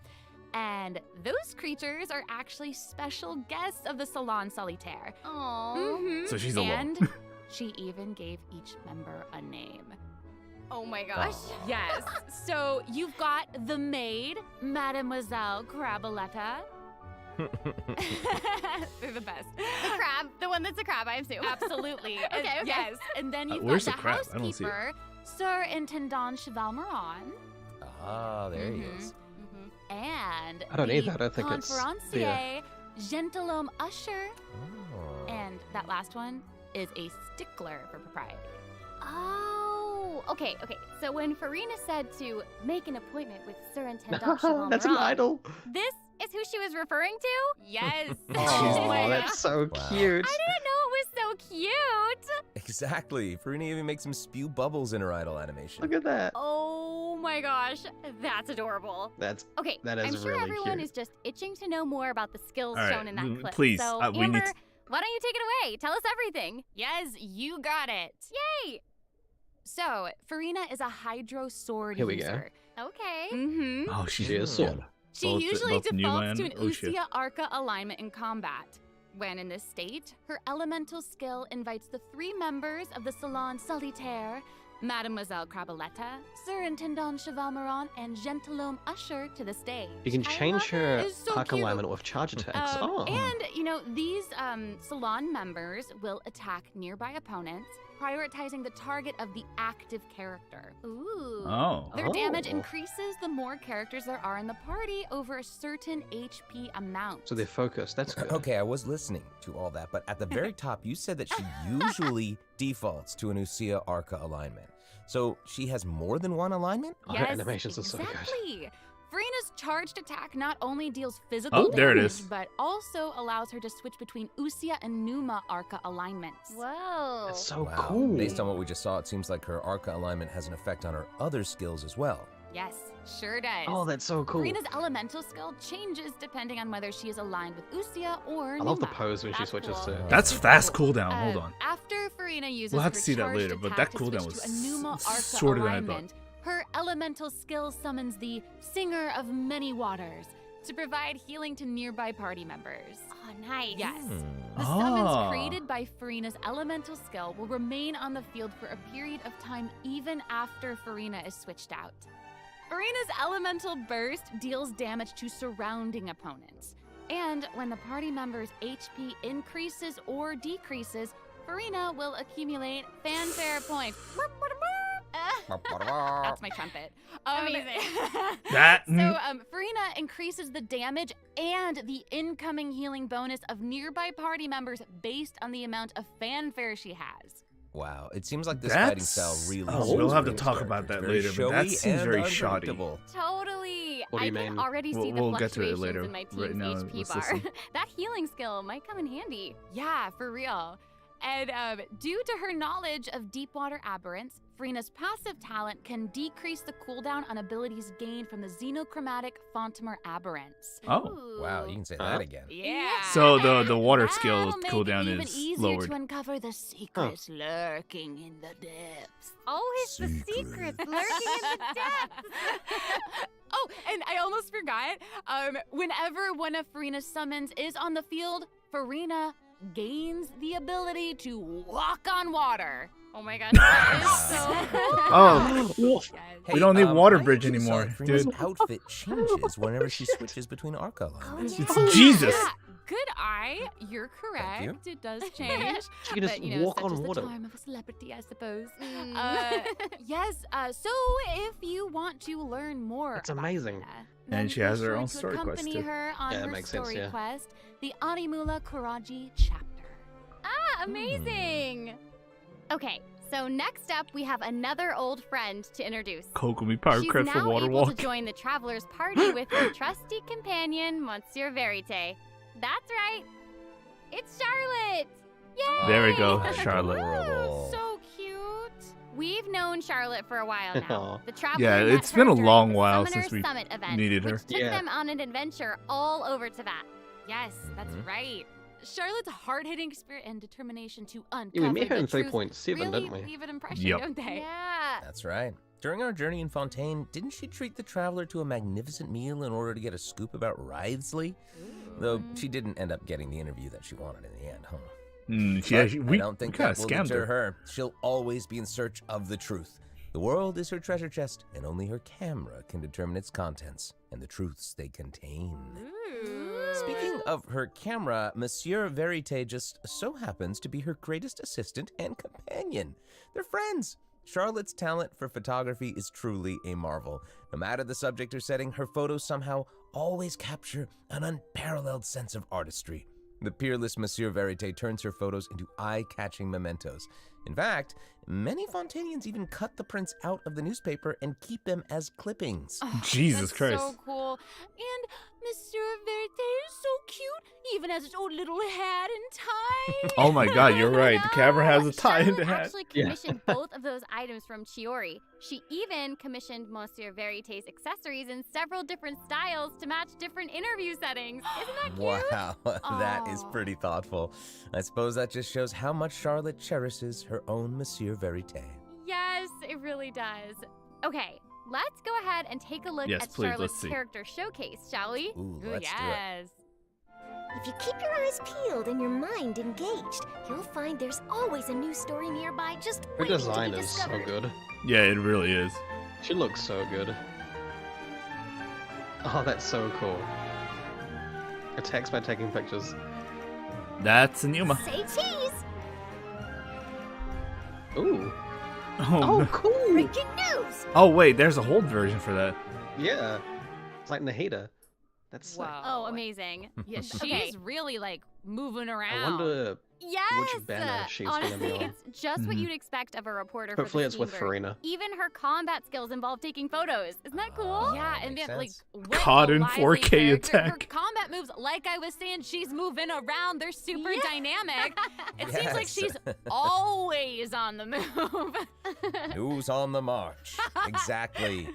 And those creatures are actually special guests of the Salon Solitaire. Aww. So she's alone. And she even gave each member a name. Oh my gosh. Yes. So you've got the maid, Mademoiselle Craboletta. They're the best. The crab, the one that's a crab, I assume. Absolutely. Okay. Yes. And then you've where's got the the crab? I don't see it. housekeeper, Sir Intendant Cheval Moran. Ah, there he is. And I don't the either. I don't think it's conferencier, Gentilhomme Usher. Oh. And that last one is a stickler for propriety. Oh, okay. So when Furina said to make an appointment with Sir Intendant Cheval That's an Moran, idol. this is who she was referring to? Yes. Oh, that's so Wow. cute. I didn't know it was so cute. Exactly. Furina even makes him spew bubbles in her idol animation. Look at that. Oh my gosh, that's adorable. That I'm is sure really everyone cute. is just itching to know more about the skills All right, shown in that clip. please, So, we need Amber, to- why don't you take it away? Tell us everything. Yes, you got it. Yay! So, Furina is a Hydro Sword Here we go. user. Okay. Mm-hmm. Oh, she's She is sword. She Both- usually both Numa defaults to an and Uxia. Uxia Arca alignment in combat. When in this state, her elemental skill invites the 3 members of the Salon Solitaire, Mademoiselle Crabaletta, Surintendant Chevalmeron, and Gentilhomme Usher to the stage. You can change her It's so arc cute. alignment with charge attacks. And, you know, these Salon members will attack nearby opponents, prioritizing the target of the active character. Ooh. Oh. Their damage increases the more characters there are in the party over a certain HP amount. So they're focused. That's good. Okay, I was listening to all that, but at the very top, you said that she usually defaults to an Uxia Arca alignment. So she has more than one alignment? Oh, her animations are so good. Exactly. Furina's charged attack not only deals physical damage, there it is. but also allows her to switch between Uxia and Numa Arca alignments. Whoa. That's so Wow. cool. Based on what we just saw, it seems like her Arca alignment has an effect on her other skills as well. Yes, sure does. Oh, that's so cool. Furina's elemental skill changes depending on whether she is aligned with Uxia or Numa. I love the pose when she That's switches cool. to. That's fast cooldown. Hold on. After Furina uses We'll have her to see that charged later, but attack that to cooldown switch was to a Numa Arca shorter than I thought. alignment, her elemental skill summons the Singer of Many Waters to provide healing to nearby party members. Oh, nice. Yes. Hmm. The Ah. summons created by Furina's elemental skill will remain on the field for a period of time even after Furina is switched out. Furina's elemental burst deals damage to surrounding opponents. And when the party member's HP increases or decreases, Furina will accumulate fanfare points. That's my trumpet. Amazing. That. So, Furina increases the damage and the incoming healing bonus of nearby party members based on the amount of fanfare she has. Wow, it seems like this fighting style really Oh, we'll have to suits talk Furina's about that character. later, Very but that showy seems and very shoddy. unpredictable. Totally. What do you I can mean? already see We'll the get to it fluctuations later. in my team's Right now, HP let's bar. listen. That healing skill might come in handy. Yeah, for real. And due to her knowledge of deep water aberrants, Furina's passive talent can decrease the cooldown on abilities gained from the xenochromatic Fontamer aberrants. Oh. Wow, you can say that again. Yeah. So the water skill That'll make cooldown it even is easier lowered. to uncover the secrets lurking in the depths. Always the secrets lurking in the depths. Oh, and I almost forgot. Whenever one of Furina's summons is on the field, Furina gains the ability to walk on water. Oh my gosh, that is so cool. Oh, Yes. Hey, we don't need water I bridge actually saw anymore, Furina's dude. outfit changes whenever she switches between Arca alignments. It's Jesus. Yeah, good eye. You're correct. you. It does change. She can just but, you know, walk such on is water. the charm of a celebrity, I suppose. Mm. Yes. So if you want to learn more, That's about amazing. Furina, And then she be has her sure own to story quest, accompany too. her on Yeah, that her makes sense, story yeah. quest, the Animula Kuraji chapter. Ah, amazing. Okay, so next up we have another old friend to introduce. Kokomi Power She's Cred for now Water able Walk. to join the traveler's party with her trusty companion, Monsieur Verite. That's right. It's Charlotte. Yay! There we go, That's Charlotte. adorable. So cute. We've known Charlotte for a while now. Aw. The traveler Yeah, met it's her been a during long the while Summoner since we Summit event, needed her. which took Yeah. them on an adventure all over Teyvat. Yes, that's right. Charlotte's hard-hitting spirit and determination to uncover Yeah, we met her the in truth 3.7, really didn't we? leave an impression, Yep. don't they? Yeah. That's right. During our journey in Fontaine, didn't she treat the traveler to a magnificent meal in order to get a scoop about Wriothesley? Though she didn't end up getting the interview that she wanted in the end, huh? But We I don't think kind that of will scammed deter her. her. She'll always be in search of the truth. The world is her treasure chest, and only her camera can determine its contents and the truths they contain. Speaking of her camera, Monsieur Verite just so happens to be her greatest assistant and companion. They're friends. Charlotte's talent for photography is truly a marvel. No matter the subject or setting, her photos somehow always capture an unparalleled sense of artistry. The peerless Monsieur Verite turns her photos into eye-catching mementos. In fact, many Fontainians even cut the prints out of the newspaper and keep them as clippings. Oh, Jesus that's Christ. so cool. And Monsieur Verite is so cute, even has its own little hat and tie. Oh my god, you're right. The camera has a tie in Charlotte the hat. actually commissioned both of those items from Chiori. She even commissioned Monsieur Verite's accessories in several different styles to match different interview settings. Isn't that cute? Wow, that is pretty thoughtful. I suppose that just shows how much Charlotte cherishes her own Monsieur Verite. Yes, it really does. Okay, Let's go ahead and take a look Yes, at please, let's Charlotte's see. character showcase, shall we? Ooh, let's do it. yes. If you keep your eyes peeled and your mind engaged, you'll find there's always a new story nearby just Her waiting design to be is so discovered. good. Yeah, it really is. She looks so good. Oh, that's so cool. Attacks by taking pictures. That's an Yuma. Say cheese! Ooh. Oh, Oh, no. cool! Breaking news! Oh wait, there's a hold version for that. Yeah. It's like Nahida. That's sick. Oh, amazing. Yeah, she's Okay. really like moving I around. wonder Yes! which banner she's gonna Honestly, be on. it's just what Mhm. you'd expect of a reporter Hopefully for it's the with Steam Bird. Furina. Even her combat skills involve taking photos. Isn't that cool? Yeah, and Makes then like sense. with Caught a in lively 4K character, her attack. combat moves, like I was saying, she's moving around. They're super Yeah. dynamic. It seems like Yes. she's always on the move. News on the march. Exactly.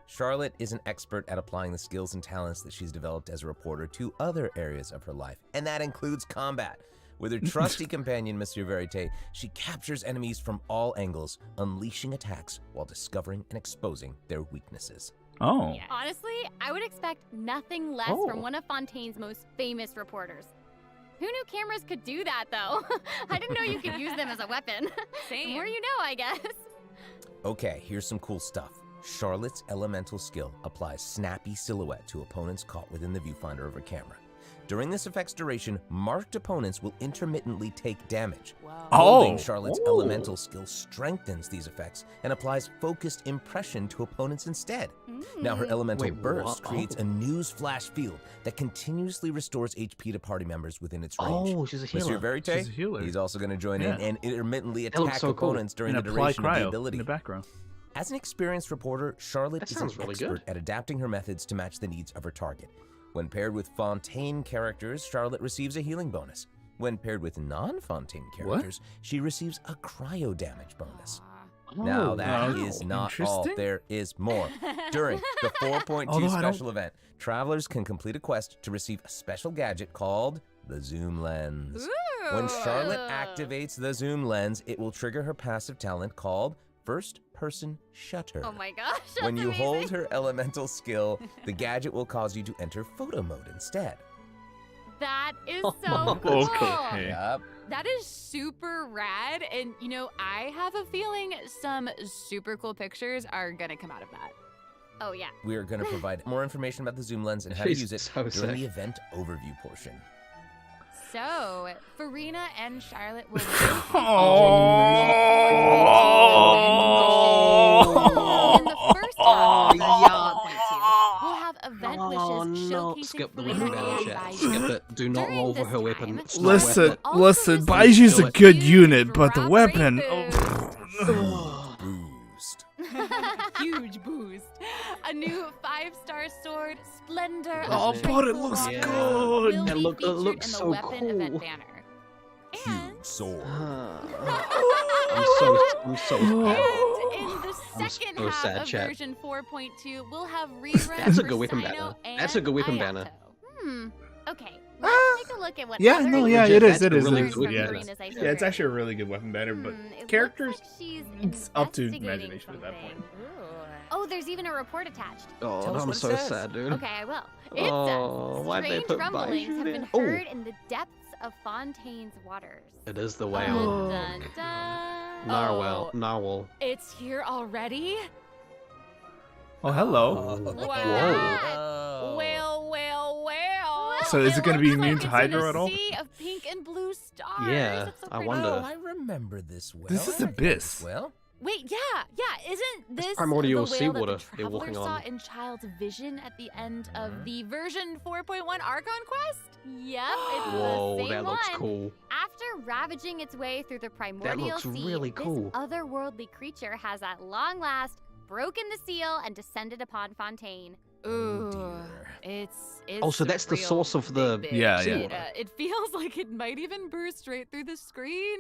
Charlotte is an expert at applying the skills and talents that she's developed as a reporter to other areas of her life, and that includes combat. With her trusty companion, Monsieur Verite, she captures enemies from all angles, unleashing attacks while discovering and exposing their weaknesses. Oh. Yeah. Honestly, I would expect nothing less Oh. from one of Fontaine's most famous reporters. Who knew cameras could do that, though? I didn't know you could use them as a weapon. The Same. more you know, I guess. Okay, here's some cool stuff. Charlotte's elemental skill applies snappy silhouette to opponents caught within the viewfinder of her camera. During this effect's duration, marked opponents will intermittently take damage. Holding Oh. Charlotte's Ooh. elemental skill strengthens these effects and applies focused impression to opponents instead. Now her elemental Wait, burst what? creates a news flash field that continuously restores HP to party members within its range. Oh, she's a Monsieur healer. Verite, She's a healer. he's also going to join in Yeah. and intermittently That looks attack so cool. opponents during And the apply duration of the cryo ability. in the background. As an experienced reporter, Charlotte That is an sounds really expert good. at adapting her methods to match the needs of her target. When paired with Fontaine characters, Charlotte receives a healing bonus. When paired with non-Fontaine characters, she receives a cryo damage bonus. Now Oh, that wow. is not all. Interesting. There is more. During the 4.2 Although I don't- special event, travelers can complete a quest to receive a special gadget called the Zoom Lens. When Charlotte activates the Zoom Lens, it will trigger her passive talent called First Person Shutter. Oh my gosh, that's When you hold amazing. her elemental skill, the gadget will cause you to enter photo mode instead. That is Oh, so cool. Okay. Yup. That is super rad, and you know, I have a feeling some super cool pictures are gonna come out of that. Oh yeah. We are going to provide more information about the Zoom Lens and how to She's use it so during sick. the event overview portion. So, Furina and Charlotte will Oh. in the first half of version 4.2, we'll have event Oh wishes no! showcasing Skip the Furina weapon banner and chat. Baiju. Skip it. Do not During roll for this her weapon. time, It's not Listen, worth it. Also listen. receive Baiju's a huge good unit, but the drop weapon. rate Oh. Boost. Huge boost. A new 5-star sword, Splendor Oh, of but it Tranquil looks Waters, good. will It be looks featured in the so weapon event cool. banner. Huge sword. I'm so And sad. in the I'm second so half sad, of chat. version 4.2, we'll have reruns That's a for good weapon Sino banner. and That's a good weapon banner. Hmm. Okay. Let's take a look at what Yeah, other no, yeah, engaging it is, That's it a is, really it is. good Yeah, banner. Furina's yeah, it's actually a really good weapon banner, but it characters, looks like she's it's up to investigating imagination at that point. something. Oh, there's even a report attached. Oh, Tell us I'm what it so says. sad, dude. Okay, I will. It Oh, says, why'd they strange put rumblings Baiju have been there? Oh. heard in the depths of Fontaine's waters. It is the Dun, whale. dun, dun. Narwhal. Oh. Narwhal. It's here already? Oh, hello. Look at Wow. that. Oh. Well. So is it gonna be looks immune like to it's in Hydra a at all? sea of pink and blue stars. Yeah, It's so I pretty. wonder. Oh, I remember this well. This is I remember Abyss. this Well, Wait, yeah. Isn't this primordial the whale seawater that the they're traveler walking saw on. in Child's vision at the end of the version 4.1 Archon quest? Yep, it's Whoa, the same that looks one. cool. After ravaging its way through the primordial looks sea, really cool. this otherworldly creature has at long last broken the seal and descended upon Fontaine. Ooh, dear. it's Oh, so that's the real source of the big. Yeah, yeah. It feels like it might even burst right through the screen.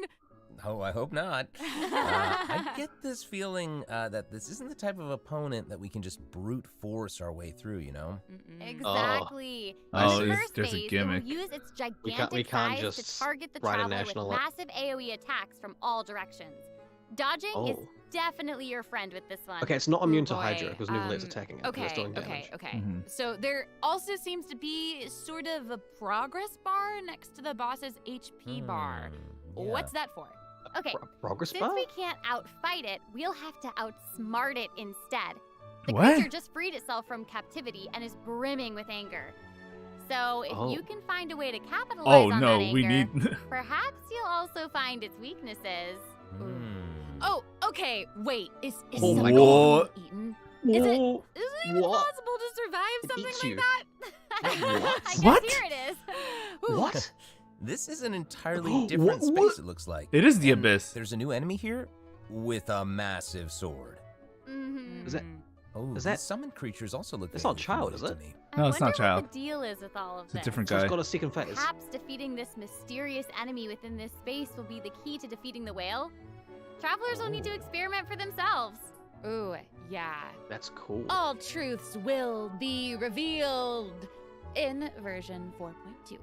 oh, I hope not. I get this feeling that this isn't the type of opponent that we can just brute force our way through, you know? Exactly. Oh, In the there's- first there's a phase, gimmick. it will use its We gigantic can't size just to target the write a traveler with national- massive AoE attacks from all directions. Dodging is Oh. definitely your friend with this one. Okay, it's not immune to boy, Hydra because Nuvolet's attacking it. but it's Okay, doing damage. okay. So there also seems to be sort of a progress bar next to the boss's HP bar. What's that for? Okay, Progress since bar? we can't outfight it, we'll have to outsmart it instead. The What? creature just freed itself from captivity and is brimming with anger. So if you can find a way to capitalize on that we anger, need. perhaps you'll also find its weaknesses. Oh, okay. Wait, is Oh my something God. being eaten? Is it even What? possible to survive It something eats like you. that? What? I guess What? here it is. Ooh. What? This is an entirely different What? space, it looks like. It is the And abyss. There's a new enemy here with a massive sword. Mm-hmm. Is that? Oh, Is these that- summoned creatures also look That's not vaguely Child, familiar is to it? me. No, it's not I wonder Child. what the deal is with all of It's a this. different So it's guy. got a second phase. Perhaps defeating this mysterious enemy within this space will be the key to defeating the whale. Travelers will need to experiment for themselves. Ooh, yeah. That's cool. All truths will be revealed in version 4.2.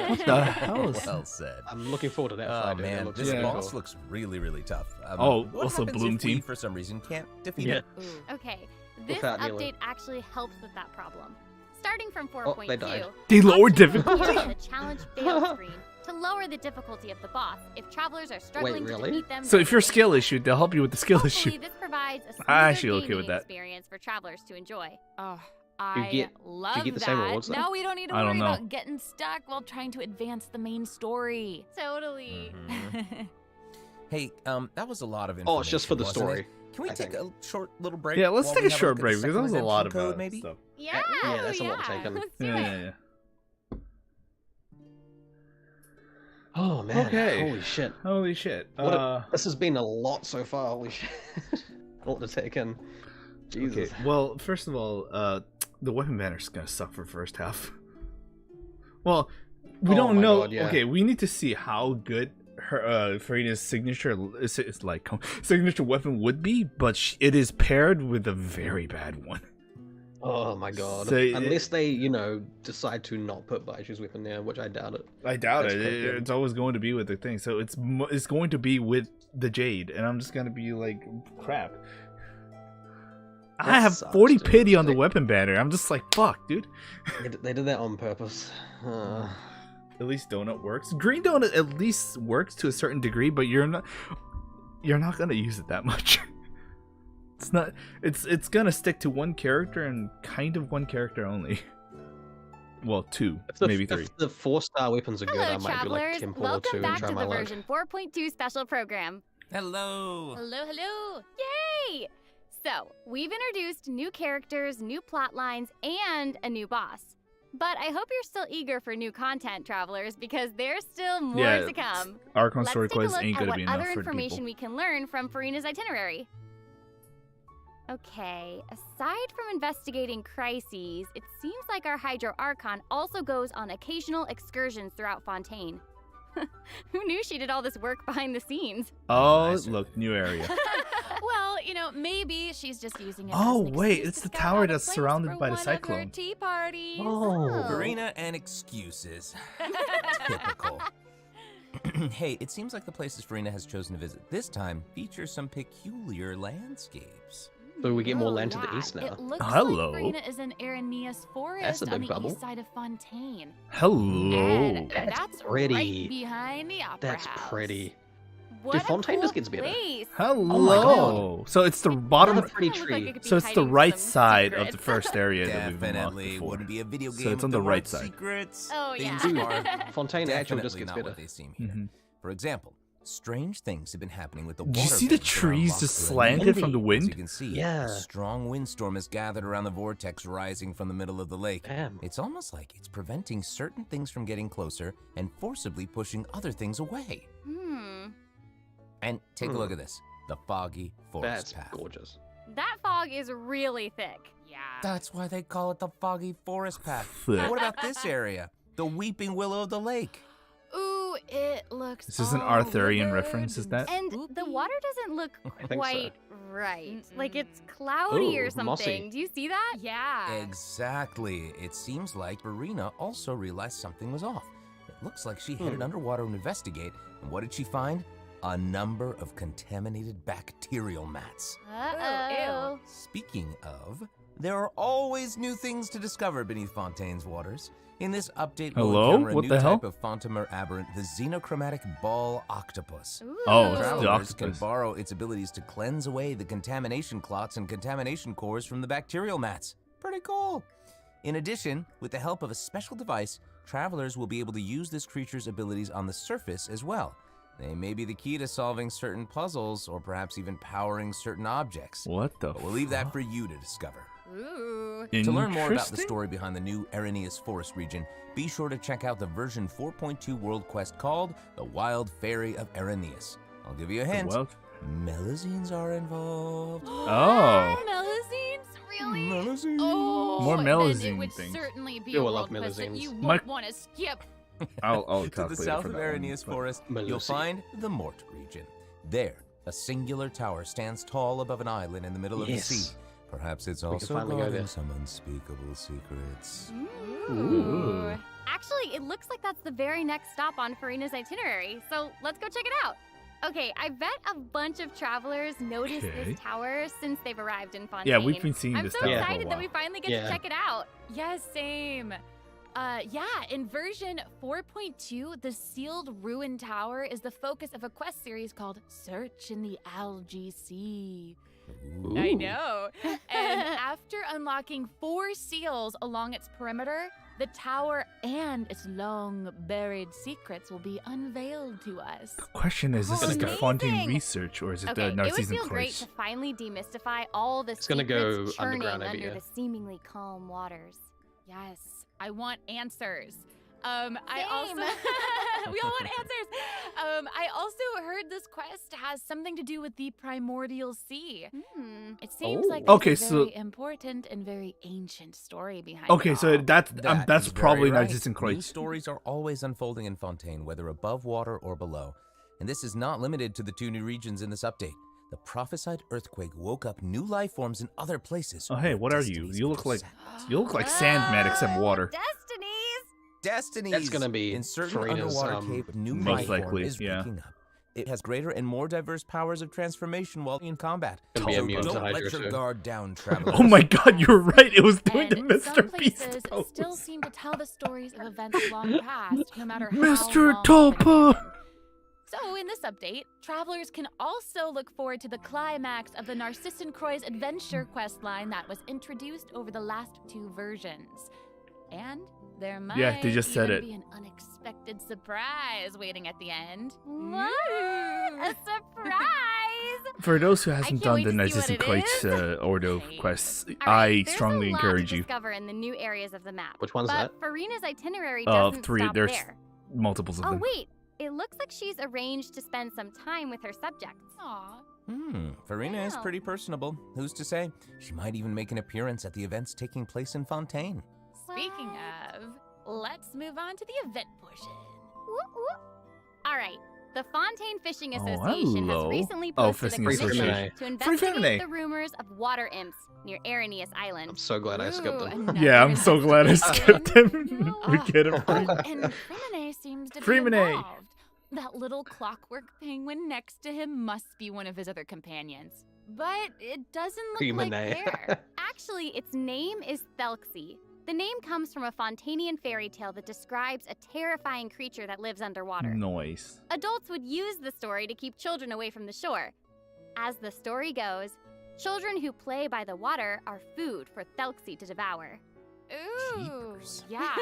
What the hell is? Well said. I'm looking forward to that Oh fight. dude. It man, looks this really boss cool. looks really, really tough. Oh, what also happens Bloom if we, team. for some reason, can't defeat Yeah. it? Ooh. Okay, this Without healing. update actually helps with that problem. Starting from Oh, they 4.2, died. They lowered options difficulty? appear on the challenge failed screen to lower the difficulty of the boss if travelers are struggling really? to defeat them. So if you're directly. skill issued, they'll help you with the skill Hopefully, issue. this provides a smoother I'm actually okay gaming with that. experience for travelers to enjoy. Oh, you I get- love get the that. same rewards then? Now we don't need to I don't worry know. about getting stuck while trying to advance the main story. Totally. Hey, that was a lot of information. Oh, it's just for the wasn't story. it? Can we I take think. a short little break? Yeah, let's while take we a have short look at break the because that was a second lot of redemption code, maybe? stuff. Yeah, Yeah, that's a lot yeah. taken. Let's do Yeah, it. yeah, yeah. Oh man. Okay. Holy shit. Holy shit. This has been a lot so far. Holy shit. A lot to take in. Jesus. Okay. Well, first of all, the weapon banner's gonna suck for first half. Well, we Oh don't my know. God, yeah. Okay, we need to see how good her Furina's signature is like signature weapon would be, but it is paired with a very bad one. Oh my god. So Unless they, decide to not put Baiju's weapon there, which I doubt it. I doubt That's it. quite good. It's always going to be with the thing. So it's going to be with the Jade, and I'm just gonna be like, crap. I That have sucks, 40 dude. pity on the They- weapon banner. I'm just like, fuck, dude. They did that on purpose. At least donut works. Green donut at least works to a certain degree, but you're not gonna use it that much. It's not. It's gonna stick to one character and kind of one character only. Well, two, maybe three. If the 4-star weapons are good, I Hello, might do like travelers. Temple or 2 Welcome and back try to my the luck. version 4.2 special program. Hello. Hello, hello. Yay! So, we've introduced new characters, new plot lines, and a new boss. But I hope you're still eager for new content, travelers, because there's still more Yeah, to come. Archon Let's story take a quest look ain't at gonna what be enough other for information people. we can learn from Furina's itinerary. Okay, aside from investigating crises, it seems like our Hydro Archon also goes on occasional excursions throughout Fontaine. Who knew she did all this work behind the scenes? Oh, look, new area. Well, maybe she's just using it. Oh, as an wait, excuse it's to the scout tower out a that's place surrounded for by the one of her cyclone. tea parties. Oh. Furina and excuses. Typical. Hey, it seems like the places Furina has chosen to visit this time feature some peculiar landscapes. So we get more Oh, land to yeah. the east now. It looks Hello. like Furina is in Aranea's forest That's a on big the bubble. east side of Fontaine. Hello. And That's that's pretty. right behind the opera That's house. pretty. What Dude, a Fontaine cool just gets better. place. Hello. God. So it's the bottom. What a pretty Kinda look like tree. it could be So it's the hiding right some side of the secrets. first area that we've unlocked Definitely before. wouldn't be a video game So it's if on there the right weren't side. secrets. Oh, yeah. Things are Fontaine actually just definitely gets not better. what they seem here. Mhm. For example, strange things have been happening with the Did water. you see the vents around trees Loch just Lomond. slanted from the As wind? you can see, Yeah. a strong windstorm has gathered around the vortex rising from the middle of the lake. Damn. It's almost like it's preventing certain things from getting closer and forcibly pushing other things away. And take a look at this. The foggy forest That's path. gorgeous. That fog is really thick. Yeah. That's why they call it the foggy forest path. Thick. What about this area? The weeping willow of the lake. Ooh, it looks. Is this an all Arthurian withered reference, is and that? And the spoopy. water doesn't look I think so. quite right. Like it's cloudy Ooh, or something. mossy. Do you see that? Yeah. Exactly. It seems like Furina also realized something was off. It looks like she headed underwater to investigate, and what did she find? a number of contaminated bacterial mats. Uh-oh. Speaking of, there are always new things to discover beneath Fontaine's waters. In this update, we'll Hello? encounter a What new the hell? type of Fontamer aberrant, the xenochromatic ball octopus. Oh, it's the Travelers can octopus. borrow its abilities to cleanse away the contamination clots and contamination cores from the bacterial mats. Pretty cool. In addition, with the help of a special device, travelers will be able to use this creature's abilities on the surface as well. They may be the key to solving certain puzzles, or perhaps even powering certain objects. What the But we'll leave that for you to discover. Ooh. To learn more about the Interesting. story behind the new Arrhenius Forest region, be sure to check out the version 4.2 world quest called The Wild Fairy of Arrhenius. I'll give you a hint. Well, Melazines are involved. oh. Melazines? Really? Melazines. Oh, More then melazine it would things. certainly be You a will love world quest that melazines. you My- won't want to skip. I'll To the calculate south for of that one, Arrhenius but- Forest, you'll Melusi. find the Mort region. There, a singular tower stands tall above an island in the middle of the Yes. sea. Perhaps it's We can also finally go guarding there. some unspeakable secrets. Ooh. Actually, it looks like that's the very next stop on Furina's itinerary, so let's go check it out. Okay, I bet a bunch of travelers noticed Okay. this tower since they've arrived in Fontaine. Yeah, we've been seeing I'm this so tower for a excited that while. we finally get Yeah. to check it out. Yes, same. Yeah, in version 4.2, the sealed ruin tower is the focus of a quest series called Search in the Algae Sea. I know. And after unlocking 4 seals along its perimeter, the tower and its long buried secrets will be unveiled to us. The question is this Oh, the amazing. Fontaine research or is it Okay, the it would Narcissan feel great Croix? to finally demystify all the gonna go secrets churning underground over under here. the seemingly calm waters. Yes, I want answers. I also we all want answers. I also heard this quest has something to do with the primordial sea. It seems like there's Okay, a so- very important and very ancient story behind Okay, it so all. that's That is probably very right. Narcissan Croix. New stories are always unfolding in Fontaine, whether above water or below. And this is not limited to the 2 new regions in this update. The prophesied earthquake woke up new life forms in other places. Oh hey, where what are you? destinies You look like intersect. Sandman except water. Destinies. Destinies! That's gonna be in certain Furina's, underwater cape, new most life likely, form is yeah. waking up. It has greater and more diverse powers of transformation while in combat. Gonna be So immune to don't let Hydra your too. guard down, travelers. Oh my god, you're right. It was doing And the some Mr. Beast places pose. still seem to tell the stories of events long past, no matter how Mr. long Tulpa! they've been. So, in this update, travelers can also look forward to the climax of the Narcissan Croix adventure quest line that was introduced over the last 2 versions. And there might Yeah, they just said even it. be an unexpected surprise waiting at the end. What? A surprise! For those who I hasn't can't done wait the to see what Narcissan it Croix is. Ordo Okay. quests, All right, I there's strongly a lot encourage to you. discover in the new areas of the map. Which one's but that? Furina's itinerary Of doesn't 3, stop there's there. multiples of Oh them. wait, it looks like she's arranged to spend some time with her subjects. Aww. Farina is Wow. pretty personable. Who's to say? She might even make an appearance at the events taking place in Fontaine. Speaking of, let's move on to the event portion. All right. The Fontaine Fishing Association has hello. recently Oh, posted a Fishing commission Association. to Free investigate Feminine. the rumors of water imps near Arrhenius Island. I'm so glad I skipped Ooh, them. another Yeah, I'm so glad I investigation. skipped him. we Ah. get him. Oh, and Frimine seems to be Frimine. involved. That little clockwork penguin next to him must be one of his other companions. But it doesn't look like Frimine. there. Actually, its name is Thelxie. The name comes from a Fontanian fairy tale that describes a terrifying creature that lives underwater. Noise. Adults would use the story to keep children away from the shore. As the story goes, children who play by the water are food for Thelxie to devour. Ooh, Jeepers. yeah,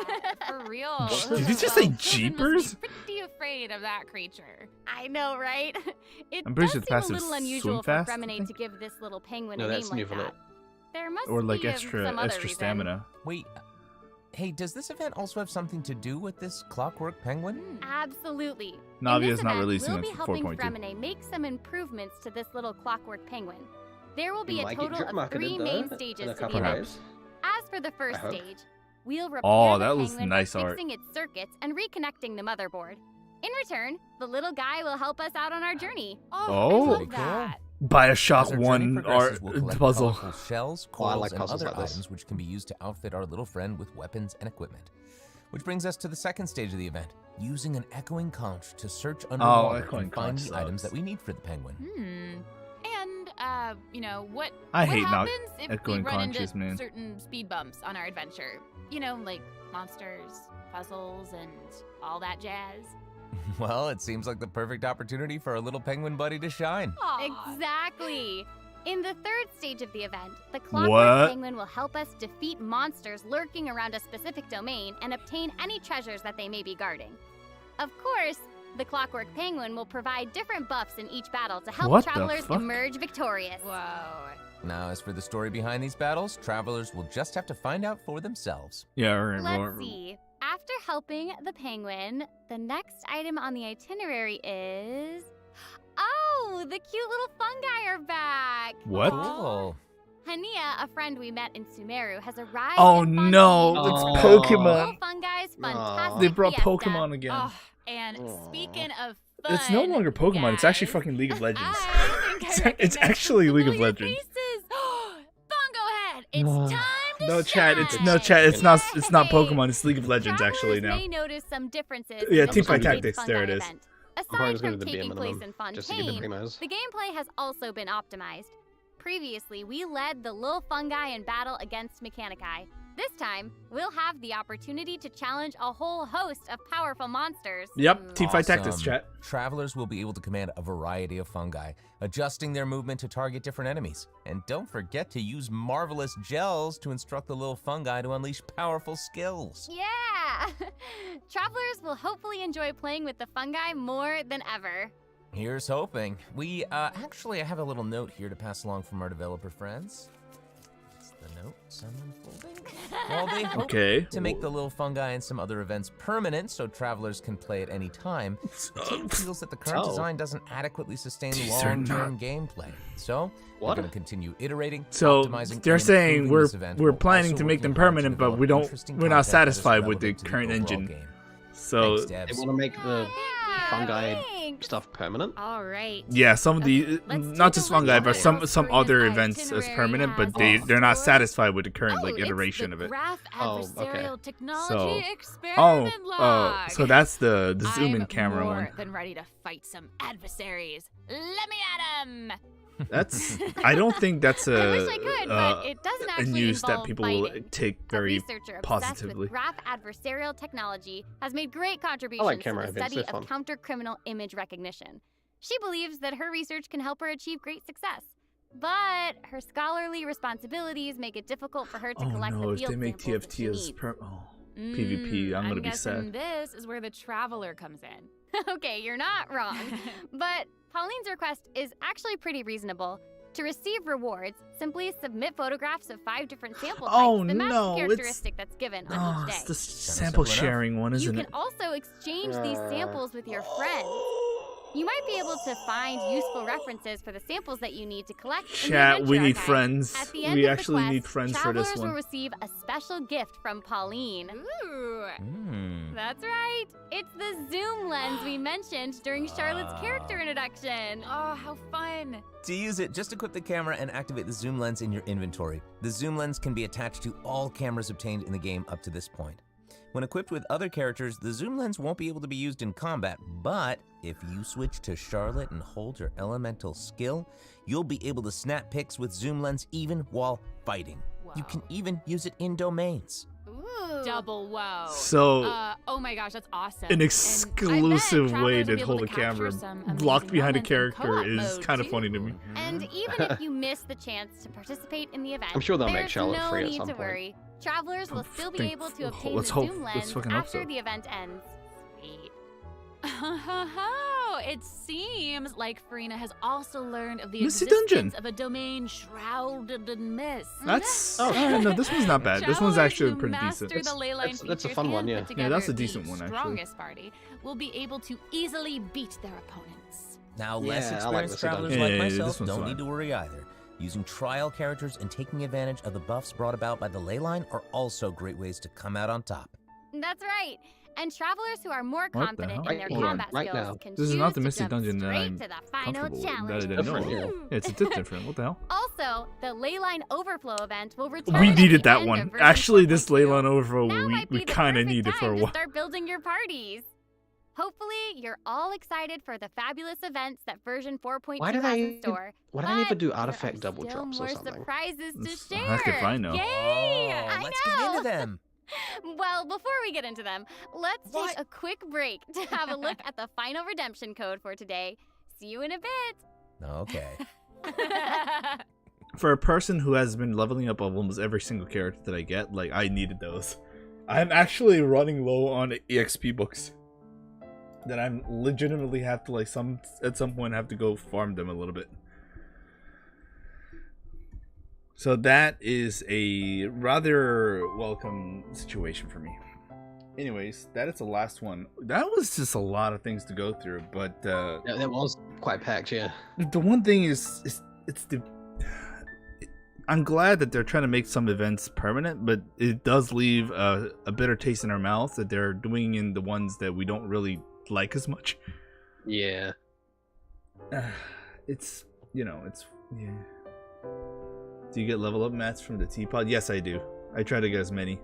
for real. Did you just say Well, children jeepers? must be pretty afraid of that creature. I know, right? It I'm pretty does sure the seem a passive little swim unusual for fast, I Fremine think. to give this little penguin No, a name that's like new for that. that. There must Or like be extra some other reason. stamina. Wait, hey, does this event also have something to do with this clockwork penguin? Absolutely. Navi In this is not event, releasing we'll it be for helping 4.2. Fremine make some improvements to this little clockwork penguin. There will be You a might get total drip of marketed, 3 though, main in stages a to the couple event. days. As for the first I hope. stage, we'll repair Oh, the that was penguin nice by art. fixing its circuits and reconnecting the motherboard. In return, the little guy will help us out on our journey. Oh. I love Pretty cool. that. Bioshock As our journey 1 progresses, art we'll collect puzzle. colorful shells, Oh, I corals, like and puzzles other like this. items which can be used to outfit our little friend with weapons and equipment. Which brings us to the second stage of the event, using an echoing conch to search underwater and find the items that we need for the penguin. And, you know, what I hate happens not if we echoing run into conches, man. certain speed bumps on our adventure? You know, like monsters, puzzles, and all that jazz. Well, it seems like the perfect opportunity for a little penguin buddy to shine. Exactly. In the third stage of the event, the Clockwork What? Penguin will help us defeat monsters lurking around a specific domain and obtain any treasures that they may be guarding. Of course, the Clockwork Penguin will provide different buffs in each battle to help What the travelers fuck? emerge victorious. Whoa. Now, as for the story behind these battles, travelers will just have to find out for themselves. Yeah, right. Let's see. After helping the penguin, the next item on the itinerary is... Oh, the cute little fungi are back! What? Cool. Hania, a friend we met in Sumeru, has arrived Oh in no, Fontaine it's for Pokemon. Little fungi's fantastic They brought fiesta. Pokemon again. Oh, and speaking of fun, It's no longer Pokemon. It's actually guys, fucking League of Legends. I think I It's recognize actually some League of familiar Legends. faces. Bongo Head, it's time to No chat. It's shine. no chat. It's not Pokemon. It's League of Legends actually now. Travelers may notice some differences Yeah, in the Teamfight Fontaine Tactics, fungi there it is. event. probably Aside just gonna from do the bare taking place minimum, in just to get the Fontaine, primos. the gameplay has also been optimized. Previously, we led the little fungi in battle against Mechanici. This time, we'll have the opportunity to challenge a whole host of powerful monsters. Yep, Teamfight Tactics Awesome. chat. Travelers will be able to command a variety of fungi, adjusting their movement to target different enemies. And don't forget to use marvelous gels to instruct the little fungi to unleash powerful skills. Yeah! Travelers will hopefully enjoy playing with the fungi more than ever. Here's hoping. We actually have a little note here to pass along from our developer friends. It's the note I'm unfolding. Well, they hope Okay. to make the little fungi and some other events permanent so travelers can play at any time. The team feels that the current design doesn't adequately sustain These are long-term gameplay. So, we're going to continue iterating, So optimizing, they're and saying improving this event, we're while planning also to make working them hard to permanent, but develop we're interesting not content that is satisfied with the relevant to current overall engine. game. So Thanks, They Debs. want to make the fungi Thanks. stuff permanent. All right. yeah, some of the let's not take just a look fungi, at but what some Furina's other events as itinerary permanent, but has in they're not store. satisfied with the current like it's iteration the of it. Graph Oh, adversarial okay. technology So- experiment log. so that's the zoom in I'm camera more one. than ready to fight some adversaries. Let me at 'em. That's I don't think that's I a wish I could, but it doesn't a actually news that involve people will fighting. take A very researcher obsessed positively. with graph adversarial technology has made great contributions like to camera the events, study they're of fun. counter-criminal image recognition. She believes that her research can help her achieve great success. But her scholarly responsibilities make it difficult for her to Oh collect no, the if field they make samples that she TFT as needs. PvP, I'm gonna be guessing sad. this is where the traveler comes in. Okay, you're not wrong. But Pauline's request is actually pretty reasonable. To receive rewards, simply submit photographs of 5 different sample types Oh, that match no, the it's- characteristic that's given on Oh, each it's day. the sample simple enough. sharing one, You isn't can it? also exchange these samples with your friends. You might be able to find useful references for the samples that you need to collect in the Chat, adventure we need archive. friends. At the end We of the actually quest, need friends for this travelers will one. receive a special gift from Pauline. Ooh. That's right. It's the zoom lens we mentioned during Charlotte's character introduction. Oh, how fun. To use it, just equip the camera and activate the zoom lens in your inventory. The zoom lens can be attached to all cameras obtained in the game up to this point. When equipped with other characters, the zoom lens won't be able to be used in combat, but if you switch to Charlotte and hold her elemental skill, you'll be able to snap pics with zoom lens even while fighting. You can even use it in domains. Ooh. Double whoa. So, oh my gosh, that's awesome. an And I exclusive bet way travelers will to be able hold a capture camera some locked amazing behind a moments in character co-op is mode, kind of too. funny to me. And even if you miss the chance to participate in the event, I'm sure they'll make there's Charlotte no free at need some to point. worry. Travelers will still be think- able to obtain let's the hope- zoom let's lens fucking hope after so. the event ends. Sweet. It seems like Furina has also learned of the Missy existence Dungeon. of a domain shrouded in mist. That's Oh, no, this one's not bad. This one's Travelers actually who pretty master decent. the ley line that's a features fun one, and yeah. put Yeah, that's a together decent the one, actually. strongest party will be able to easily beat their opponents. Now, less Yeah, I like experienced this travelers dungeon. like Yeah, yeah, myself this one's don't fine. need to worry either. Using trial characters and taking advantage of the buffs brought about by the ley line are also great ways to come out on top. That's right. And travelers who are more What the confident hell? in their Hold on, combat right skills now. can This is choose not the to Misty jump Dungeon that straight I'm to the final comfortable with, challenge. that I didn't know. Different, Yeah, it's a bit different. What the hell? Also, the Leyline Overflow event will return. We at needed the that end one. of version Actually, this 4.2. Leyline Overflow Now might we be the kind of perfect needed for a time to while. start building your parties. Hopefully, you're all excited for the fabulous events that version 4.2 Why did has I in store. Why did I never But do there artifact are double still drops more or something? surprises to share. Ask if I know. Yay! Oh, I let's get into know. them. Well, before we get into them, let's take a quick break to have a look at the final redemption code for today. See you in a bit. Okay. For a person who has been leveling up almost every single character that I get, like, I needed those. I'm actually running low on EXP books. That I'm legitimately have to, like, at some point have to go farm them a little bit. So that is a rather welcome situation for me. Anyways, that is the last one. That was just a lot of things to go through, but Yeah, that was quite packed, yeah. the one thing is it's the I'm glad that they're trying to make some events permanent, but it does leave a bitter taste in our mouth that they're doing in the ones that we don't really like as much. Yeah. It's, you know, it's, yeah. Do you get level up mats from the teapot? Yes, I do. I try to get as many.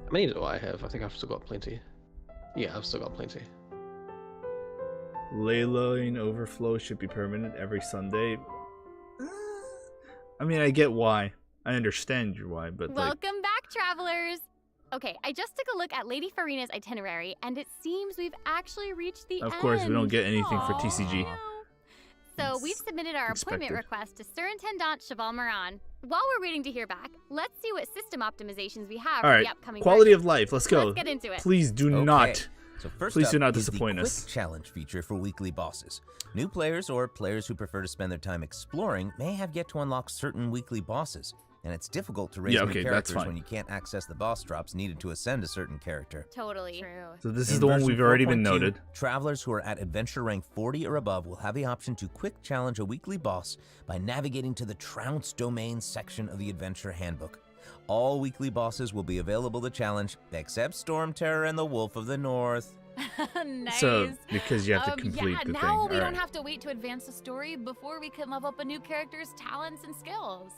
How many do I have? I think I've still got plenty. Yeah, I've still got plenty. Leyline Overflow should be permanent every Sunday. I mean, I get why. I understand your why, but like... Welcome back, travelers! Okay, I just took a look at Lady Furina's itinerary, and it seems we've actually reached the end. Of course, we don't get anything for TCG. So we've submitted our appointment request to Surintendant Cheval Moran. While we're waiting to hear back, let's see what system optimizations we have for the upcoming quality version. of life. Let's go. Let's get into it. Please do not. So first Please up do not is disappoint the us. quick challenge feature for weekly bosses. New players or players who prefer to spend their time exploring may have yet to unlock certain weekly bosses, and it's difficult to raise new characters when you can't access the boss drops needed to ascend a certain character. Totally. True. So this is the one we've already been noted. Travelers who are at adventure rank 40 or above will have the option to quick challenge a weekly boss by navigating to the Trounce Domain section of the adventure handbook. All weekly bosses will be available to challenge, except Storm Terror and the Wolf of the North. Nice. So, because you have to complete the thing. Now we All don't right. have to wait to advance the story before we can level up a new character's talents and skills.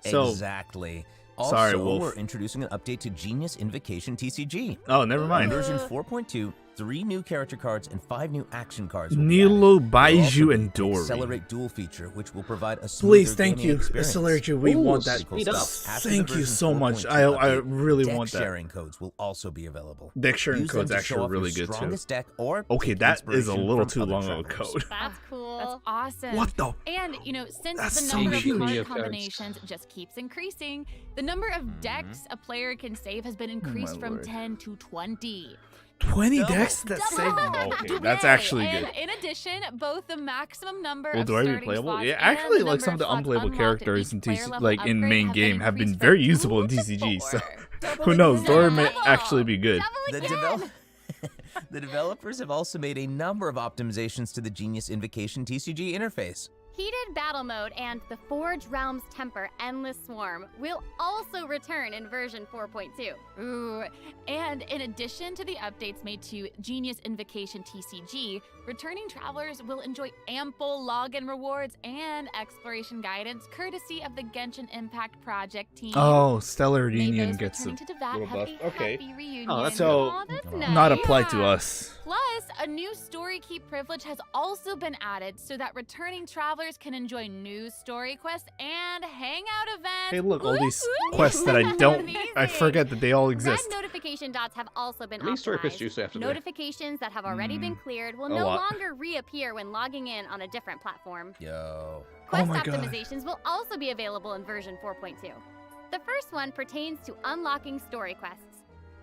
So- Exactly. Also, Sorry, Wolf. we're introducing an update to Genius Invocation TCG. Oh, never mind. In version 4.2, 3 new character cards and 5 new action cards will be Nilo, added. There will also Baiju, be and an Dory. Accelerate duel feature, which will provide a smoother Please, thank gaming you. experience. Accelerate you. We want that. Cool stuff. After the Thank you version so much. 4.2 I update, really deck want that. sharing codes will also be available. Deck sharing Use them code's to actually show off your really good too. strongest deck or Okay, take that is a inspiration little from too other long of a travelers. code. That's cool. That's awesome. What the? And, you know, since That's the so number of cute. card New cards. combinations just keeps increasing, the number of decks a player can save has been increased from Lord. 10 to 20. 20 decks? That's okay. That's actually and good. in addition, both the maximum number Well, of do I be starting playable? slots Yeah, and actually, the like some of the number slots unplayable unlocked at characters each in player TC, level like in upgrade main have game, been have been increased very from usable in 2 to TCG. So 4. who knows? Dory may Double. actually be good. The developers have also made a number of optimizations to the Genius Invocation TCG interface. Heated Battle Mode and the Forge Realms Temper Endless Swarm will also return in version 4.2. Ooh, and in addition to the updates made to Genius Invocation TCG, returning travelers will enjoy ample login rewards and exploration guidance courtesy of the Genshin Impact Project team. Oh, Stellar May Reunion those gets a returning to Devat little have buff. a Okay. happy reunion. Oh, that's so that's not nice. applied to us. Plus, a new story keep privilege has also been added so that returning travelers can enjoy new story quests and hangout events. Hey, look, all these Woo, woo. quests that I don't, I Amazing. forget that they all exist. Red notification dots have also been How many story quests optimized. do you still have to do? Notifications that have already been cleared will a no lot. longer reappear when logging in on a different platform. Yo. Quest my God. optimizations will also be available in version 4.2. The first one pertains to unlocking story quests.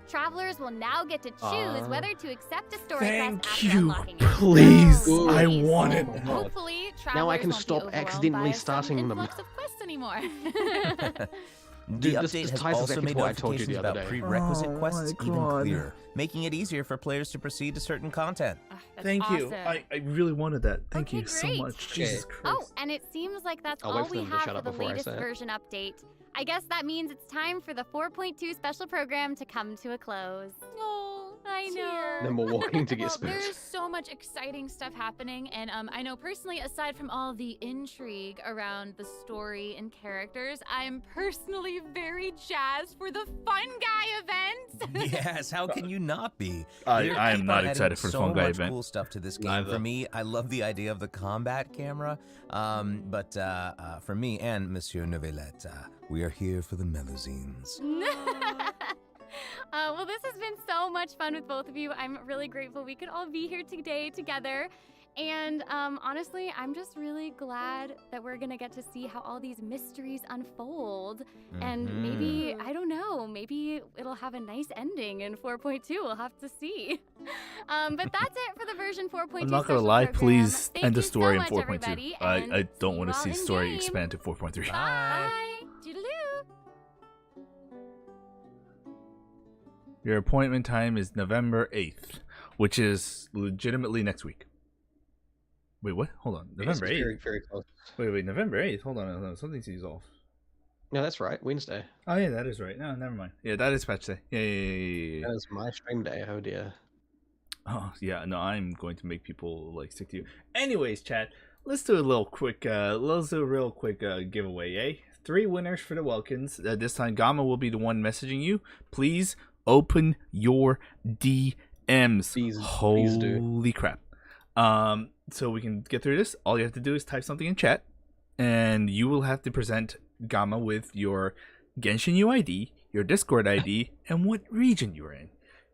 Travelers will now get to choose whether to accept a story Thank quest after you. unlocking it. Please. Ooh. I want it. Hopefully, Now I travelers can won't be stop overwhelmed accidentally by a sudden starting them. influx of quests anymore. The Dude, update this has ties also exactly made what I told you notifications the other about day. prerequisite Oh quests my even God. clearer, making it easier for players to proceed to certain content. That's Thank you. awesome. I really wanted that. Thank Okay, you so great. much. Jesus Christ. Oh, and it seems like that's I'll wait all for we them to have shut for up the before I latest say it. version update. I guess that means it's time for the 4.2 special program to come to a close. Oh, I know. Then we're walking to get Well, spooked. there's so much exciting stuff happening, and I know personally, aside from all the intrigue around the story and characters, I'm personally very jazzed for the Fun Guy event. Yes, how can you not be? I They am keep not on excited adding for the so Fun Guy much event. Cool stuff to this game. Neither. For me, I love the idea of the combat camera. But for me and Monsieur Novelette, we are here for the melazines. Well, this has been so much fun with both of you. I'm really grateful we could all be here today together. And honestly, I'm just really glad that we're gonna get to see how all these mysteries unfold. And maybe, I don't know, maybe it'll have a nice ending in 4.2. We'll have to see. But that's it for the version 4.2. I'm not gonna special lie, program. please Thank end the you so story in much, 4.2. everybody, I and don't see want to you all see in story game. expand to 4.3. Bye. Toodaloo. Your appointment time is November 8th, which is legitimately next week. Wait, what? Hold on. November 8th? Very, very close. Wait, November 8th? Hold on. Something seems off. No, that's right. Wednesday. Oh, yeah, that is right. No, never mind. Yeah, that is patch day. Yeah. That is my stream day. Oh, dear. Oh, yeah, no, I'm going to make people, like, stick to you. Anyways, chat, let's do a real quick giveaway, eh? 3 winners for the Welkins. This time, Gamma will be the one messaging you. Please open your DMs. Please Holy do. crap. So we can get through this. All you have to do is type something in chat, and you will have to present Gamma with your Genshin UID, your Discord ID, and what region you're in.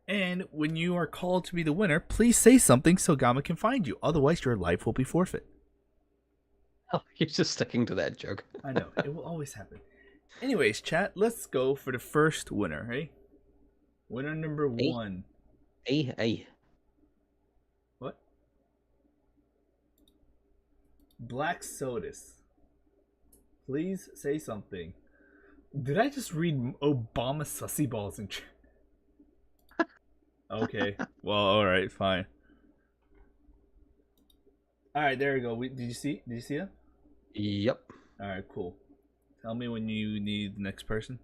And when you are called to be the winner, please say something so Gamma can find you. Otherwise, your life will be forfeit. Oh, you're just sticking to that joke. I know. It will always happen. Anyways, chat, let's go for the first winner, eh? Winner number 1. Hey. What? Black Sodas. Please say something. Did I just read Obama sussy balls in chat? Okay. Well, alright, fine. Alright, there we go. Did you see that? Yep. Alright, cool. Tell me when you need the next person.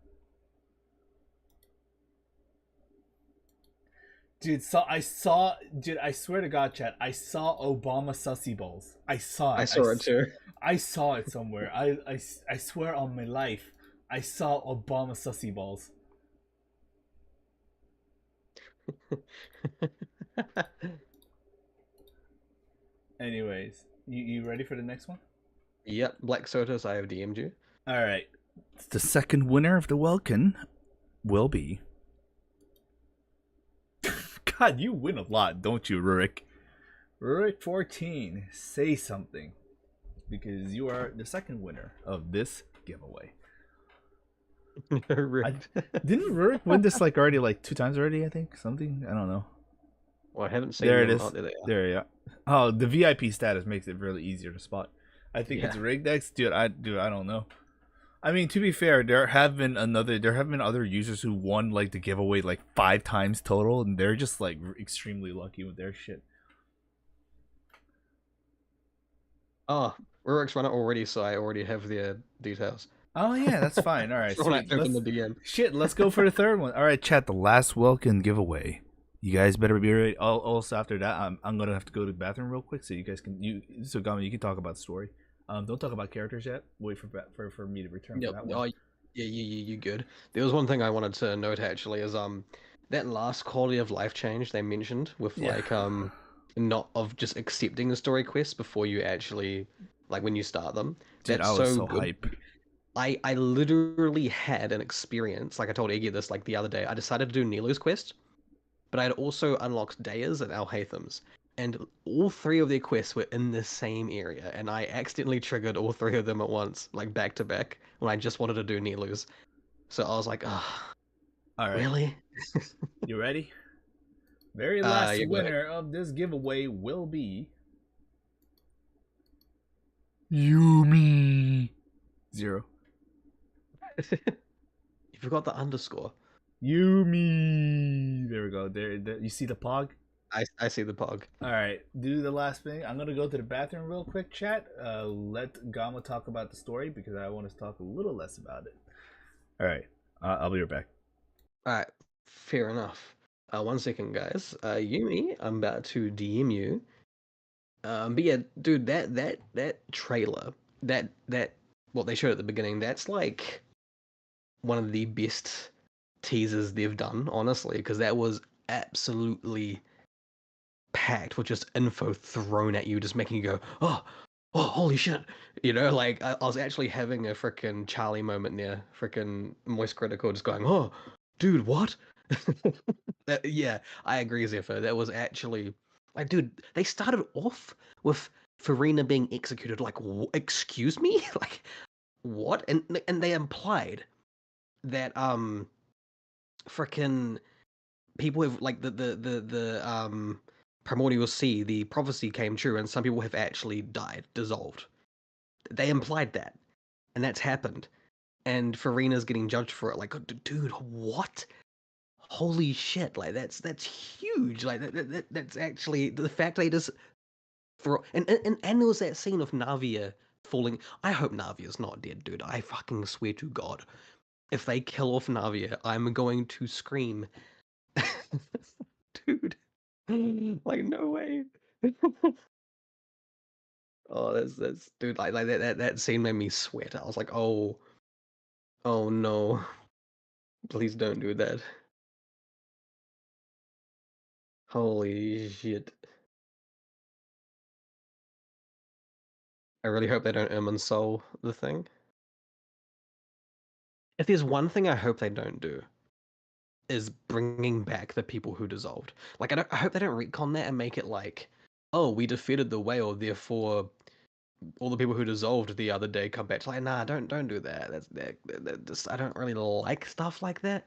Dude, I swear to God, chat, I saw Obama sussy balls. I saw it. I saw it too. I saw it somewhere. I swear on my life, I saw Obama sussy balls. Anyways, you ready for the next one? Yep, Black Sodas, I have DM'd you. Alright. The second winner of the Welkin will be... God, you win a lot, don't you, Rurik? Rurik 14, say something. Because you are the second winner of this giveaway. Didn't Rurik win this already 2 times already, I think? Something? I don't know. Well, I haven't seen there it them. is. Oh, there they are. There, yeah. Oh, the VIP status makes it really easier to spot. I think it's rigged X. Dude, I don't know. I mean, to be fair, there have been other users who won the giveaway 5 times total, and they're just extremely lucky with their shit. Oh, Rurik's run it already, so I already have their details. Oh yeah, that's fine. All right, When I sweet. type in the DM. Shit, let's go for the third one. All right, chat, the last Welkin giveaway. You guys better be ready. Also, after that, I'm gonna have to go to the bathroom real quick, so you guys can Gama, you can talk about the story. Don't talk about characters yet. Wait for me to return for that one. Oh, yeah, you good. There was one thing I wanted to note actually is that last quality of life change they mentioned with not of just accepting the story quests before you actually when you start them. Dude, That's I was so good. hype. I literally had an experience, I told Iggy this the other day. I decided to do Nilu's quest, but I had also unlocked Daya's and Alhatham's, and all 3 of their quests were in the same area, and I accidentally triggered all 3 of them at once, back to back, when I just wanted to do Nilu's. So I was like, ah, all right, really? You ready? Very last winner of this giveaway will be Yumi 0. You forgot the underscore. Yumi. There we go. There. You see the pog? I see the pog. All right. Do the last thing. I'm gonna go to the bathroom real quick. Chat. Let Gama talk about the story because I want to talk a little less about it. All right, I'll be right back. Alright, fair enough. 1 second, guys. Yumi, I'm about to DM you. But yeah, dude, that trailer, that what they showed at the beginning, that's like one of the best teasers they've done, honestly, because that was absolutely packed with just info thrown at you, just making you go, oh, holy shit. You know, like I was actually having a freaking Charlie moment there, freaking Moist Critical, just going, oh, dude, what? Yeah, I agree, Zephyr. That was actually like, dude, they started off with Furina being executed. Like, excuse me, like, what? And they implied that freaking people have like the primordial sea, the prophecy came true, and some people have actually died, dissolved. They implied that, and that's happened. And Farina's getting judged for it. Like, dude, what? Holy shit! Like, that's huge. Like, that's actually the fact they just throw. And there was that scene of Navia falling. I hope Navia's not dead, dude. I fucking swear to God, if they kill off Navia, I'm going to scream, dude. Like, no way. Oh, that's dude. Like that scene made me sweat. I was like, oh no, please don't do that. Holy shit. I really hope they don't Soul the thing. If there's one thing I hope they don't do, is bringing back the people who dissolved. Like, I hope they don't retcon that and make it like, oh, we defeated the whale, therefore all the people who dissolved the other day come back. It's like, nah, don't do that. That just, I don't really like stuff like that.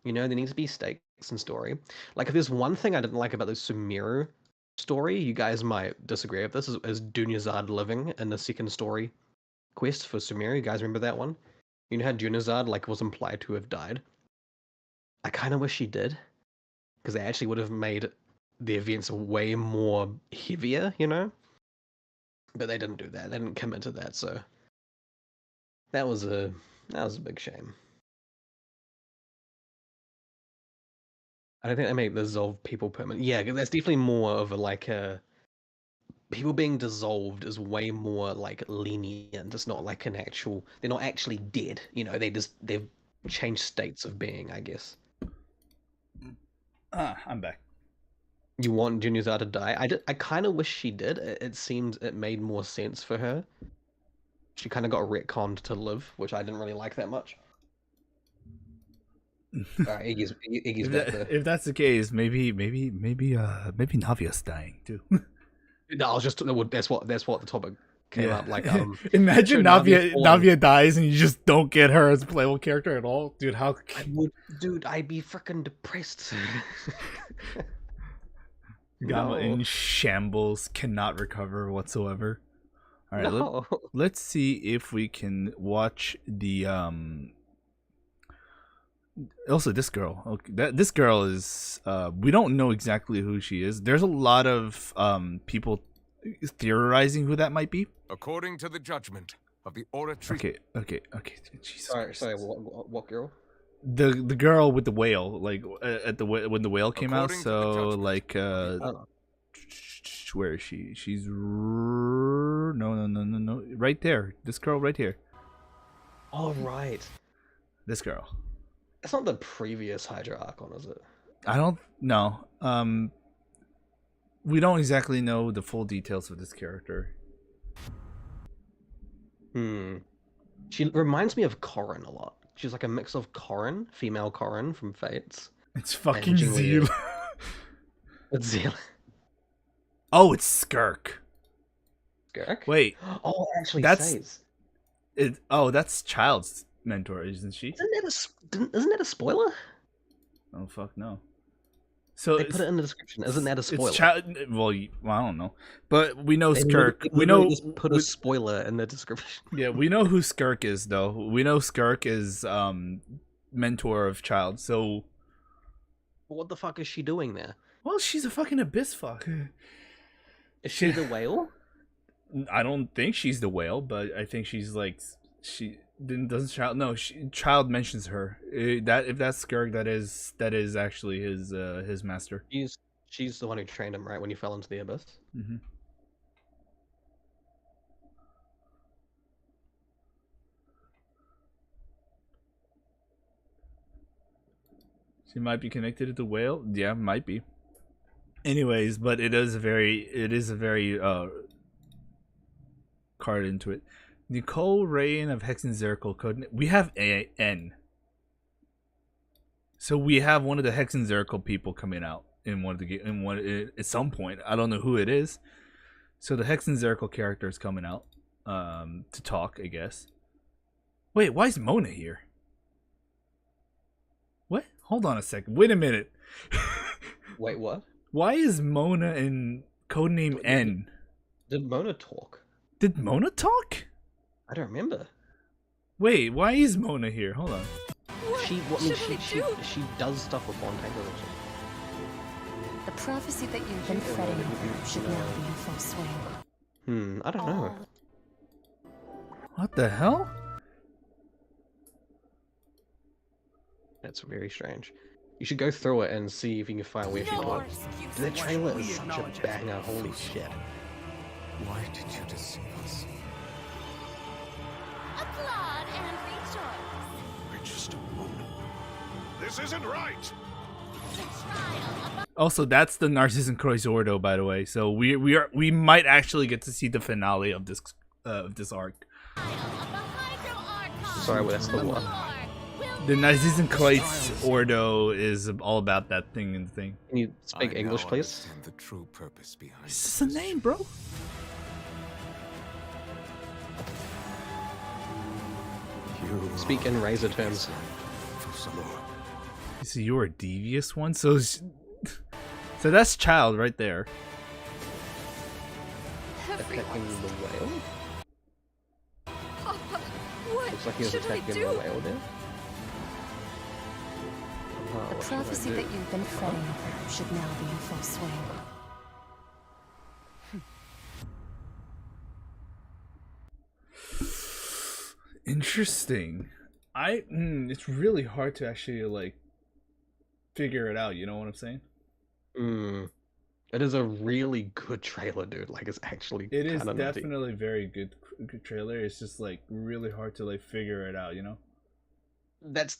You know, there needs to be stakes and story. Like, if there's one thing I didn't like about the Sumeru story, you guys might disagree with this, is Dunyazad living in the second story quest for Sumeru. You guys remember that one? You know how Dunyazad, like, was implied to have died? I kind of wish she did, because they actually would have made the events way more heavier, you know? But they didn't do that. They didn't commit to that, so that was a big shame. I don't think they make dissolve people permanent. Yeah, that's definitely more of a like a people being dissolved is way more like lenient. It's not like an actual. They're not actually dead. You know, they've changed states of being, I guess. I'm back. You want Junior to die? I kind of wish she did. It seemed it made more sense for her. She kind of got retconned to live, which I didn't really like that much. Alright, Iggy's back there. If that's the case, maybe Navia's dying too. No, I was just that's what the topic came up. Like, imagine Navia dies and you just don't get her as a playable character at all, dude. How? I'd be freaking depressed. Gamma in shambles, cannot recover whatsoever. All right, let's see if we can watch the Also, this girl. Okay, this girl is. We don't know exactly who she is. There's a lot of people theorizing who that might be. According to the judgment of the Oratree. Okay. Jesus. Sorry. What girl? The girl with the whale, like at the when the whale came out. So like, where is she? She's no. Right there. This girl right here. Oh right. This girl. It's not the previous Hydra Archon, is it? I don't know. We don't exactly know the full details of this character. She reminds me of Corrin a lot. She's like a mix of Corrin, female Corrin from Fates. It's fucking Zeal. It's Zeal. Oh, it's Skirk. Skirk? Wait. Oh, actually, that's it. Oh, that's Child's mentor, isn't she? Isn't that a spoiler? Oh fuck no. So they put it in the description. Isn't that a spoiler? Well, I don't know, but we know Skirk. We know just put a spoiler in the description. Yeah, we know who Skirk is, though. We know Skirk is mentor of Child. So, what the fuck is she doing there? Well, she's a fucking abyss fuck. Is she the whale? I don't think she's the whale, but I think she's like Then doesn't Child? No, Child mentions her. That if that's Skirk, that is actually his master. She's the one who trained him, right? When he fell into the abyss. Mm-hmm. She might be connected to the whale. Yeah, might be. Anyways, but it is a very card into it. Nicole Rain of Hexenzirkel code. We have N. So we have one of the Hexenzirkel people coming out at some point. I don't know who it is. So the Hexenzirkel character is coming out to talk, I guess. Wait, why is Mona here? What? Hold on a second. Wait a minute. Wait, what? Why is Mona in codename N? Did Mona talk? Did Mona talk? I don't remember. Wait, why is Mona here? Hold on. She does stuff with Fontaine, doesn't she? The prophecy that you've been fretting over should now be in full swing. I don't know. What the hell? That's very strange. You should go through it and see if you can find where she talks. That trailer is such a banger, holy shit. Why did you deceive us? Applaud and rejoice. We're just a moment. This isn't right. Also, that's the Narcissus Kreuz Ordo, by the way. So we might actually get to see the finale of this arc. Sorry, well, that's the one. The Narcissus Kreuz Ordo is all about that thing and thing. Can you speak English, please? The true purpose behind Is this a name, bro? Speak in razor terms. So you're a devious one? So that's Child right there. Attacking the whale? Papa, what Looks like he was should I attacking do? the whale there. The prophecy that you've been fretting over should now be in full swing. Interesting. It's really hard to actually like figure it out. You know what I'm saying? It is a really good trailer, dude. Like, it's actually. It is kinda nutty. definitely very good trailer. It's just like really hard to like figure it out. You know? That's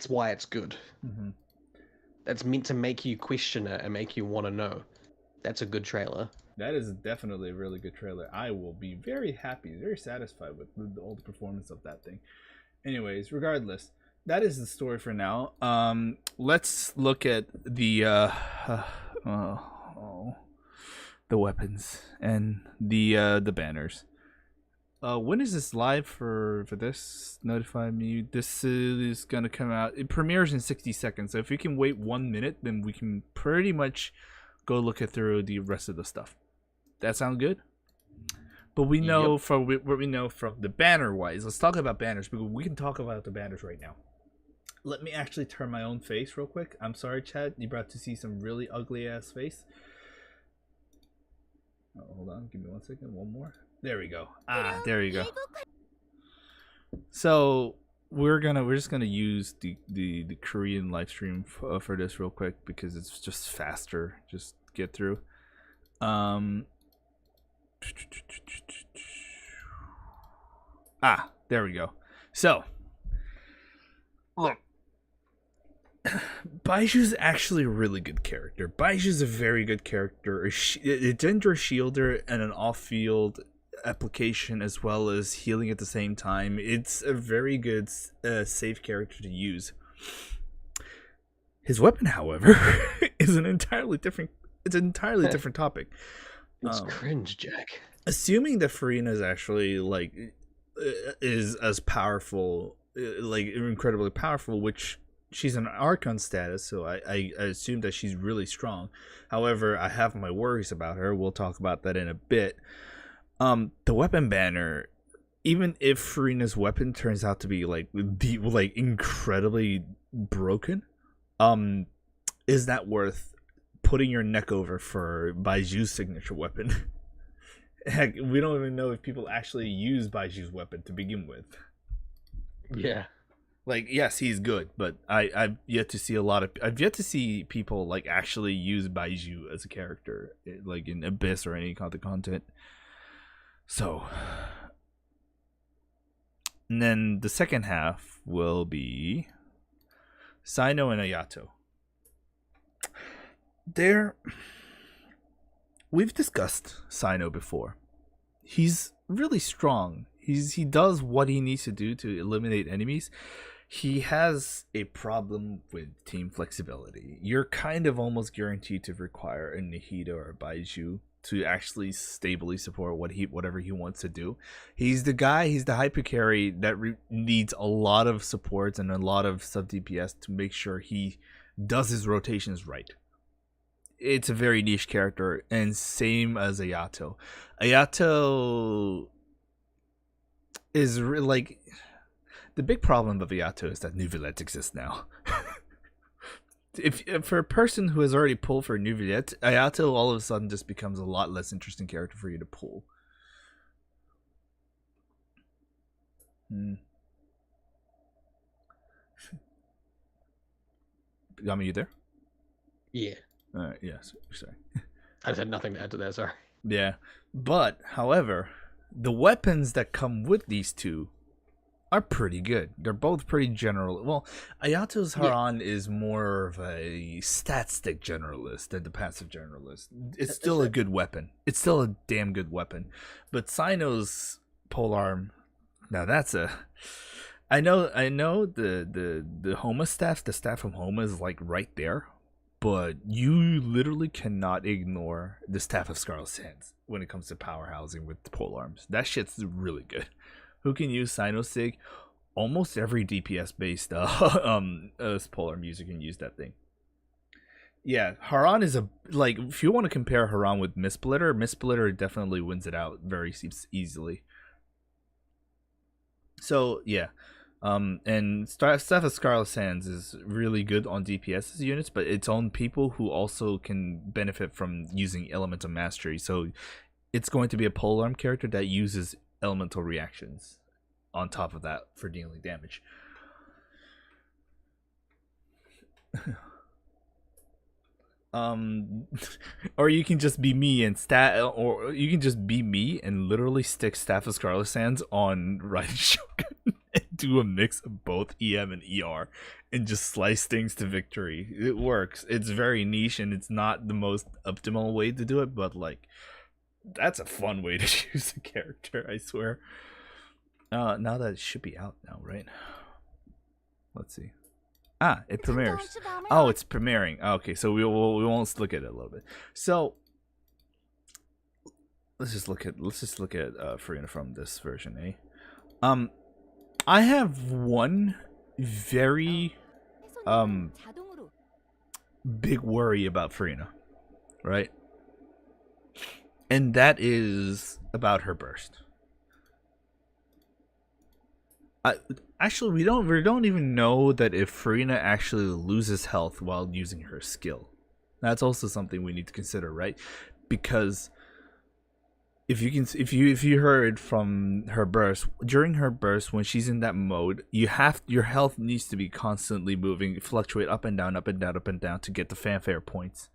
why it's good. Mm-hmm. That's meant to make you question it and make you want to know. That's a good trailer. That is definitely a really good trailer. I will be very happy, very satisfied with all the performance of that thing. Anyways, regardless, that is the story for now. Let's look at the weapons and the banners. When is this live for this? Notify me. This is gonna come out. It premieres in 60 seconds. So if you can wait 1 minute, then we can pretty much go look at through the rest of the stuff. That sound good? But we know from what we know from the banner wise. Let's talk about banners because we can talk about the banners right now. Let me actually turn my own face real quick. I'm sorry, Chad. You're about to see some really ugly ass face. Oh, hold on. Give me 1 second. One more. There we go. There you go. So we're just gonna use the Korean live stream for this real quick because it's just faster. Just get through. There we go. So look, Baiju's actually a really good character. Baiju's a very good character. A Dendra Shielder and an off-field application as well as healing at the same time. It's a very good safe character to use. His weapon, however, is an entirely different topic. It's cringe, Jack. Assuming that Furina is actually is as powerful, incredibly powerful, which she's an Archon status, so I assume that she's really strong. However, I have my worries about her. We'll talk about that in a bit. The weapon banner, even if Furina's weapon turns out to be incredibly broken, is that worth putting your neck over for Baiju's signature weapon? Heck, we don't even know if people actually use Baiju's weapon to begin with. Yeah. Like, yes, he's good, but I've yet to see I've yet to see people like actually use Baiju as a character, like in Abyss or any kind of content. So, and then the second half will be Sino and Ayato. We've discussed Sino before. He's really strong. He does what he needs to do to eliminate enemies. He has a problem with team flexibility. You're kind of almost guaranteed to require a Nihida or a Baiju to actually stably support whatever he wants to do. He's the hyper carry that needs a lot of supports and a lot of sub DPS to make sure he does his rotations right. It's a very niche character, and same as Ayato. Ayato is like, the big problem of Ayato is that Neuvillette exists now. If for a person who has already pulled for Neuvillette, Ayato all of a sudden just becomes a lot less interesting character for you to pull. Yami, you there? Yeah. Yes. Sorry. I just had nothing to add to that. Sorry. Yeah, but however, the weapons that come with these two are pretty good. They're both pretty general. Well, Ayato's Haran is more of a stat stick generalist than the passive generalist. It's still a good weapon. It's still a damn good weapon. But Sino's polearm, now that's a. I know the Homa staff, the staff from Homa is like right there, but you literally cannot ignore the staff of Scarlet Sands when it comes to power housing with the polearms. That shit's really good. Who can use Sinosig? Almost every DPS based polearm user can use that thing. Yeah, Haran is if you want to compare Haran with Mistsplitter definitely wins it out very easily. So yeah, and Staff of Scarlet Sands is really good on DPS units, but it's on people who also can benefit from using Elemental Mastery. So it's going to be a polearm character that uses elemental reactions on top of that for dealing damage. Or you can just be me and literally stick Staff of Scarlet Sands on Riding Shogun and do a mix of both EM and ER and just slice things to victory. It works. It's very niche and it's not the most optimal way to do it, but like, that's a fun way to choose a character, I swear. Now that it should be out now, right? Let's see. It premieres. Oh, it's premiering. Okay, so we won't look at it a little bit. So let's just look at Furina from this version, eh? I have one very big worry about Furina, right? And that is about her burst. Actually, we don't even know that if Furina actually loses health while using her skill. That's also something we need to consider, right? Because if you heard from her burst, during her burst, when she's in that mode, your health needs to be constantly moving, fluctuate up and down, up and down, up and down to get the fanfare points.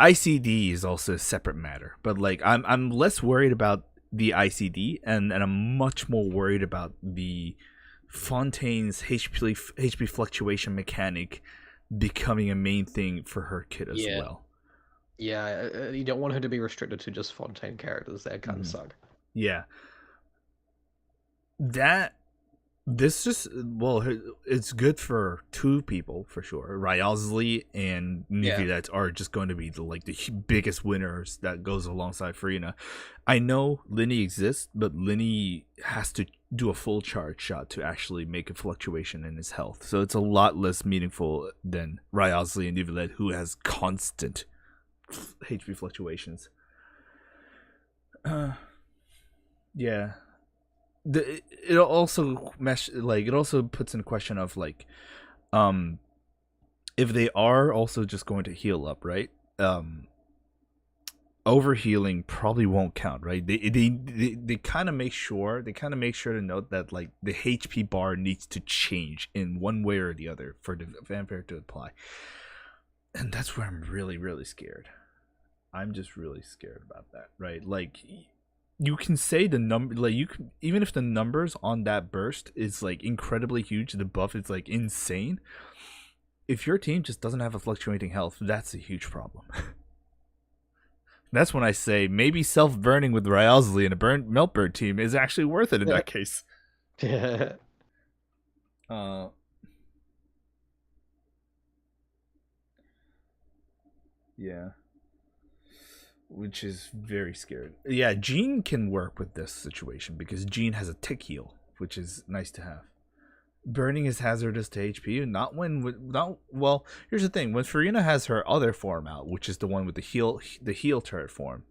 ICD is also a separate matter, but like I'm less worried about the ICD and I'm much more worried about the Fontaine's HP fluctuation mechanic becoming a main thing for her kit as well. Yeah, you don't want her to be restricted to just Fontaine characters. That kind of suck. Yeah. It's good for two people for sure. Ryozli and Neuvillette are just going to be the biggest winners that goes alongside Furina. I know Linny exists, but Linny has to do a full charge shot to actually make a fluctuation in his health. So it's a lot less meaningful than Ryozli and Neuvillette, who has constant HP fluctuations. Yeah. It also puts in question of if they are also just going to heal up, right? overhealing probably won't count, right? They kind of make sure to note that like the HP bar needs to change in one way or the other for the fanfare to apply, and that's where I'm really scared. I'm just really scared about that, right? Like, you can say the number, like you can, even if the numbers on that burst is like incredibly huge, the buff is like insane. If your team just doesn't have a fluctuating health, that's a huge problem. That's when I say maybe self-burning with Ryosley and a Meltbird team is actually worth it in that case. Yeah. Yeah. Which is very scary. Yeah, Jean can work with this situation because Jean has a tick heal, which is nice to have. Burning is hazardous to HP, well, here's the thing. When Furina has her other form out, which is the one with the heal turret form,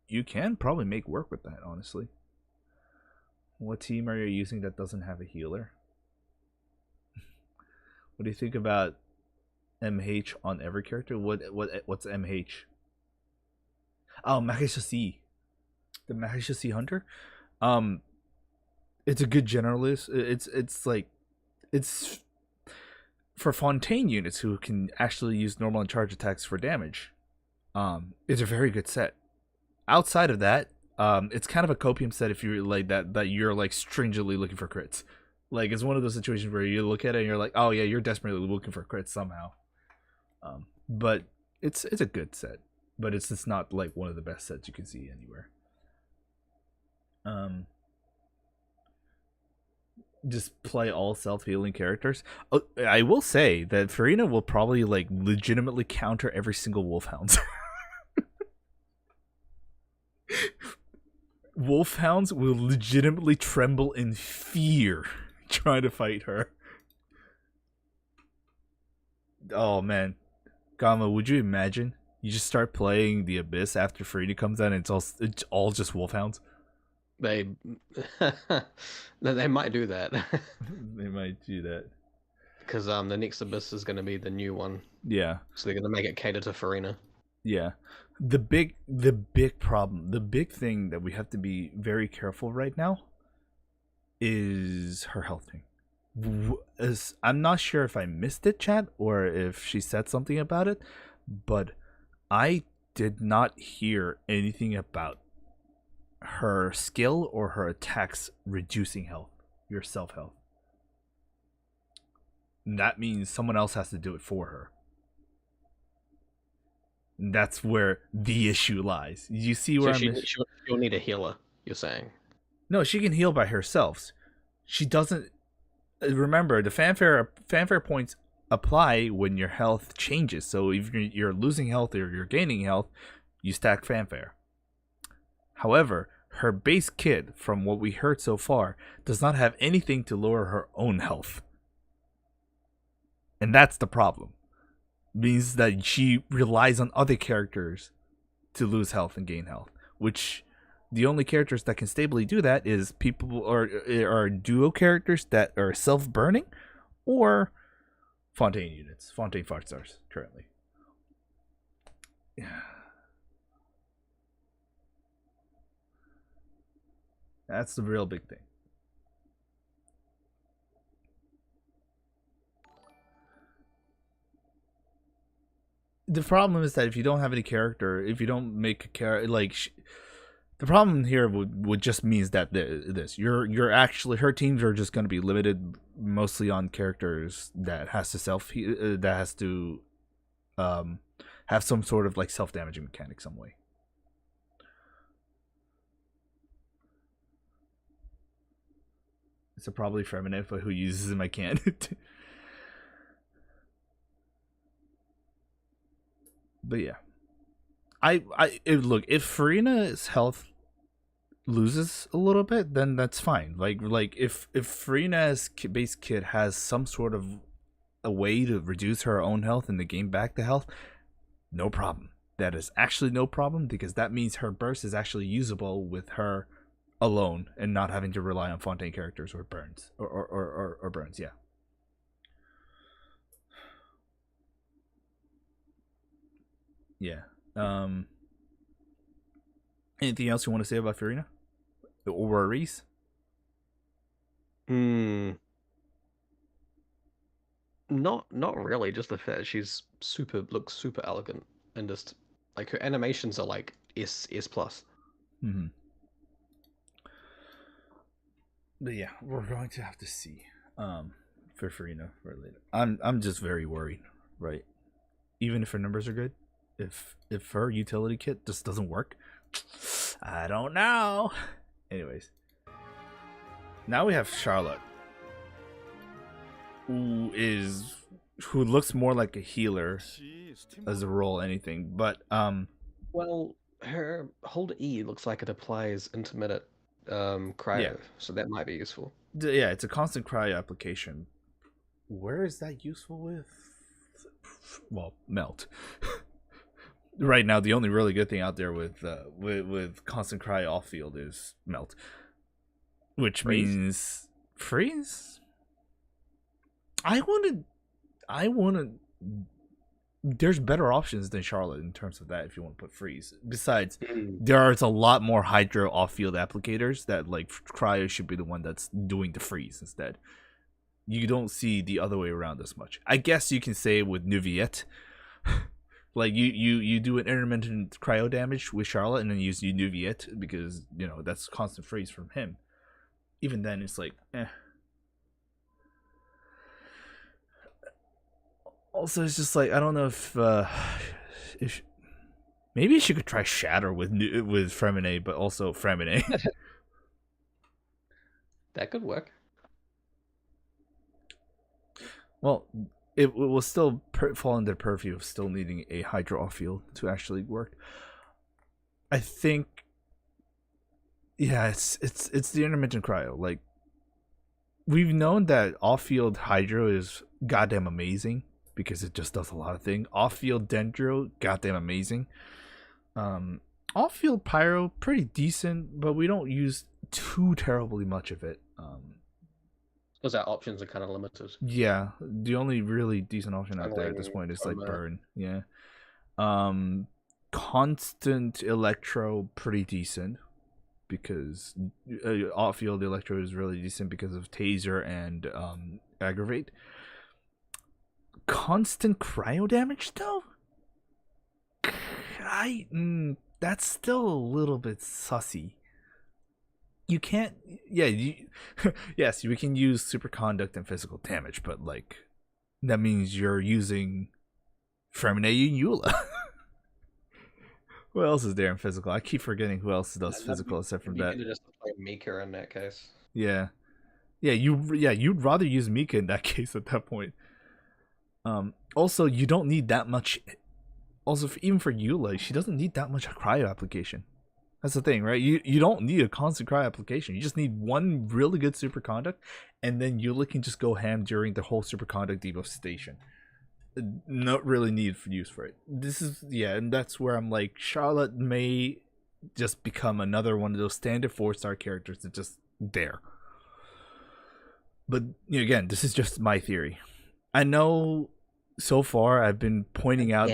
you can probably make work with that, honestly. What team are you using that doesn't have a healer? What do you think about MH on every character? What's MH? Oh, Mahishasi. The Mahishasi Hunter? It's a good generalist. It's for Fontaine units who can actually use normal and charge attacks for damage. It's a very good set. Outside of that, it's kind of a copium set if you're like that you're like stringently looking for crits. Like, it's one of those situations where you look at it and you're like, oh yeah, you're desperately looking for crits somehow. But it's a good set, but it's just not like one of the best sets you can see anywhere. Just play all self-healing characters. I will say that Furina will probably like legitimately counter every single Wolfhounds. Wolfhounds will legitimately tremble in fear trying to fight her. Oh man, Gama, would you imagine? You just start playing the Abyss after Furina comes out, and it's all just Wolfhounds. They might do that. They might do that because the next Abyss is going to be the new one. Yeah. So they're going to make it cater to Furina. Yeah. The big problem, the big thing that we have to be very careful right now is her health thing. I'm not sure if I missed it, chat, or if she said something about it, but I did not hear anything about her skill or her attacks reducing health, your self-health. That means someone else has to do it for her. And that's where the issue lies. You see where she'll need a healer, you're saying? No, she can heal by herself. She doesn't. Remember, the fanfare points apply when your health changes. So if you're losing health or you're gaining health, you stack fanfare. However, her base kit, from what we heard so far, does not have anything to lower her own health. And that's the problem. Means that she relies on other characters to lose health and gain health, which the only characters that can stably do that is people or duo characters that are self-burning or Fontaine units, Fontaine 5-stars currently. Yeah. That's the real big thing. The problem is that if you don't have any character, if you don't make a character, like, the problem here would just means that you're actually, her teams are just going to be limited mostly on characters that has to have some sort of like self-damaging mechanic some way. So probably feminine, but who uses him I can't. But yeah, look, if Furina's health loses a little bit, then that's fine. Like if Furina's base kit has some sort of a way to reduce her own health and to gain back the health, no problem. That is actually no problem, because that means her burst is actually usable with her alone and not having to rely on Fontaine characters or burns or burns. Yeah. Yeah. Anything else you want to say about Furina? Or worries? Not really. Just the fact she's looks super elegant, and just like her animations are like S+. Mm-hmm. But yeah, we're going to have to see for Furina for later. I'm just very worried, right? Even if her numbers are good, if her utility kit just doesn't work, I don't know. Anyways, now we have Charlotte, who looks more like a healer as a role, anything. But well, her hold E looks like it applies intermittent cryo, so that might be useful. Yeah, it's a constant cryo application. Where is that useful with? Well, melt. Right now, the only really good thing out there with constant cryo off field is melt, which means freeze. I wanna. There's better options than Charlotte in terms of that if you want to put freeze. Besides, there's a lot more hydro off-field applicators that like cryo should be the one that's doing the freeze instead. You don't see the other way around as much. I guess you can say with Nuviet, like you do an intermittent cryo damage with Charlotte and then use Nuviet because you know that's constant freeze from him. Even then, it's like, eh. Also, it's just like I don't know if maybe she could try Shatter with Fremine, but also Fremine. That could work. Well, it will still fall under the purview of still needing a Hydra off field to actually work. I think, yeah, it's the intermittent cryo. Like we've known that off field Hydro is goddamn amazing. Because it just does a lot of things. Off-field Dendro, goddamn amazing. Off-field Pyro, pretty decent, but we don't use too terribly much of it. Because our options are kind of limited. Yeah, the only really decent option out there at this point is like Burn. Yeah. Constant Electro, pretty decent. Because off-field Electro is really decent because of Taser and Aggravate. Constant cryo damage though, that's still a little bit sussy. You can't, yes, we can use superconduct and physical damage, but like that means you're using Fremine and Eula. Who else is there in physical? I keep forgetting who else does physical except from that. You could just play Mika in that case. Yeah, you'd rather use Mika in that case at that point. Also, you don't need that much. Also, even for Eula, she doesn't need that much cryo application. That's the thing, right? You don't need a constant cryo application. You just need one really good superconduct, and then Eula can just go ham during the whole superconduct debuff station. Not really need for use for it. This is and that's where I'm like, Charlotte may just become another one of those standard 4-star characters that's just there. But again, this is just my theory. I know so far I've been pointing out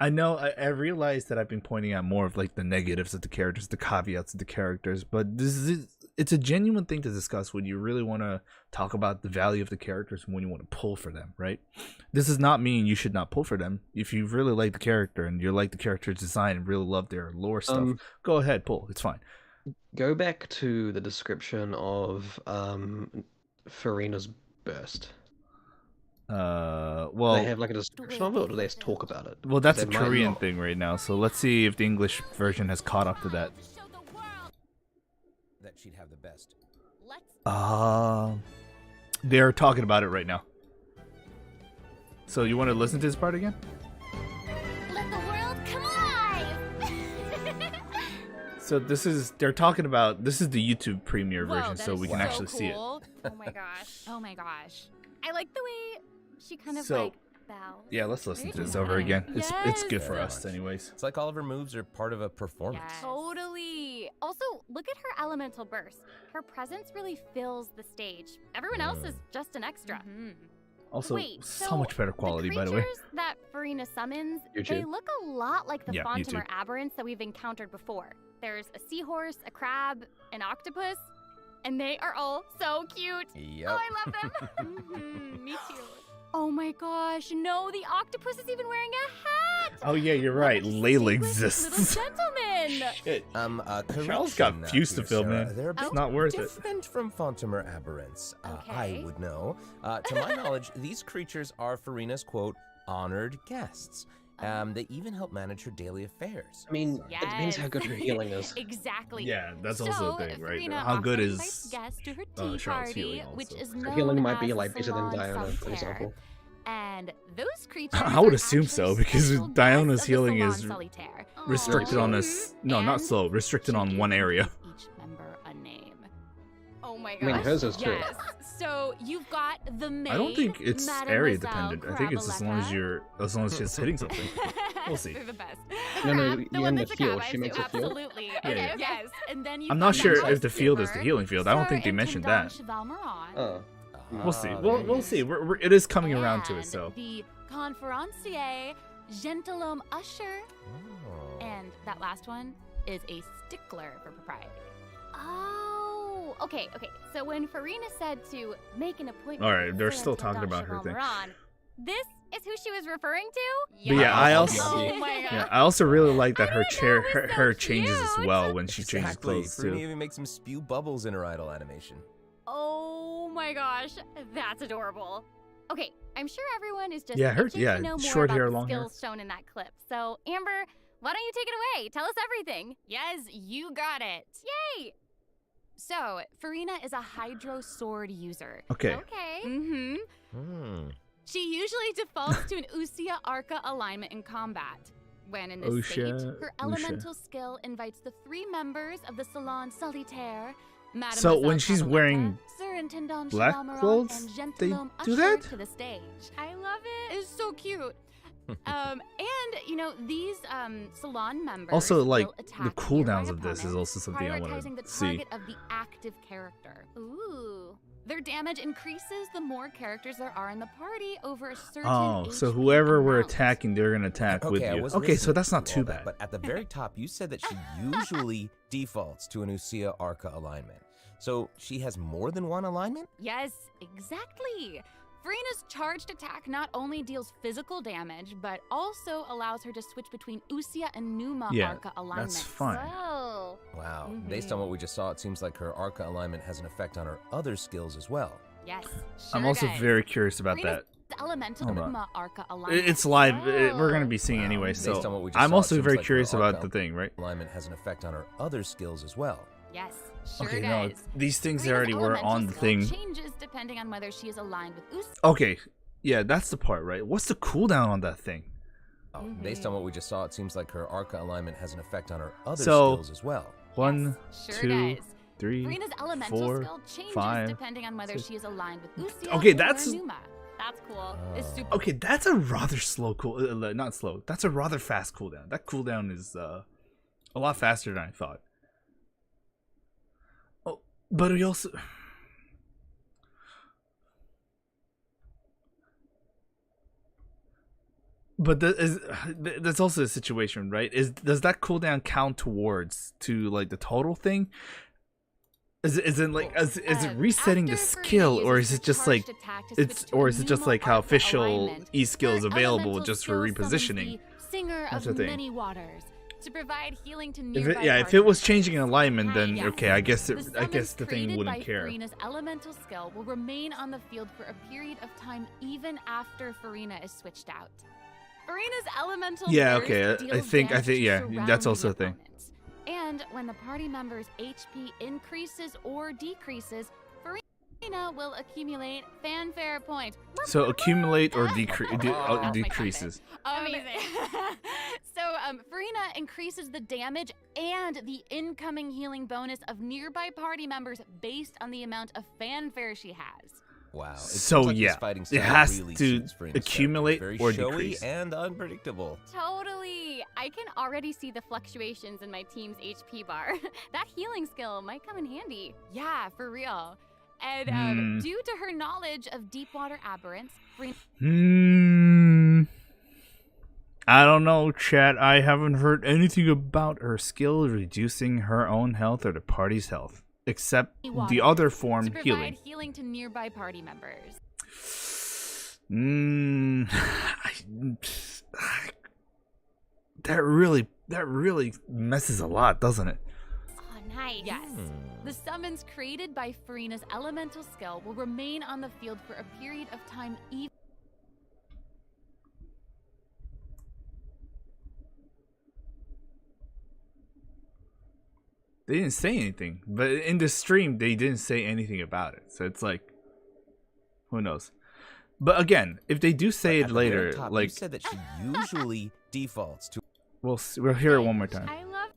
I know I realized that I've been pointing out more of like the negatives of the characters, the caveats of the characters, but it's a genuine thing to discuss when you really want to talk about the value of the characters and when you want to pull for them, right? This does not mean you should not pull for them. If you really like the character and you like the character's design and really love their lore stuff, go ahead, pull. It's fine. Go back to the description of Furina's burst. Well, they have like a description of it, or do they talk about it? Well, that's a Korean thing right now, so let's see if the English version has caught up to that. That she'd have the best. They're talking about it right now. So you want to listen to this part again? Let the world come alive! So they're talking about, this is the YouTube premiere version, so we can actually see it. Oh my gosh. Oh my gosh. I like the way she kind of like bows. Yeah, let's listen to this over again. It's good for us anyways. It's like all of her moves are part of a performance. Yes. Totally. Also, look at her elemental burst. Her presence really fills the stage. Everyone else is just an extra. Also, so much better quality, by the way. The creatures that Furina summons, YouTube. they look a lot like the Yeah, Fontamer YouTube. aberrants that we've encountered before. There's a seahorse, a crab, an octopus, and they are all so cute. Yep. Oh, I love them. Me too. Oh my gosh, no, the octopus is even wearing a hat! Oh yeah, you're right. Layla exists. Little gentleman! Shit. Charles Correction, got fused to dear film, Sarah. man. They're a It's bit not worth it. different from Fontamer aberrants. Okay. I would know. To my knowledge, these creatures are Furina's, quote, honored guests. They even help manage her daily affairs. I mean, it depends how good her healing is. Exactly. Yeah, that's so, also the thing, right? Farina How good often is invites guests to her tea Charlotte's party, healing which also? is Her known healing might be as like better than Salon Diana, for Solitaire. example. And those creatures I would are assume so, actually because special Diana's guests of the healing Salon is Solitaire. restricted on us. No, not And slow. Restricted she on one area. gives each member a name. Oh my I mean, gosh. hers is too. Yes. So you've got the maid. I don't think it's area Mademoiselle dependent. I think it's as long as Crabaletta. she's hitting something. We'll see. They're the best. No, no, Crab, the you one end that's the a crab, field. I She makes a assume. field. Absolutely. Yeah, Okay, yeah. yes. And then I'm not sure if the field is the Super, healing field. I don't Sir think they mentioned that. Intendant Cheval Moran, Oh. We'll see. Ah, We'll there we'll it see. is. It is coming around to it. and So the Conférencier Gentilhomme Usher, Oh. and that last one is a stickler for propriety. Oh, okay. So when Furina said to make an appointment, All right, with they're Sir still talking Intendant about her Cheval thing. Moran, this is who she was referring to. But yeah, I also Oh my god. yeah, I also really like that her chair it was so her changes as cute. well when she changes Exactly. clothes Furina too. even makes him spew bubbles in her idle animation. Oh my gosh, that's adorable. Okay, I'm sure everyone is just Yeah, her- itching yeah, to know more short about hair, the long hair. skills shown in that clip. So, Amber, why don't you take it away? Tell us everything. Yes, you got it. Yay! So, Furina is a Hydro Sword user. Okay. Okay. Mm-hmm. Hmm. She usually defaults to an Usia Arca alignment in combat. When in this state, Usia- her elemental skill invites the 3 members of the Salon Solitaire, So Mademoiselle when she's Crabaletta, wearing Sir Intendant black Cheval Moran, clothes, and they Gentilhomme do Usher that? to the stage. I love it. It's so cute. And you know these salon members Also, like, will the attack cooldowns nearby of this is opponents, also something I wanna prioritizing the see. target of the active character. Ooh. Their damage increases the more characters there are in the party over a certain Oh, so HP whoever we're amount. attacking, they're gonna attack with I you. wasn't Okay, so listening that's not to too all that, bad. But at the very top, you said that she usually defaults to an Usia Arca alignment. So she has more than one alignment? Yes, exactly. Furina's charged attack not only deals physical damage, but also allows her to switch between Usia and Numa Yeah, Arca alignments. that's fine. Whoa. Wow. Based on what we just saw, it seems like her Arca alignment has an effect on her other skills as well. Yes, I'm sure also does. very curious about Furina's that. elemental Hold on. Numa Arca alignment. It's live. We're gonna Whoa. be seeing Wow. anyway, Based on so what we just I'm saw, it also seems very like her curious about Arca the thing, right? Alignment has an effect on her other skills as well. Yes, sure Okay, does. no, these things Furina's already were elemental on the skill thing. Changes depending on whether she is aligned with Usia. Okay, yeah, that's the part, right? What's the cooldown on that thing? Oh, based on what we just saw, it seems like her Arca alignment has an effect on her other So, skills as well. 1, Sure 2, does. 3, Furina's elemental 4, skill changes 5. depending on whether 6. she is aligned with Usia Okay, or that's- Numa. That's cool. It's super. Okay, that's a rather slow not slow. That's a rather fast cooldown. That cooldown is a lot faster than I thought. Oh, but we also But that's also a situation, right? Does that cooldown count towards to like the total thing? Is it resetting the skill, or is it just like how official E skill is available just for repositioning? Singer That's of the thing. many waters to provide healing to If nearby if it was changing alignment, then Yes. okay, I guess The the summons thing created wouldn't by care. Furina's elemental skill will remain on the field for a period of time even after Furina is switched out. Furina's elemental Yeah, burst okay, I deals think damage to yeah, that's surrounding also a thing. opponents. And when the party member's HP increases or decreases, Furina will accumulate fanfare points. So accumulate or That's my decreases. Amazing. So Furina increases the damage and the incoming healing bonus of nearby party members based on the amount of fanfare she has. Wow. It So, seems like this yeah, fighting it style has really to suits Furina's accumulate character. or Very showy decrease. and unpredictable. Totally. I can already see the fluctuations in my team's HP bar. That healing skill might come in handy. Yeah, for real. And due to her knowledge of deep water aberrants, Furina I don't know, chat. I haven't heard anything about her skill reducing her own health or the party's health, except the other form, to provide healing. healing to nearby party members. That really messes a lot, doesn't it? Oh, nice. Yes. The summons created by Furina's elemental skill will remain on the field for a period of time even. They didn't say anything, but in the stream they didn't say anything about it. So it's like, who knows? But again, if they do say it later, like, you said that she usually defaults to. we'll hear it one more time. I love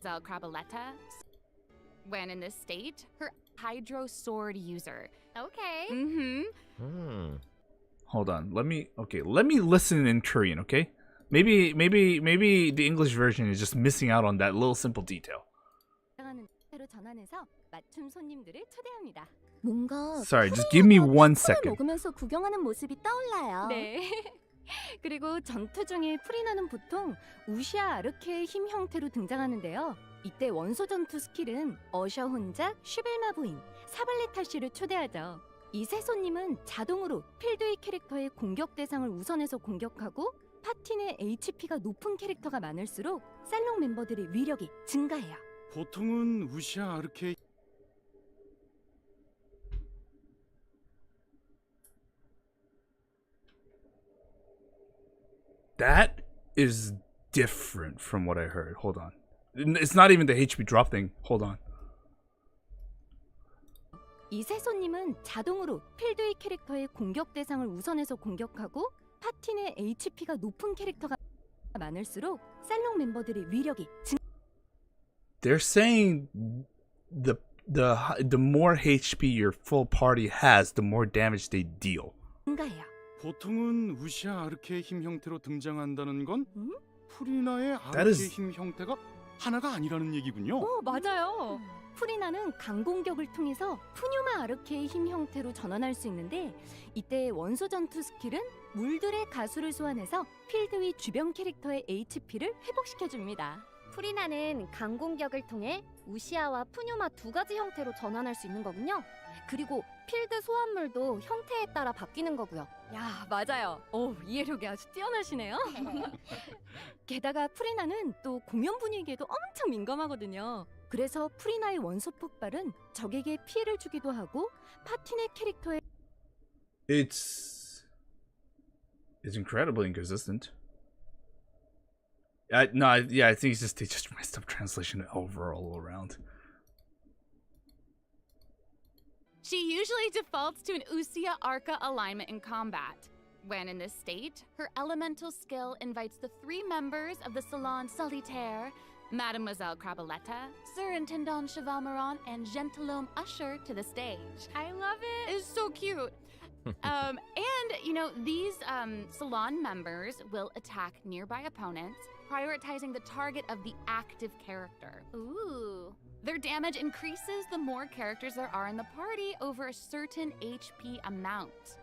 Zelcrabaletta. When in this state, her Hydro Sword user. Okay. Mm-hmm. Hold on, let me listen in Korean, okay? Maybe the English version is just missing out on that little simple detail. Sorry, just give me 1 second. 먹으면서 구경하는 모습이 떠올라요. 네. 그리고 전투 중에 프리나는 보통 우시아 아르케의 힘 형태로 등장하는데요. 이때 원소 전투 스킬은 어셔 혼자, 슈벨마부인, 사발레타 씨를 초대하죠. 이 세 손님은 자동으로 필드의 캐릭터의 공격 대상을 우선해서 공격하고 파티 내 HP가 높은 캐릭터가 많을수록 살롱 멤버들의 위력이 증가해요. 보통은 우시아 아르케 That is different from what I heard. Hold on. It's not even the HP drop thing. Hold on. 이 세 손님은 자동으로 필드의 캐릭터의 공격 대상을 우선해서 공격하고 파티 내 HP가 높은 캐릭터가 많을수록 살롱 멤버들의 위력이 They're saying the more HP your full party has, the more damage they deal. 증가해요. 보통은 우시아 아르케의 힘 형태로 등장한다는 건 프리나의 That is- 아르케의 힘 형태가 하나가 아니라는 얘기군요. 맞아요. 프리나는 강공격을 통해서 푸뉴마 아르케의 힘 형태로 전환할 수 있는데 이때 원소 전투 스킬은 물들의 가수를 소환해서 필드 위 주변 캐릭터의 HP를 회복시켜줍니다. 프리나는 강공격을 통해 우시아와 푸뉴마 두 가지 형태로 전환할 수 있는 거군요. 그리고 필드 소환물도 형태에 따라 바뀌는 거고요. 야, 맞아요. 이해력이 아주 뛰어나시네요. 게다가 프리나는 또 공연 분위기에도 엄청 민감하거든요. 그래서 프리나의 원소 폭발은 적에게 피해를 주기도 하고 파티 내 캐릭터의 It's incredibly inconsistent. I think they just messed up translation overall around. She usually defaults to an Usia Arca alignment in combat. When in this state, her elemental skill invites the three members of the Salon Solitaire, Mademoiselle Crabaletta, Surintendant Chevalmeron, and Gentilhomme Usher to the stage. I love it. It's so cute. And, these salon members will attack nearby opponents, prioritizing the target of the active character. Ooh. Their damage increases the more characters there are in the party over a certain HP amount.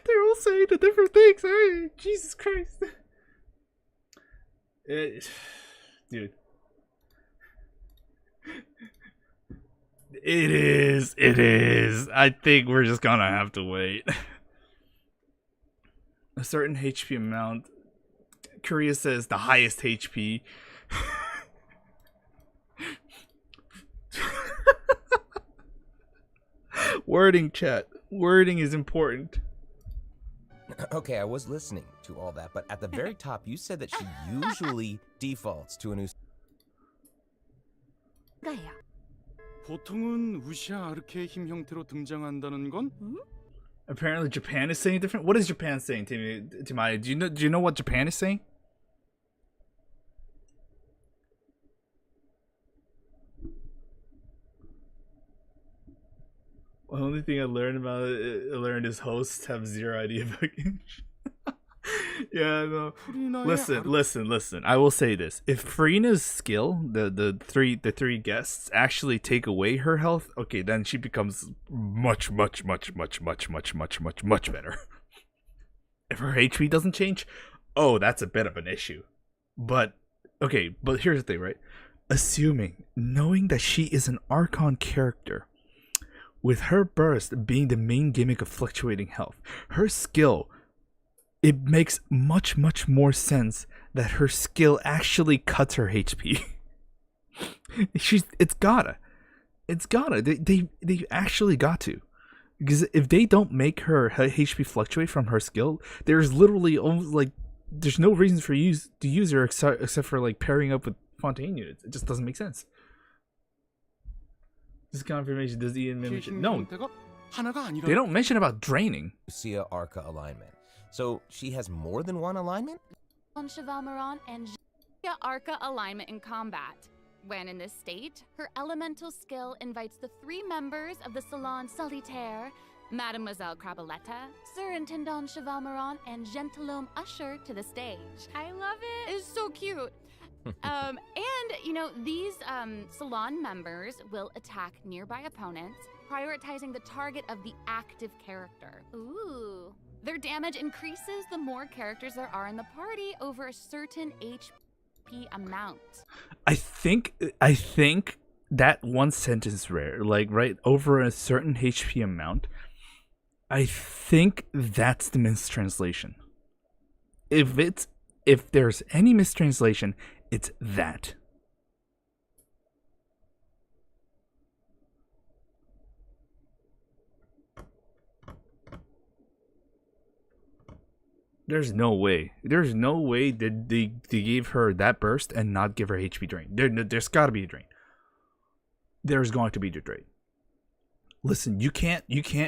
They're all saying the different things. Hey, Jesus Christ. Dude. It is. I think we're just gonna have to wait. A certain HP amount. Korea says the highest HP. Wording, chat. Wording is important. Okay, I was listening to all that, but at the very top, you said that she usually defaults to a new. 보통은 우시아 아르케의 힘 형태로 등장한다는 건 Apparently Japan is saying different. What is Japan saying, Timaya? Do you know what Japan is saying? The only thing I learned is hosts have zero idea about Genshin. Yeah, no. Listen. I will say this: if Furina's skill, the three guests actually take away her health, okay, then she becomes much better. If her HP doesn't change, oh, that's a bit of an issue. But okay, but here's the thing, right? Knowing that she is an Archon character, with her burst being the main gimmick of fluctuating health, her skill, it makes much more sense that her skill actually cuts her HP. It's gotta. They actually got to. Because if they don't make her HP fluctuate from her skill, there's literally almost like there's no reason for you to use her except for like pairing up with Fontaine units. It just doesn't make sense. This confirmation does Ian mention? No, they don't mention about draining. Lucia Arca alignment. So she has more than one alignment? On Shavamaran and Lucia Arca alignment in combat. When in this state, her elemental skill invites the 3 members of the Salon Solitaire, Mademoiselle Crabaletta, Surintendant Shavamaran, and Gentilhomme Usher to the stage. I love it. It's so cute. And, you know, these Salon members will attack nearby opponents, prioritizing the target of the active character. Ooh. Their damage increases the more characters there are in the party over a certain HP amount. I think that one sentence rare, like right over a certain HP amount, I think that's the mistranslation. If there's any mistranslation, it's that. There's no way that they gave her that burst and not give her HP drain. There's got to be a drain. There's going to be a drain. Listen, you can't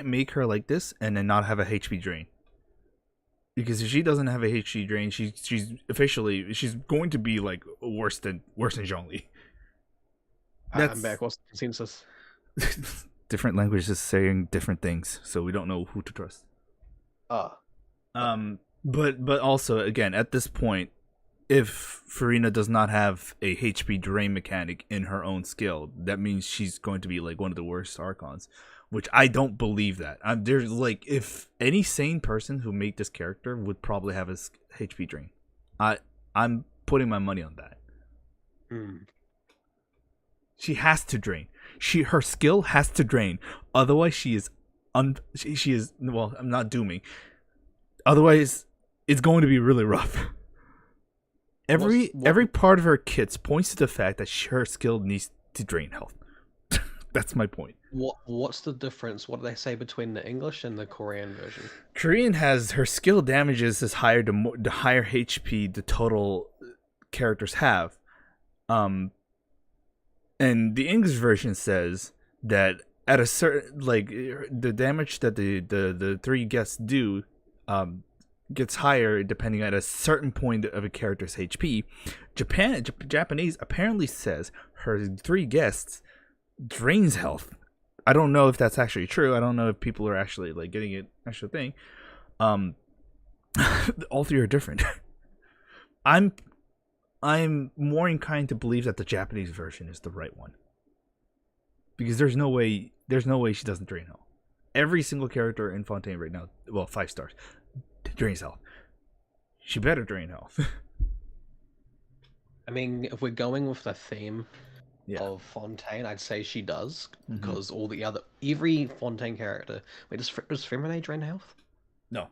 make her like this and then not have a HP drain. Because if she doesn't have a HP drain, she's going to be like worse than Zhongli. I'm back. What's the consensus? Different languages saying different things, so we don't know who to trust. But also, again, at this point, if Furina does not have a HP drain mechanic in her own skill, that means she's going to be like one of the worst Archons, which I don't believe that. There's like, if any sane person who made this character would probably have a HP drain. I'm putting my money on that. She has to drain. Her skill has to drain. Otherwise, she is well, I'm not dooming. Otherwise, it's going to be really rough. Every part of her kits points to the fact that her skill needs to drain health. That's my point. What's the difference? What do they say between the English and the Korean version? Korean has her skill damages is higher the higher HP the total characters have. And the English version says that at a certain, like, the damage that the 3 guests do gets higher depending at a certain point of a character's HP. Japanese apparently says her 3 guests drains health. I don't know if that's actually true. I don't know if people are actually like getting it actual thing. All 3 are different. I'm more inclined to believe that the Japanese version is the right one. Because there's no way she doesn't drain health. Every single character in Fontaine right now, well, 5 stars, drains health. She better drain health. I mean, if we're going with the theme of Fontaine, I'd say she does, because every Fontaine character. Wait, does Furina drain health? No.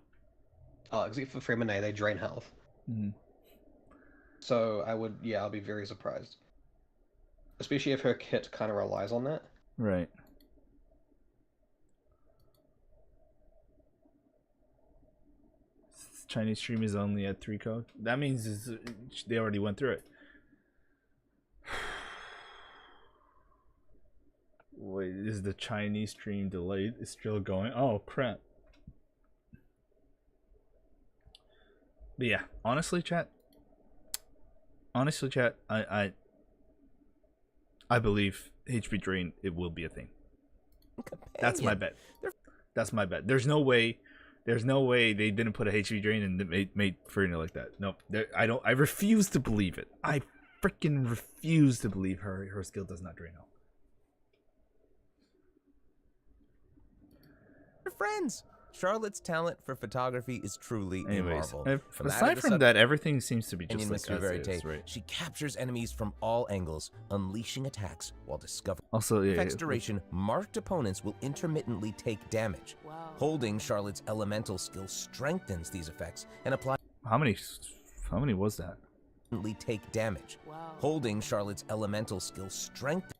Oh, except for Furina, they drain health. So I'll be very surprised, especially if her kit kind of relies on that. Right. Chinese stream is only at 3 code. That means they already went through it. Wait, is the Chinese stream delayed? It's still going. Oh crap. But yeah, honestly, chat. I believe HP drain, it will be a thing. That's my bet. There's no way There's no way they didn't put a HP drain and made Furina like that. Nope. I refuse to believe it. I freaking refuse to believe her skill does not drain health. Her friends. Charlotte's talent for photography is truly a marvel. Aside from that, everything seems to be just like Mystery as is, right? She captures enemies from all angles, unleashing attacks while discovering. Also, yeah, effects duration, marked opponents will intermittently take damage. Holding Charlotte's elemental skill strengthens these effects and apply. How many was that? Take damage. Holding Charlotte's elemental skill strengthens.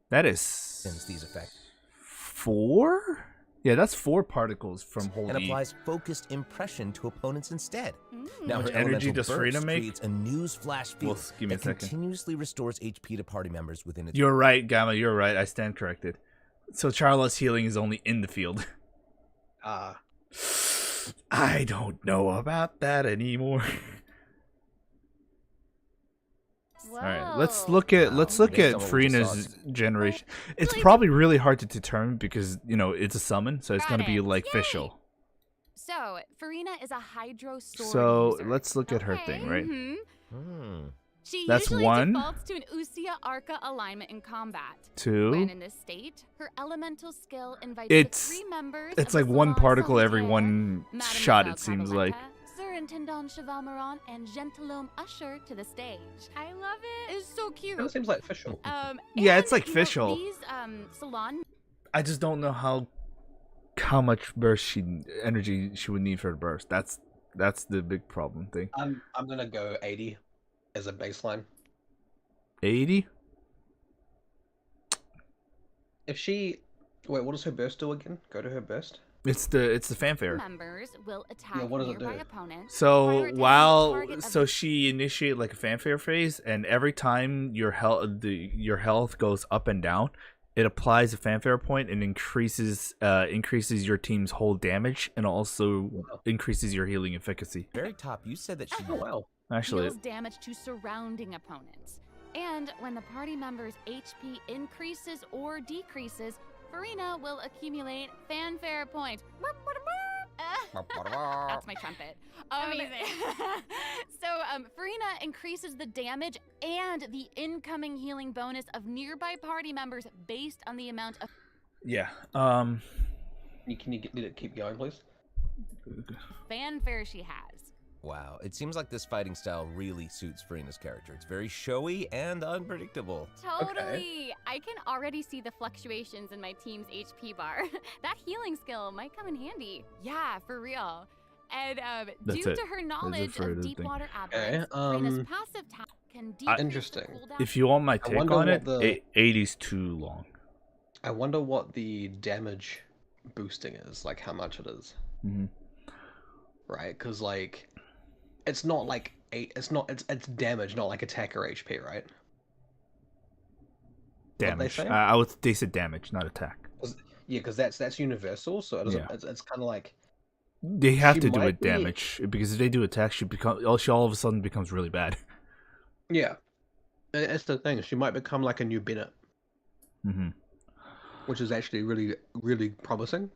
That is these effects. 4? Yeah, that's 4 particles from holding. And applies focused impression to opponents instead. Now her energy does Furina make? Creates a news flash field Give me a second. Continuously restores HP to party members within its. You're right, Gamma. You're right. I stand corrected. So Charlotte's healing is only in the field. I don't know about that anymore. All right, let's look at Furina's generation. It's probably really hard to determine because it's a summon, so it's gonna be like Fischl. So Furina is a hydro sword So user. let's look at her thing, right? She That's usually 1. defaults to an Usia Arca alignment in combat. 2. When in this state, her elemental skill invites It's the 3 members. it's of like the 1 Solar particle every Solitaire, 1 shot. It seems like. Surintendant Chevalmaron and Gentilhomme Usher to the stage. I love it. It's so cute. That seems like Fischl. Yeah, it's like you know, Fischl. These salon. I just don't know how much burst energy she would need for the burst. That's the big problem thing. I'm gonna go 80 as a baseline. 80? If she what does her burst do again? Go to her burst. It's the fanfare. Members will attack what does it nearby do? opponents. So she initiate like a fanfare phase, and every time your health goes up and down, it applies a fanfare point and increases your team's whole damage, and also increases your healing efficacy. Very top, you said that she. Actually, deals damage to surrounding opponents. And when the party member's HP increases or decreases, Furina will accumulate fanfare points. That's my trumpet. Amazing. So Furina increases the damage and the incoming healing bonus of nearby party members based on the amount of. Yeah. Can you keep going, please? Fanfare she has. Wow, it seems like this fighting style really suits Furina's character. It's very showy and unpredictable. Totally. Okay. I can already see the fluctuations in my team's HP bar. That healing skill might come in handy. Yeah, for real. And due to her knowledge of deep water aberrants, Furina's passive talent can decrease interesting. the cooldown. If you want my take on it, 80's too long. I wonder what the damage boosting is, like how much it is. Right, because like it's not like it's damage, not like attack or HP, right? Damage. They said damage, not attack. Yeah, because that's universal, so it doesn't, it's kind of like they have to do it damage, because if they do attack, she all of a sudden becomes really bad. Yeah, that's the thing. She might become like a new Bennett, which is actually really, really promising.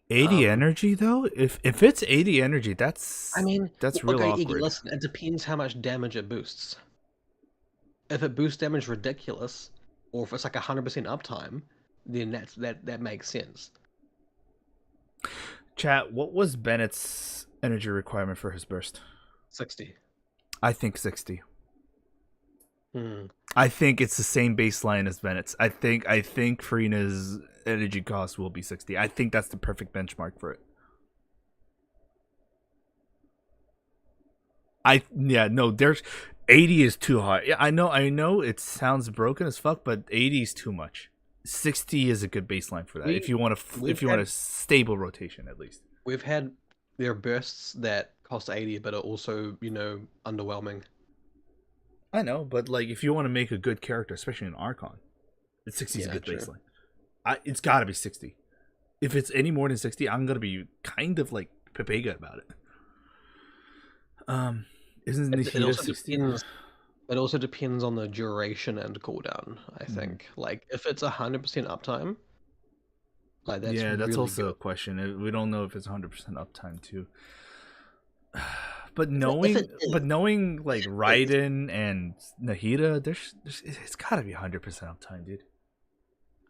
80 energy though? If it's 80 energy, that's real awkward. Iggy, listen, it depends how much damage it boosts. If it boosts damage ridiculous, or if it's like 100% uptime, then that makes sense. Chat, what was Bennett's energy requirement for his burst? 60. I think 60. I think it's the same baseline as Bennett's. I think Furina's energy cost will be 60. I think that's the perfect benchmark for it. There's 80 is too high. Yeah, I know it sounds broken as fuck, but 80 is too much. 60 is a good baseline for that. If you want a stable rotation at least. There are bursts that cost 80 but are also, underwhelming. I know, but like if you want to make a good character, especially in Archon, 60 is a good baseline. It's got to be 60. If it's any more than 60, I'm gonna be kind of like Pepega about it. Isn't Nishida 60? It also depends on the duration and cooldown. I think, like if it's 100% uptime, Like that's yeah, that's really also good. a question. We don't know if it's 100% uptime too. But If knowing, it is, like Raiden and Nahida, it's gotta be 100% uptime, dude.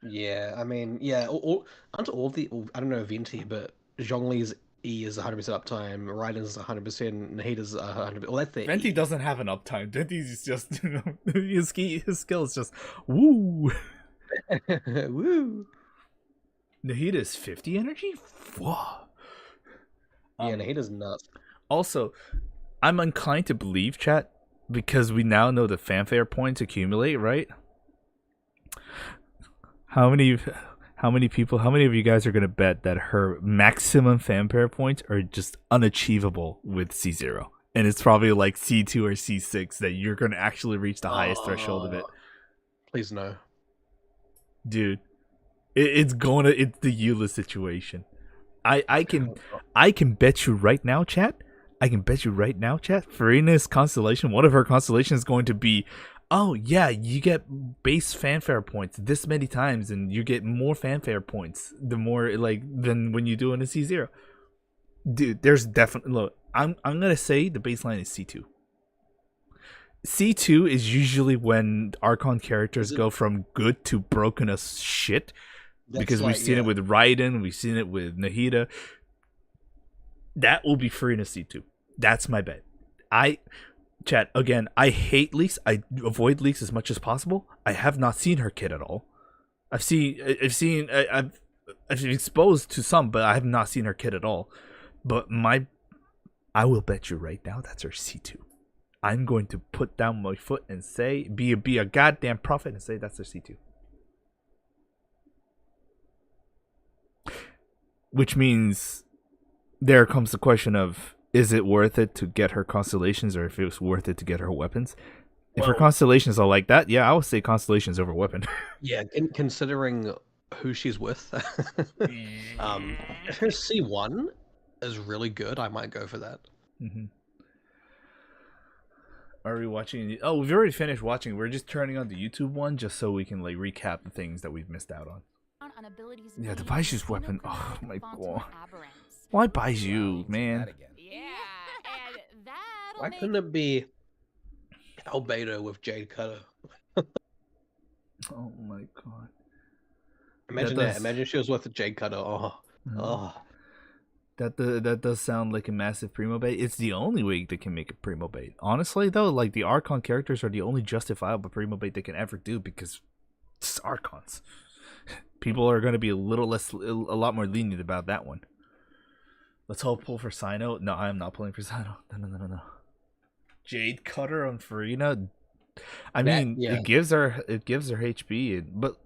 yeah, I mean, yeah, aren't all the I don't know Venti, but Zhongli's E is 100% uptime, Raiden's 100%, Nahida's 100%. Well, that's the Venti E. doesn't have an uptime. Venti's just his skill is just woo. Woo. Nahida's 50 energy. Whoa. Yeah, Nahida's nuts. Also, I'm inclined to believe, chat, because we now know the fanfare points accumulate, right? How many of you guys are gonna bet that her maximum fanfare points are just unachievable with C0? And it's probably like C2 or C6 that you're gonna actually reach the highest threshold of it. Please no. Dude, it's the Eula situation. I can bet you right now, chat. Furina's constellation, one of her constellations is going to be, oh yeah, you get base fanfare points this many times, and you get more fanfare points the more than when you do in a C0. Dude, there's definitely look. I'm gonna say the baseline is C2. C2 is usually when Archon characters go from good to broken as shit. Because we've seen it with Raiden, we've seen it with Nahida. That will be Furina C2. That's my bet. Chat, again, I hate leaks. I avoid leaks as much as possible. I have not seen her kit at all. I've been exposed to some, but I have not seen her kit at all. But I will bet you right now that's her C2. I'm going to put down my foot and say, be a goddamn prophet and say that's her C2. Which means there comes the question of, is it worth it to get her constellations, or if it was worth it to get her weapons? If her constellations are like that, yeah, I would say constellations over weapon. Yeah, considering who she's with, if her C1 is really good, I might go for that. Mm-hmm. Are we watching? Oh, we've already finished watching. We're just turning on the YouTube one just so we can recap the things that we've missed out on. Yeah, the Baiju's weapon. Oh my god. Why Baiju, man? Why couldn't it be Albedo with Jade Cutter? Oh my god. Imagine that. Imagine she was with the Jade Cutter. Oh. That does sound like a massive primo bait. It's the only way they can make a primo bait. Honestly, though, like the Archon characters are the only justifiable primo bait they can ever do because it's Archons. People are going to be a lot more lenient about that one. Let's all pull for Sino. No, I am not pulling for Sino. No. Jade Cutter on Furina. It gives her HP, but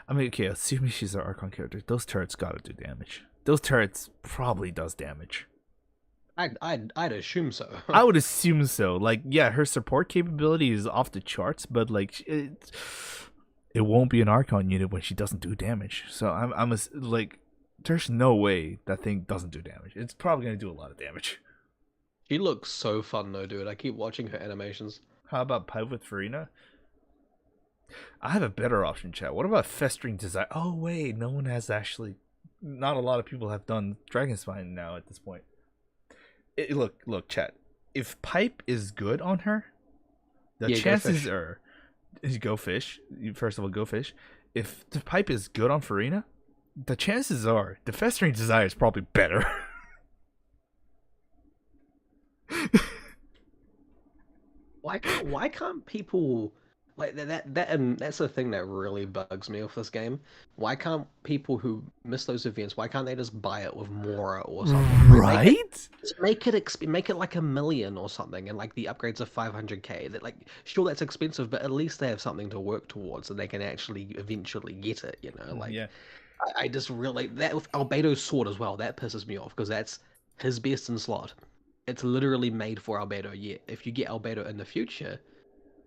I mean, okay, assuming she's an Archon character, those turrets gotta do damage. Those turrets probably does damage. I'd assume so. I would assume so. Like, yeah, her support capability is off the charts, but like, it won't be an Archon unit when she doesn't do damage. So I'm like, there's no way that thing doesn't do damage. It's probably gonna do a lot of damage. She looks so fun though, dude. I keep watching her animations. How about Pipe with Furina? I have a better option, chat. What about Festering Desire? Oh wait, no one has actually. Not a lot of people have done Dragon Spine now at this point. Look, chat. If Pipe is good on her, the chances are, go fish. First of all, go fish. If the Pipe is good on Furina, the chances are the Festering Desire is probably better. Why can't people like that? And that's the thing that really bugs me with this game. Why can't people who miss those events? Why can't they just buy it with Mora or something? Right? Make it like $1 million or something, and like the upgrades of 500k. That sure that's expensive, but at least they have something to work towards, and they can actually eventually get it. You know, like yeah. I just really that with Albedo's sword as well. That pisses me off because that's his best in slot. It's literally made for Albedo. Yeah, if you get Albedo in the future,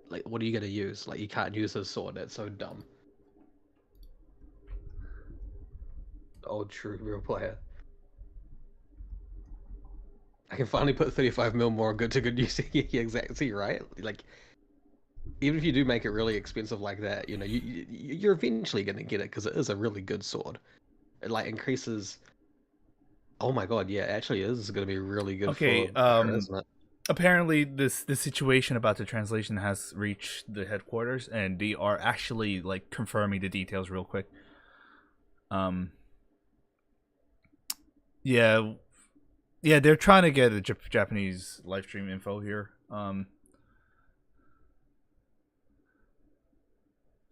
like, what are you gonna use? Like, you can't use his sword. That's so dumb. Oh, true, real player. I can finally put 35 mil more good to good use. Yeah, exactly, right? Like, even if you do make it really expensive like that, you know, you're eventually going to get it because it is a really good sword. It like increases. Oh my god, yeah, it actually is going to be really good Okay, for her, isn't it? apparently this situation about the translation has reached the headquarters, and they are actually like confirming the details real quick. Yeah, they're trying to get a Japanese live stream info here.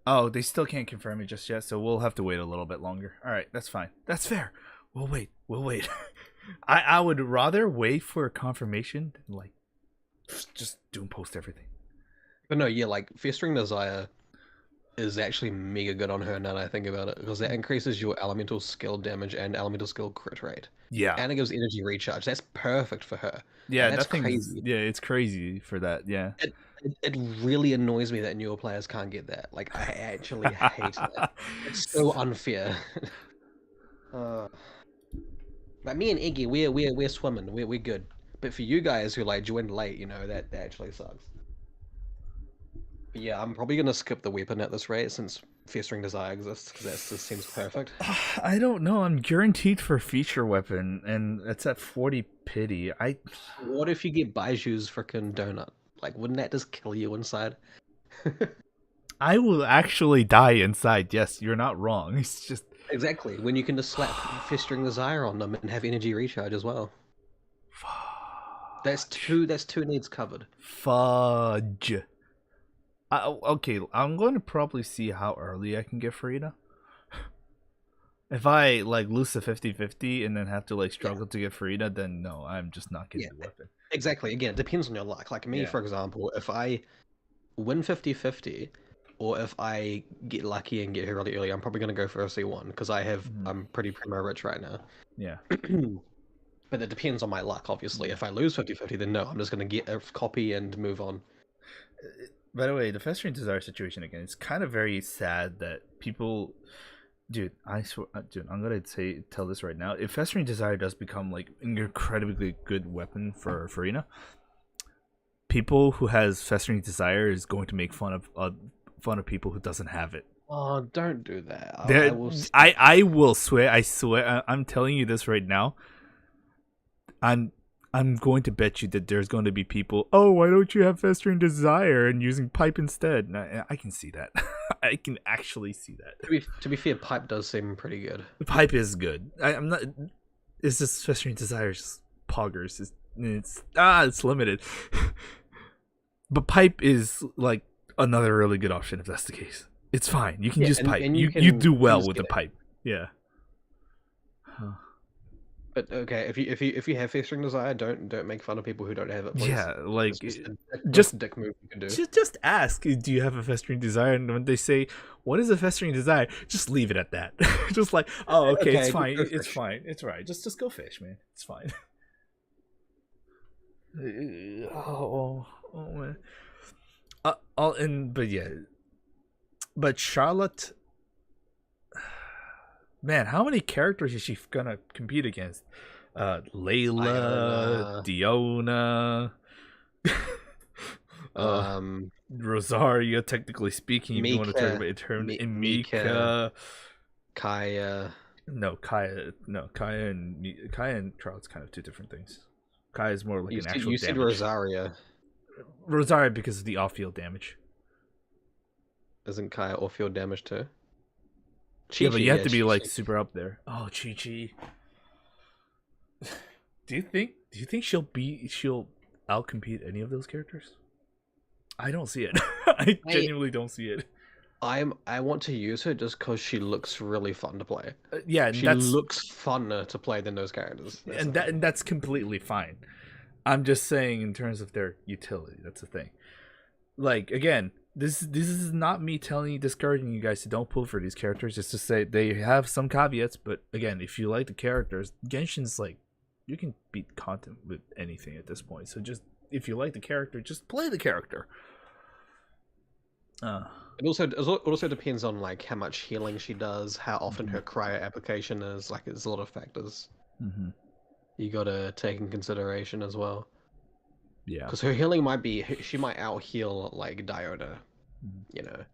Oh, they still can't confirm it just yet, so we'll have to wait a little bit longer. All right, that's fine. That's fair. We'll wait. I would rather wait for a confirmation than like just doom post everything. But no, yeah, like Festering Desire is actually mega good on her now that I think about it, because that increases your elemental skill damage and elemental skill crit rate. Yeah. And it gives energy recharge. That's perfect for her. Yeah, and that's crazy. crazy. Yeah, it's crazy for that. Yeah. It really annoys me that newer players can't get that. Like, I actually hate that. It's so unfair. But me and Iggy, we're swimming. We're good. But for you guys who like joined late, you know, that actually sucks. But yeah, I'm probably gonna skip the weapon at this rate since Festering Desire exists, because that just seems perfect. I don't know. I'm guaranteed for feature weapon, and it's at 40 pity. What if you get Baiju's freaking donut? Like, wouldn't that just kill you inside? I will actually die inside. Yes, you're not wrong. It's just exactly when you can just slap Festering Desire on them and have energy recharge as well. That's two needs covered. Fudge. Okay, I'm going to probably see how early I can get Furina. If I like lose the 50-50 and then have to like struggle to get Furina, then no, I'm just not getting the weapon. Exactly. Again, it depends on your luck. Like me, for example, if I win 50-50, or if I get lucky and get her really early, I'm probably going to go for a C1 because I'm pretty primo rich right now. Yeah. But it depends on my luck, obviously. If I lose 50-50, then no, I'm just going to get a copy and move on. By the way, the Festering Desire situation again, it's kind of very sad that people... Dude, I swear, dude, I'm gonna tell this right now. If Festering Desire does become like an incredibly good weapon for Furina, people who has Festering Desire is going to make fun of people who doesn't have it. Oh, don't do that. I will swear. I swear. I'm telling you this right now. I'm going to bet you that there's going to be people. Oh, why don't you have Festering Desire and using pipe instead? And I can see that. I can actually see that. To be fair, pipe does seem pretty good. The pipe is good. I'm not. It's just Festering Desire, just poggers. It's limited. But pipe is like another really good option if that's the case. It's fine. You can use pipe. And you do well with the pipe. Yeah. Huh. But okay, if you have Festering Desire, don't make fun of people who don't have it. Please. Yeah, like just a dick move you can do. Just ask, do you have a Festering Desire? And when they say, what is a Festering Desire? Just leave it at that. Just like, oh, okay, it's fine, it's fine, it's right. Just go fish, man. It's fine. Oh man. But Charlotte. Man, how many characters is she gonna compete against? Layla, Diona, Rosaria, technically speaking, if you want to talk about eternity, and Mika, Kaya. Kaya and Charlotte's kind of two different things. Kaya is more like an actual. You said Rosaria. Rosaria because of the off-field damage. Isn't Kaya off-field damage too? Yeah, but you have to be like super up there. Oh, Chi-Chi. Do you think she'll outcompete any of those characters? I don't see it. I genuinely don't see it. I want to use her just because she looks really fun to play. Yeah, she looks funner to play than those characters. And that's completely fine. I'm just saying in terms of their utility. That's the thing. Like again. This is not me discouraging you guys to don't pull for these characters. Just to say they have some caveats, but again, if you like the characters, Genshin's like you can beat content with anything at this point. So just if you like the character, just play the character. It also depends on like how much healing she does, how often her cryo application is. Like, there's a lot of factors. Mm-hmm. You gotta take in consideration as well. Yeah, because her healing might out heal like Diona you know,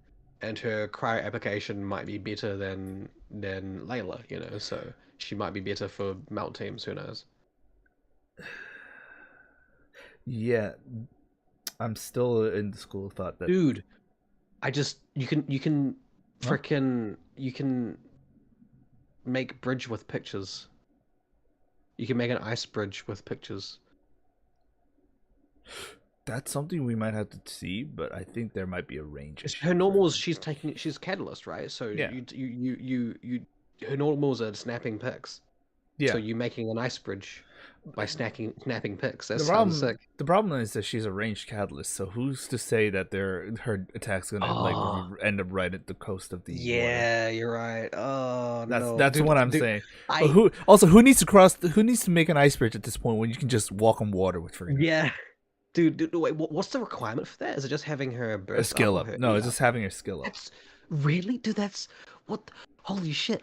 and her cryo application might be better than Layla, you know, so she might be better for melt teams. Who knows? Yeah, I'm still in the school of thought that Dude, you can frickin' you can make bridge with pictures. You can make an ice bridge with pictures. that's something we might have to see, but I think there might be a range. Her normals, she's catalyst, right? So Yeah. you her normals are snapping pics. Yeah. So you making an ice bridge by snapping pics. That The sounds problem, sick. the problem is that she's a ranged catalyst, so who's to say that her attack's gonna like end up right at the coast of the water? Yeah, you're right. Oh no, That's dude, what I'm dude, saying. I- Who needs to make an ice bridge at this point when you can just walk on water with Furina? Yeah, dude, wait, what's the requirement for that? Is it just having her A burst skill or up. her No, E it's up? just having her skill up. That's really, dude. That's what? Holy shit!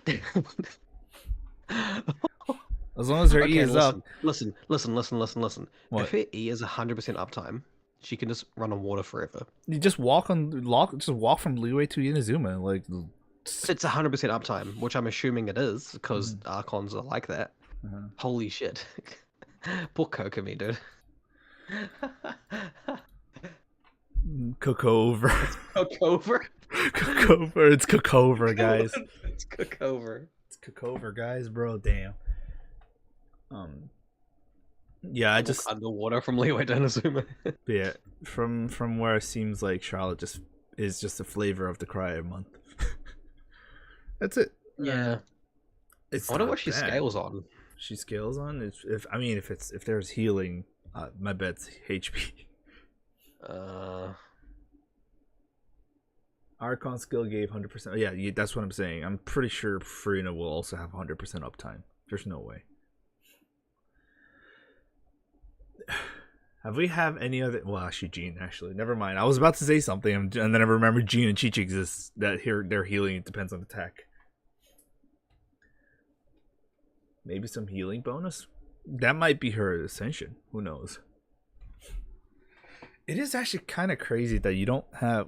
As long as her E Okay, is up. Listen. What? If her E is 100% uptime, she can just run on water forever. You just walk from Leeway to Inazuma, like If it's 100% uptime, which I'm assuming it is, because Archons are like that. Holy shit. Poor Kokomi, dude. Cookover. Cookover? Cookover. It's Cookover, guys. It's Cookover. It's Cookover, guys, bro. Damn. Yeah, I just underwater from Leeway to Inazuma. Yeah, from where it seems like Charlotte is just a flavor of the cryo month. That's it. Yeah. I wonder not what she bad. scales on. She scales on if there's healing, my bet's HP. Archon skill gave 100%. Yeah, that's what I'm saying. I'm pretty sure Furina will also have 100% uptime. There's no way. Have we any other? Well, actually, Jean. Actually, never mind. I was about to say something, and then I remembered Jean and Chi-Chi exist. That here, their healing depends on attack. Maybe some healing bonus. That might be her ascension. Who knows? It is actually kind of crazy that you don't have.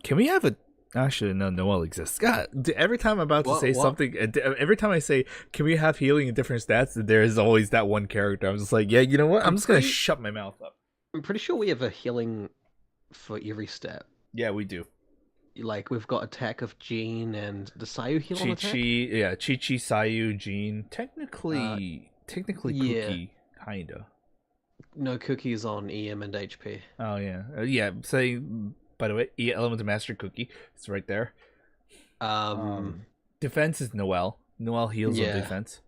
Can we have a? Actually, no. Noelle exists. God, every time I'm about to say something, every time I say, "Can we have healing in different stats?" There is always that one character. I'm just like, yeah, you know what? I'm just gonna shut my mouth up. I'm pretty sure we have a healing for every stat. Yeah, we do. Like we've got attack of Jean and the Sayu heal on attack. Chi-Chi, Sayu, Jean. Technically, yeah. Cookie, kinda. No, Cookie's on EM and HP. Oh yeah, yeah. Saying, by the way, Element Master Cookie. It's right there. Defense is Noelle. Noelle heals on defense.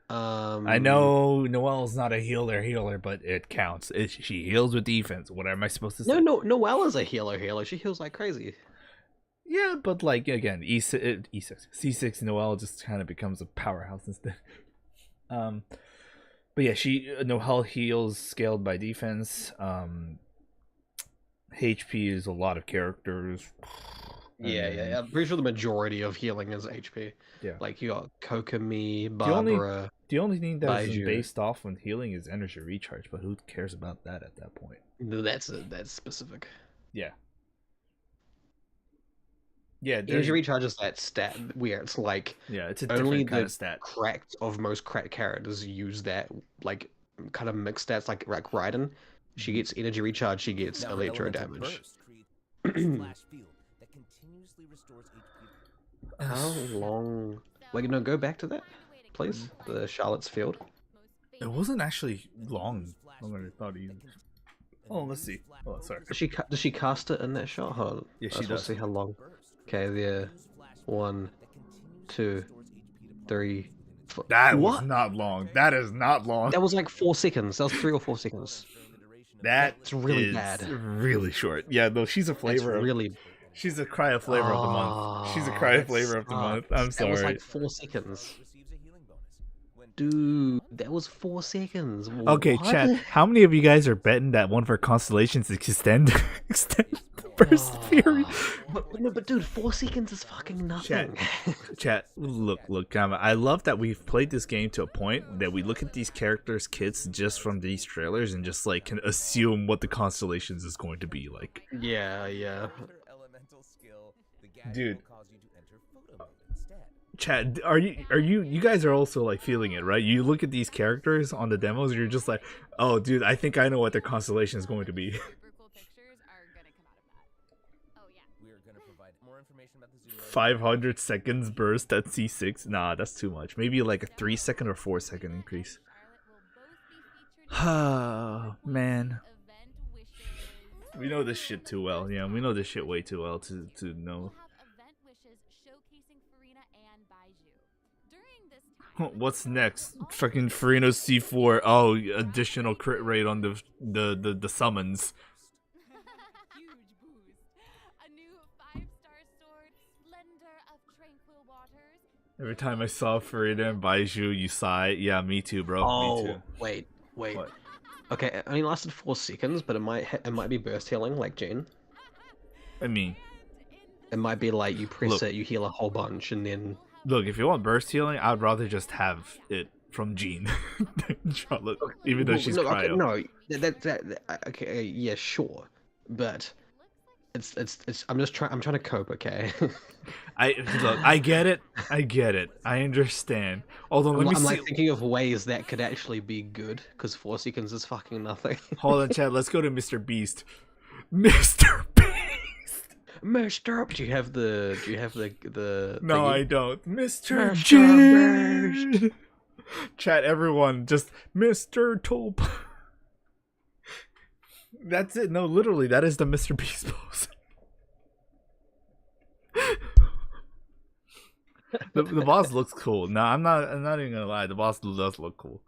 I know Noelle's not a healer, but it counts. She heals with defense. What am I supposed to say? No, Noelle is a healer. She heals like crazy. Yeah, but like again, C6 Noelle just kind of becomes a powerhouse instead. But yeah, Noelle heals scaled by defense. HP is a lot of characters. Yeah. I'm pretty sure the majority of healing is HP. Yeah. Like you got Kokomi, Barbara. The only thing that is Baiju. based off on healing is energy recharge, but who cares about that at that point? No, that's specific. Yeah. Yeah, energy recharge is that stat where it's like it's a only different kind the of stat. cracked of most cracked characters use that like kind of mixed stats like Raiden. She gets energy recharge, she gets electro damage. How long? Wait, no, go back to that, please. The Charlotte's field. It wasn't actually longer than I thought either. Oh, let's see. Oh, sorry. Does she cast it in that shot? Hold on. Yeah, she I just want does. to see how long. Okay, there. 1, 2, 3, 4. That was not long. That is not long. That was like 4 seconds. That was 3 or 4 seconds. That's really bad. Really short. Yeah, no, she's a flavor. She's a cryo flavor of the month. She's a cryo flavor of the month. I'm sorry. That was like 4 seconds. dude, that was 4 seconds. Okay, What? chat. How many of you guys are betting that one of our constellations extend the burst of fury? But dude, 4 seconds is fucking nothing. Chat. Look, Gamma. I love that we've played this game to a point that we look at these characters' kits just from these trailers and just like can assume what the constellations is going to be like. Yeah. Dude. Chat, you guys are also like feeling it, right? You look at these characters on the demos, you're just like, oh dude, I think I know what their constellation is going to be. 500 seconds burst at C6? Nah, that's too much. Maybe like a 3-second or 4-second increase. Man. We know this shit too well. Yeah, we know this shit way too well to know. What's next? Fucking Furina C4. Oh, additional crit rate on the summons. Every time I saw Furina and Baiju, you sigh. Yeah, me too, bro. Oh, me too. wait. What? Okay, it only lasted 4 seconds, but it might be burst healing like Gene. I mean, it might be like you press it, you heal a whole bunch, and then. Look, if you want burst healing, I'd rather just have it from Jean than Charlotte, even though she's cryo. Okay, yeah, sure, but it's. I'm trying to cope, okay? I get it. I understand. Although let me see. Like thinking of ways that could actually be good, because 4 seconds is fucking nothing. Hold on, Chad. Let's go to Mr. Beast. Mr. Do you have the No, thingy? I don't. Mr. J. Chat, everyone, just Mr. Taupe. That's it. No, literally, that is the Mr. Beast pose. the boss looks cool. No, I'm not even gonna lie. The boss does look cool.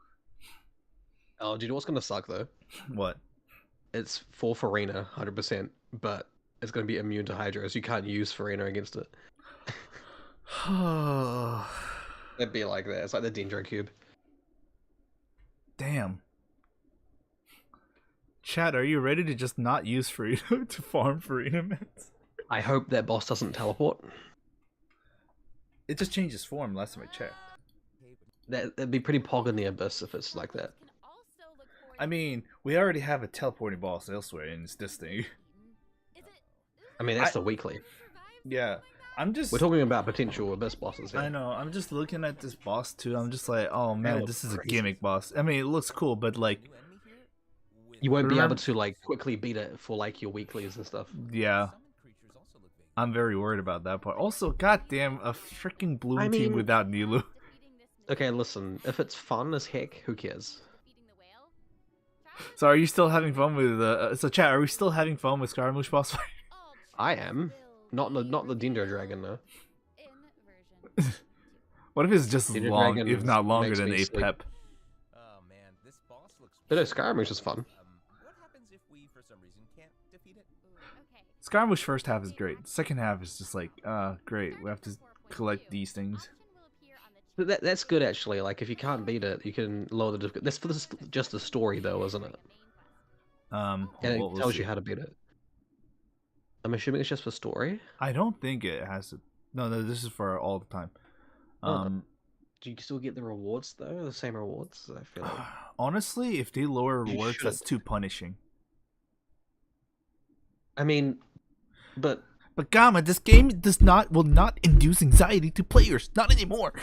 Oh, do you know what's gonna suck though? What? It's for Furina, 100%, but it's going to be immune to Hydra, so you can't use Furina against it. It'd be like that. It's like the Dendro Cube. Damn. Chad, are you ready to just not use Furina to farm Furina mats? I hope that boss doesn't teleport. It just changes form last time I checked. That'd be pretty pog in the Abyss if it's like that. I mean, we already have a teleporting boss elsewhere, and it's this thing. I mean, that's the weekly. Yeah, we're talking about potential Abyss bosses here. I know. I'm just looking at this boss too. I'm just like, oh man, this is a gimmick boss. I mean, it looks cool, but like, you won't be able to like quickly beat it for like your weeklies and stuff. Yeah, I'm very worried about that part. Also, goddamn, a freaking blue team without Nilu. Okay, listen. If it's fun as heck, who cares? So, are you still having fun with? So, chat, are we still having fun with Scaramouche boss fight? I am. Not the Dendro Dragon though. What if it's just as long, if not longer than Apep? Oh man, this boss looks. But no, Scaramouche is fun. What happens if we, for some reason, can't defeat it? Scaramouche first half is great. Second half is just like, great. We have to collect these things. But that's good actually. Like if you can't beat it, you can lower the difficulty. That's for just the story though, isn't it? And it tells you how to beat it. I'm assuming it's just for story. I don't think it has to. No, this is for all the time. Do you still get the rewards though? The same rewards? I feel like. Honestly, if they lower rewards, that's too punishing. I mean, but Gamma, this game will not induce anxiety to players. Not anymore.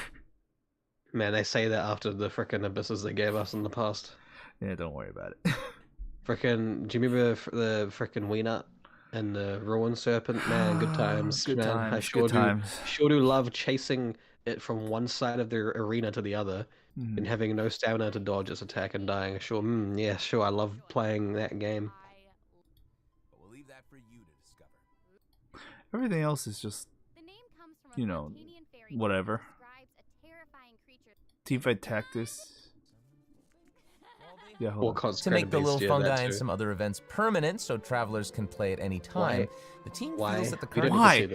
Man, they say that after the frickin' abysses they gave us in the past. Yeah, don't worry about it. Frickin', do you remember the frickin' Weenut? And the Ruin Serpent, man, good times. Good man. times. I sure do love chasing it from one side of the arena to the other and having no stamina to dodge its attack and dying. Sure, yeah, sure, I love playing that game. But we'll leave that for you to discover. Everything else is just, you know, whatever. Teamfight Tactics. Yeah, to make the little fungi and some other events permanent so travelers can play at any time, the team feels that the current... Why?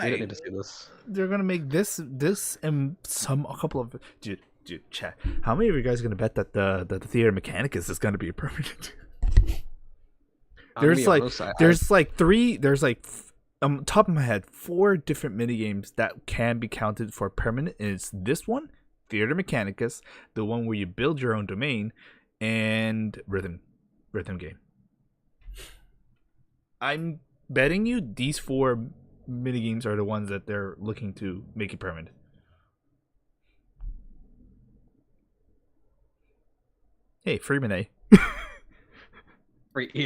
We don't need to see this. They're gonna make this and a couple of... Dude, Dude, chat. How many of you guys are gonna bet that the Theater Mechanicus is gonna be permanent? There's top of my head 4 different minigames that can be counted for permanent, and it's this one, Theater Mechanicus, the one where you build your own domain, and rhythm game. I'm betting you these 4 minigames are the ones that they're looking to make it permanent. Hey, Freeman.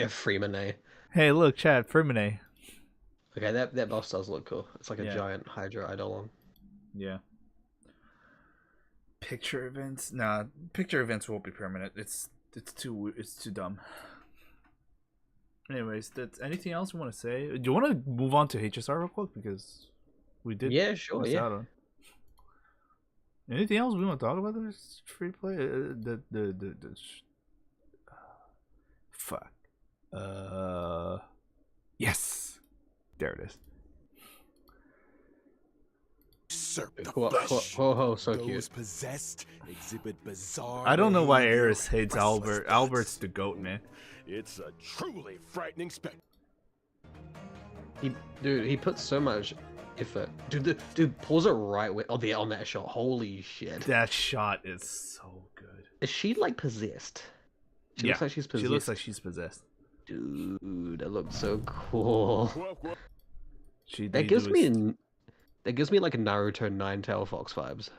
Freeman. Hey, look, chat, Freeman. Okay, that boss does look cool. It's like a Yeah. giant Hydra Eidolon. Yeah. Picture events? Nah, picture events won't be permanent. It's too dumb. Anyways, that's anything else you want to say? Do you want to move on to HSR real quick, because we did? Yeah, sure. miss Yeah. out on- Anything else we want to talk about? This free play. Fuck. Yes. There it is. Whoa, so cute. Possessed exhibit bizarre. I don't know why behavior Eris and hates restless Albert. thoughts. Albert's the goat, man. It's a truly frightening spectacle. He puts so much effort. Dude pulls it right with on that shot. Holy shit. That shot is so good. Is she like possessed? She looks like she's possessed. She looks like she's possessed. Dude, that looks so cool. That gives me like a Naruto Nine-Tail Fox vibes.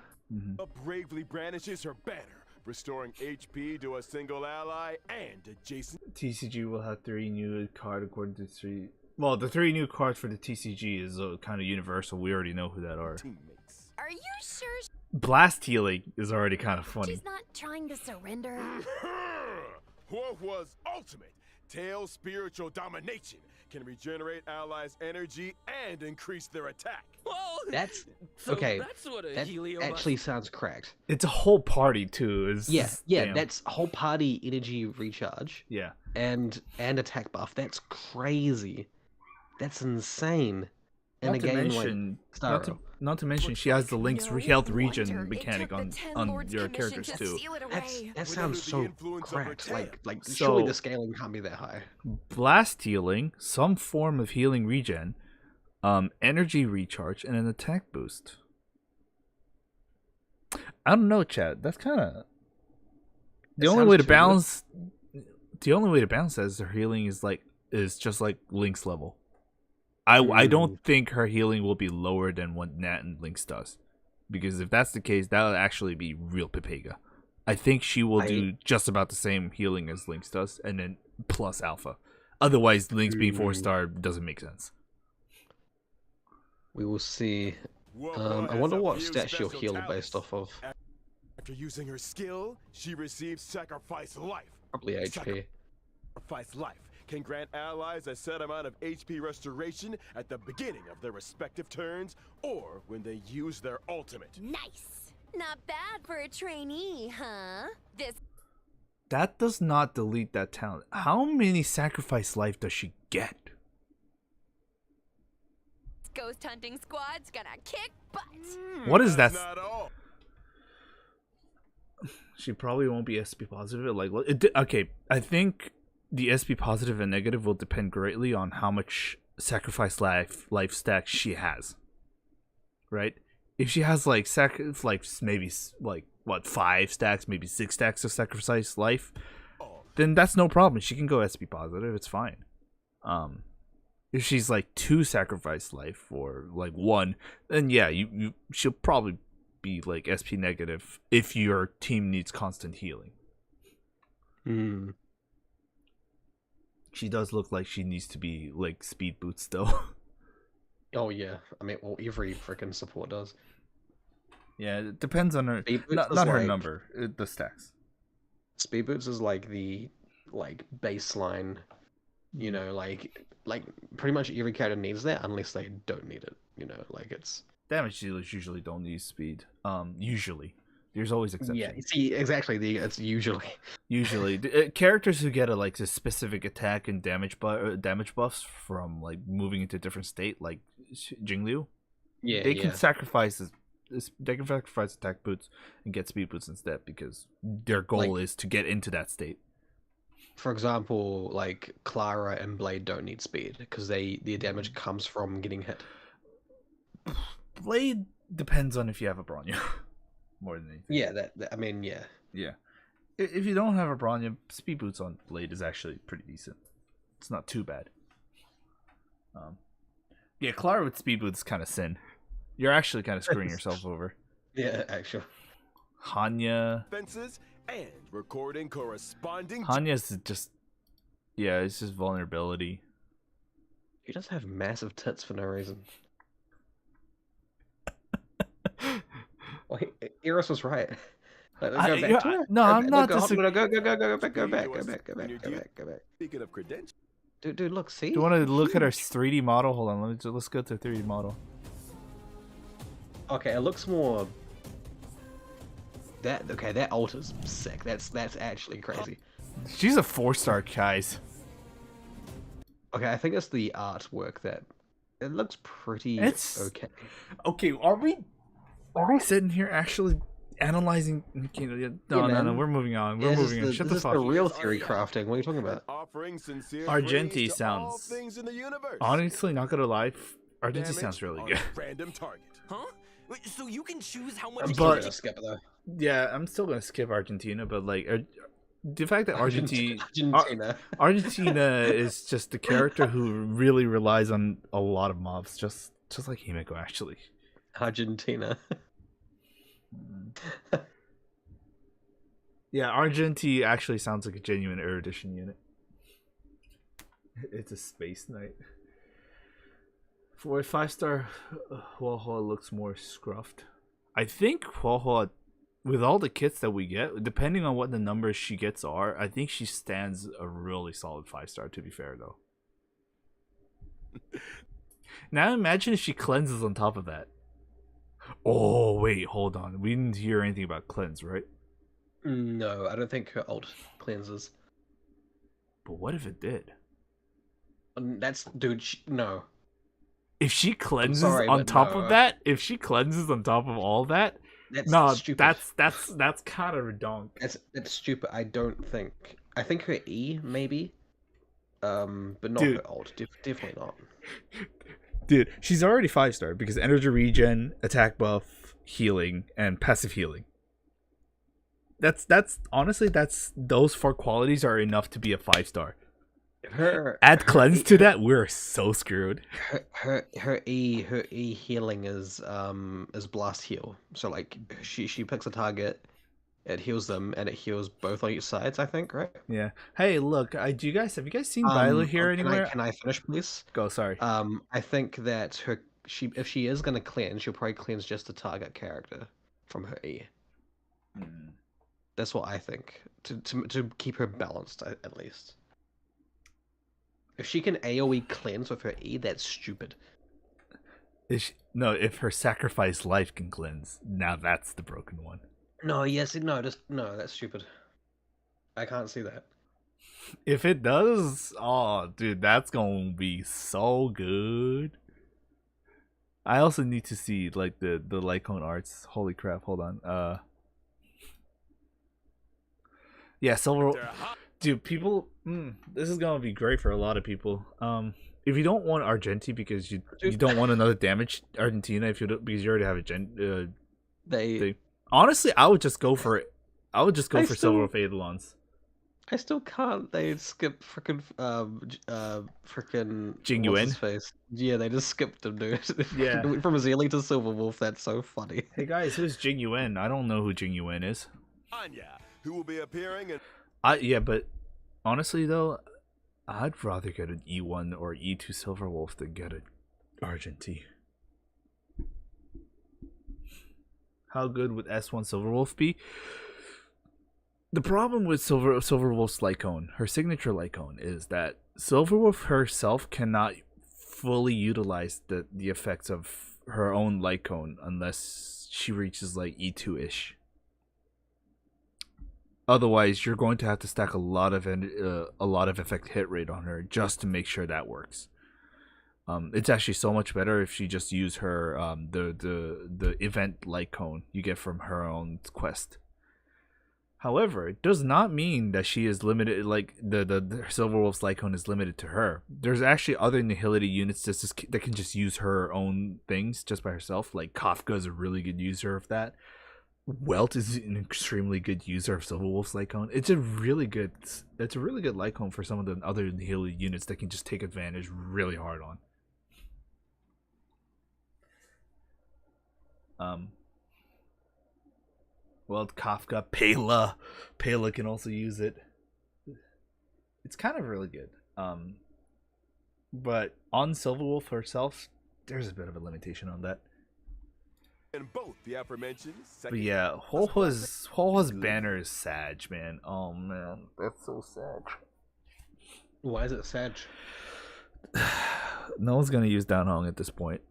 Bravely brandishes her banner, restoring HP to a single ally and adjacent. TCG will have 3 new cards according to 3. Well, the 3 new cards for the TCG is kind of universal. We already know who that are. Are you sure Blast healing is already kind of funny. she's not trying to surrender? What was ultimate? Tail's spiritual domination can regenerate allies' energy and increase their attack. Whoa! That's So okay. that's what a That Helio actually sounds correct. It's a whole party too. Yeah, damn. that's whole party energy recharge. Yeah. And attack buff. That's crazy. That's insane. In Not a to game mention, like not to mention, she has the Link's health regen mechanic on your characters too. That sounds so cracked. Like So- surely the scaling can't be that high. Blast healing, some form of healing regen, energy recharge, and an attack boost. I don't know, Chad. That's kind of the only way to balance. The only way to balance that is her healing is just like Link's level. I don't think her healing will be lower than what Nat and Link's does, because if that's the case, that would actually be real Pepega. I think she will do just about the same healing as Link's does, and then plus alpha. Otherwise, Link's being 4-star doesn't make sense. We will see. I wonder what stats she'll heal based off of. After using her skill, she receives sacrifice life. Probably HP. Sacrifice life can grant allies a set amount of HP restoration at the beginning of their respective turns, or when they use their ultimate. Nice. Not bad for a trainee, huh? This That does not delete that talent. How many sacrifice life does she get? Ghost hunting squad's gonna kick butt. What is that? Not all. She probably won't be SP positive. Okay, I think the SP positive and negative will depend greatly on how much sacrifice life stack she has. Right? If she has maybe 5 stacks, maybe 6 stacks of sacrifice life, then that's no problem. She can go SP positive. It's fine. If she's 2 sacrifice life or 1, then yeah, she'll probably be SP negative if your team needs constant healing. She does look like she needs to be speed boots though. Oh yeah, I mean, well, every freaking support does. Yeah, it depends on her. Not her number, the stacks. Speed boots is the baseline. You know, pretty much every character needs that unless they don't need it. You know, it's damage dealers usually don't need speed. Usually. There's always exceptions. Yeah, see, exactly. It's usually characters who get a specific attack and damage buffs from moving into a different state, like Jingliu. Yeah, they can sacrifice they can sacrifice attack boots and get speed boots instead because their goal Like- is to get into that state. For example, like Clara and Blade don't need speed because their damage comes from getting hit. Blade depends on if you have a Bronya more than anything. Yeah, I mean, yeah. Yeah. If you don't have a Bronya, speed boots on Blade is actually pretty decent. It's not too bad. Yeah, Clara with speed boots is kind of sin. You're actually kind of screwing yourself over. Yeah, actually. Hanya. Fences and recording corresponding. Hanya's just. Yeah, it's just vulnerability. He does have massive tits for no reason. Well, Eros was right. Go back to her. No, I'm not Go disagreeing. back. Speaking of credentials. Dude, look, see? Do you want to look at our 3D model? Hold on, let's go to 3D model. Okay, it looks more. That ult is sick. That's actually crazy. She's a 4-star, guys. Okay, I think it's the artwork that it looks pretty okay. Okay, are we sitting here actually analyzing? Okay, no, we're moving on. We're moving on. Shut the fuck up. This is the real theory crafting. What are you talking about? Argenti sounds. Honestly, not gonna lie, Argenti sounds really good. Random target. Huh? Wait, so you can choose how much. But skip it though. Yeah, I'm still gonna skip Argentina, but like the fact that Argentina is just the character who really relies on a lot of mobs, just like Himeko actually. Argentina. Yeah, Argenti actually sounds like a genuine erudition unit. It's a space knight. For a 5-star, Huohuo looks more scruffed. I think Huohuo, with all the kits that we get, depending on what the numbers she gets are, I think she stands a really solid 5-star, to be fair, though. Now imagine if she cleanses on top of that. Oh, wait, hold on. We didn't hear anything about cleanse, right? No, I don't think her ult cleanses. But what if it did? Dude, no. If she cleanses on top of that, if she cleanses on top of all that, stupid. that's kind of redonk. That's stupid. I don't think. I think her E maybe, but not Dude. her ult. Definitely not. Dude, she's already 5-star because energy regen, attack buff, healing, and passive healing. That's honestly those 4 qualities are enough to be a 5-star. Add cleanse to that, we're so screwed. Her E healing is blast heal. So like she picks a target, it heals them, and it heals both on each sides. I think, right? Yeah. Hey, look, have you guys seen Viola here anywhere? Can I finish, please? Go. Sorry. I think that if she is gonna cleanse, she'll probably cleanse just the target character from her E. That's what I think to keep her balanced at least. If she can AoE cleanse with her E, that's stupid. If her sacrifice life can cleanse, now that's the broken one. No, that's stupid. I can't see that. If it does, oh, dude, that's gonna be so good. I also need to see like the Lycone arts. Holy crap! Hold on. Yeah, silver. Dude, people, this is gonna be great for a lot of people. If you don't want Argenti because you don't want another damage Argentina, because you already have a they honestly, I would just go for it. I would just go for Silver Eidolons. I still can't. They skip frickin' Jingyuan face. Yeah, they just skipped him, dude. Yeah. From Azili to Silver Wolf. That's so funny. Hey guys, who's Jingyuan? I don't know who Jingyuan is. Anya, who will be appearing in. Yeah, but honestly though, I'd rather get an E1 or E2 Silver Wolf than get an Argenti. How good would S1 Silver Wolf be? The problem with Silver Wolf's Lycone, her signature Lycone, is that Silver Wolf herself cannot fully utilize the effects of her own Lycone unless she reaches like E2-ish. Otherwise, you're going to have to stack a lot of effect hit rate on her just to make sure that works. It's actually so much better if she just use her the event light cone you get from her own quest. However, it does not mean that she is limited. Like the Silverwolf's light cone is limited to her. There's actually other Nihility units that can just use her own things just by herself. Like Kafka is a really good user of that. Welt is an extremely good user of Silverwolf's light cone. It's a really good light cone for some of the other Nihility units that can just take advantage really hard on. Well, Kafka, Pela can also use it. It's kind of really good. But on Silverwolf herself, there's a bit of a limitation on that. And both the aforementioned. But yeah, Hwa's banner is Sag, man. Oh man, that's so sad. Why is it Sag? No one's gonna use Down Hong at this point.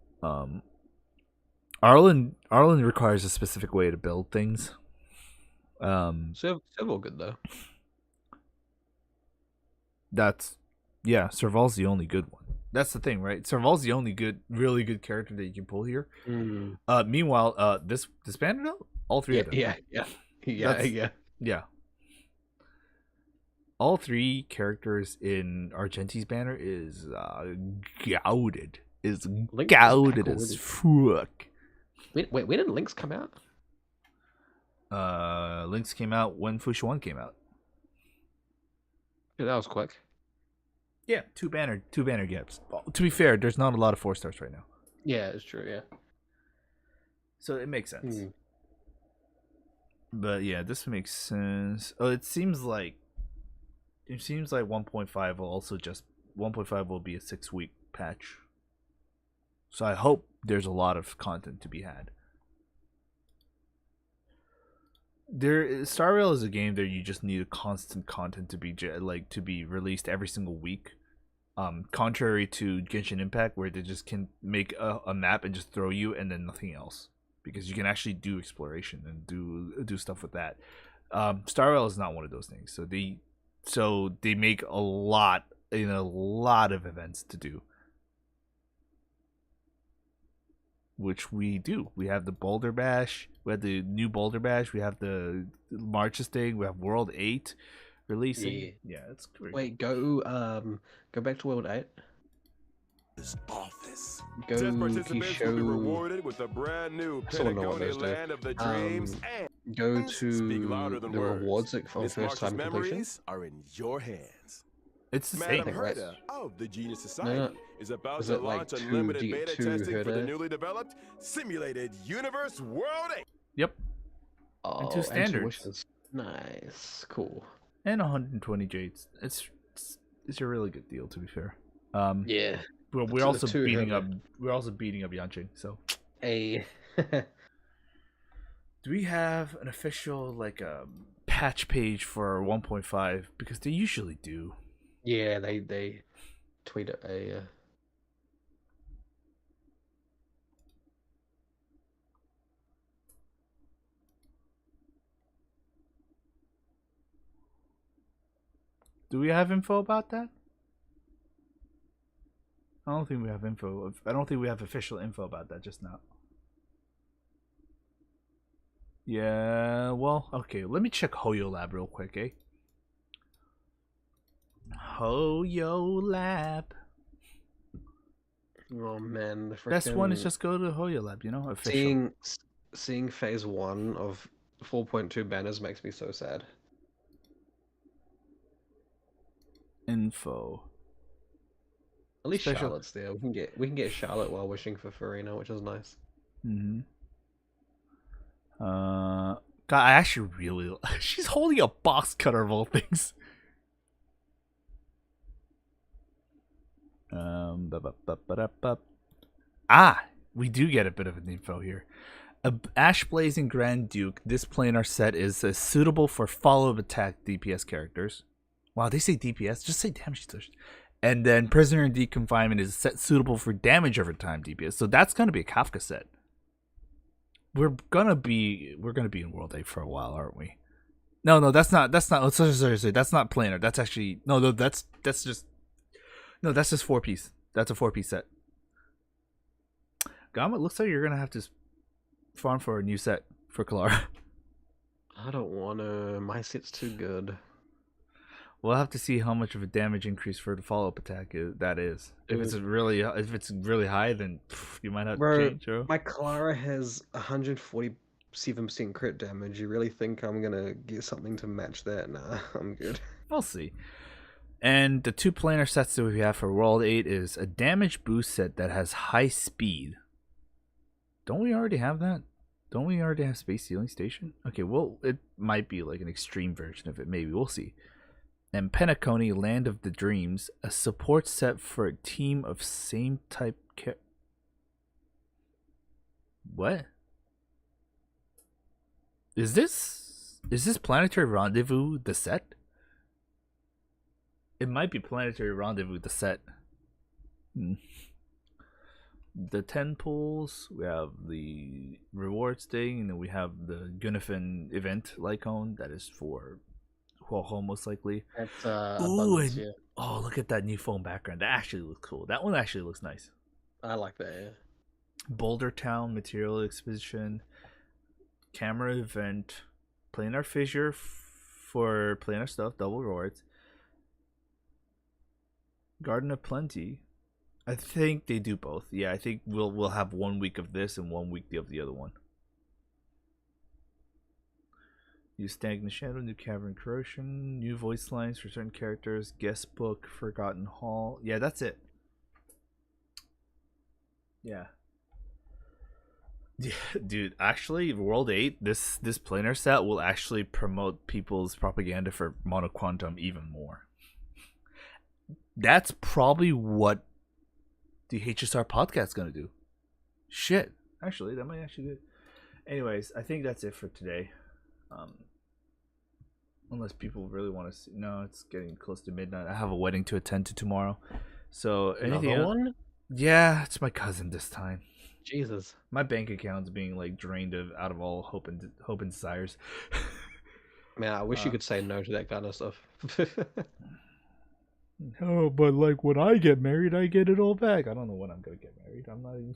Arlen requires a specific way to build things. Several good though. Serval's the only good one. That's the thing, right? Serval's the only really good character that you can pull here. Meanwhile, this banner though, all three of them. Yeah. All three characters in Argenti's banner is gouded. Is gouded as fuck. Wait, when did Lynx come out? Lynx came out when Fushuan came out. Yeah, that was quick. Yeah, two banner gaps. To be fair, there's not a lot of 4-stars right now. Yeah, it's true. Yeah. So it makes sense. But yeah, this makes sense. Oh, it seems like 1.5 will also 1.5 will be a 6-week patch. So I hope there's a lot of content to be had. Star Rail is a game that you just need a constant content to be released every single week. Contrary to Genshin Impact, where they just can make a map and just throw you and then nothing else, because you can actually do exploration and do stuff with that. Star Rail is not one of those things. So they make a lot of events to do, which we do. We have the Boulder Bash. We have the new Boulder Bash. We have the Marches thing. We have World 8 releasing. Yeah, it's great. Wait, go back to World 8. This office. Go participants will be rewarded with a brand new Patagonia land of the dreams and go to speak louder than the words. rewards for Miss first time March's completion. memories are in your hands. It's the Madam same. Herta of the Genius Society No. is about Is to it like launch two- unlimited do you get beta two testing for the Herta? newly developed simulated Universe World 8. Yep. Oh, and 2 standards. wishes. Nice, cool. And 120 jades. It's a really good deal, to be fair. Yeah. But we're The also two beating Herta. up. We're also beating up Yanqing. So, Hey. do we have an official patch page for 1.5? Because they usually do. Yeah, they tweet a. Do we have info about that? I don't think we have info. I don't think we have official info about that just now. Yeah, well, okay. Let me check Hoyo Lab real quick, eh? Hoyo Lab. Oh man, the Best one is frickin- just go to Hoyo Lab, official. Seeing phase 1 of 4.2 banners makes me so sad. Info. At least Special- Charlotte's there. We can get Charlotte while wishing for Furina, which is nice. God, I actually really. She's holding a box cutter of all things. We do get a bit of an info here. A Ash Blazing Grand Duke. This planar set is suitable for follow-up attack DPS characters. Wow, they say DPS. Just say damage touch. And then Prisoner in Deep Confinement is a set suitable for damage over time DPS. So that's gonna be a Kafka set. We're gonna be in World 8 for a while, aren't we? No, that's not. Oh, sorry. That's not planar. That's actually that's just 4-piece. That's a 4-piece set. Gama, it looks like you're gonna have to farm for a new set for Kalara. I don't want to. My set's too good. We'll have to see how much of a damage increase for the follow-up attack that is. If it's really high, then you might have to change. Bro. My Clara has 147% crit damage. You really think I'm gonna get something to match that? Nah, I'm good. We'll see. And the 2 planar sets that we have for World 8 is a damage boost set that has high speed. Don't we already have that? Don't we already have Space Sealing Station? Okay, well, it might be like an extreme version of it. Maybe. We'll see. And Penacony, Land of the Dreams, a support set for a team of same type What? Is this Planetary Rendezvous the set? It might be Planetary Rendezvous the set. The 10 pools, we have the rewards thing, and then we have the Gunnifin event Lycone that is for Huoho most likely. That's oh, look at that new foam background. That actually looks cool. That one actually looks nice. I like that, yeah. Boulder Town Material Exposition, Camera Event, Planar Fissure for planar stuff, double rewards. Garden of Plenty. I think they do both. Yeah, I think we'll have 1 week of this and 1 week of the other one. New Stagnant Shadow, new Cavern Corrosion, new voice lines for certain characters, guest book, Forgotten Hall. Yeah, that's it. Yeah. Yeah, dude, actually, World 8, this planar set will actually promote people's propaganda for Monoquantum even more. That's probably what the HSR podcast's gonna do. Shit. Actually, that might actually do it. Anyways, I think that's it for today. Unless people really want to see. No, it's getting close to midnight. I have a wedding to attend to tomorrow. So anything Another else? one? Yeah, it's my cousin this time. Jesus. My bank account's being like drained out of all hope and desires. Man, I wish you could say no to that kind of stuff. Oh, but like when I get married, I get it all back. I don't know when I'm gonna get married. I'm not even.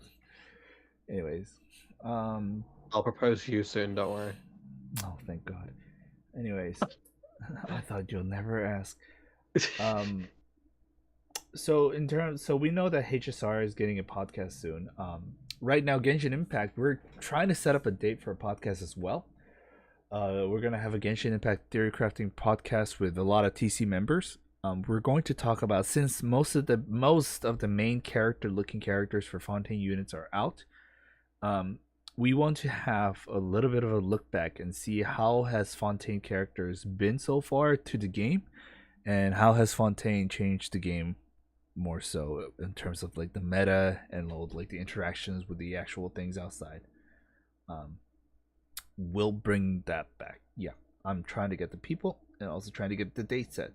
Anyways, I'll propose to you soon. Don't worry. Oh, thank God. Anyways, I thought you'll never ask. So we know that HSR is getting a podcast soon. Right now, Genshin Impact, we're trying to set up a date for a podcast as well. We're gonna have a Genshin Impact theory crafting podcast with a lot of TC members. We're going to talk about, since most of the main looking characters for Fontaine units are out. We want to have a little bit of a look back and see how has Fontaine characters been so far to the game, and how has Fontaine changed the game more so in terms of like the meta and like the interactions with the actual things outside. We'll bring that back. Yeah, I'm trying to get the people and also trying to get the date set,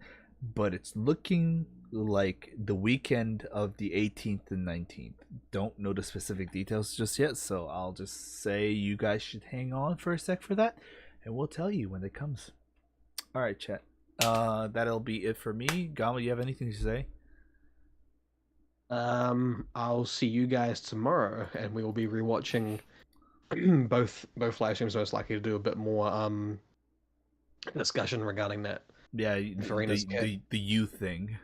but it's looking like the weekend of the 18th and 19th. Don't know the specific details just yet, so I'll just say you guys should hang on for a sec for that, and we'll tell you when it comes. All right, chat. That'll be it for me. Gama, you have anything to say? I'll see you guys tomorrow, and we will be rewatching both live streams. Most likely to do a bit more discussion regarding that. Yeah, the you thing.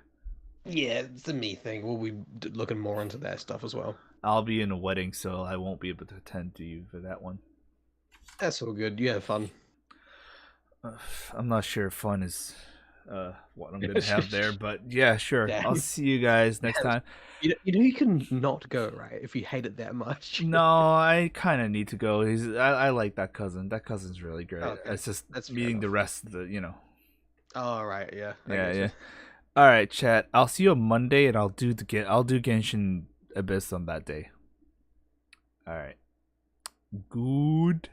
Yeah, it's the me thing. We'll be looking more into that stuff as well. I'll be in a wedding, so I won't be able to attend to you for that one. That's all good. You have fun. I'm not sure if fun is what I'm going to have there, but yeah, sure. Damn. I'll see you guys next time. You know you can not go, right, if you hate it that much. No, I kind of need to go. I like that cousin. That cousin's really great. Okay. It's just That's fair meeting enough. the rest of the, Oh, right, yeah. I Yeah, get you. yeah. All right, chat. I'll see you on Monday, and I'll do Genshin Abyss on that day. All right. Good.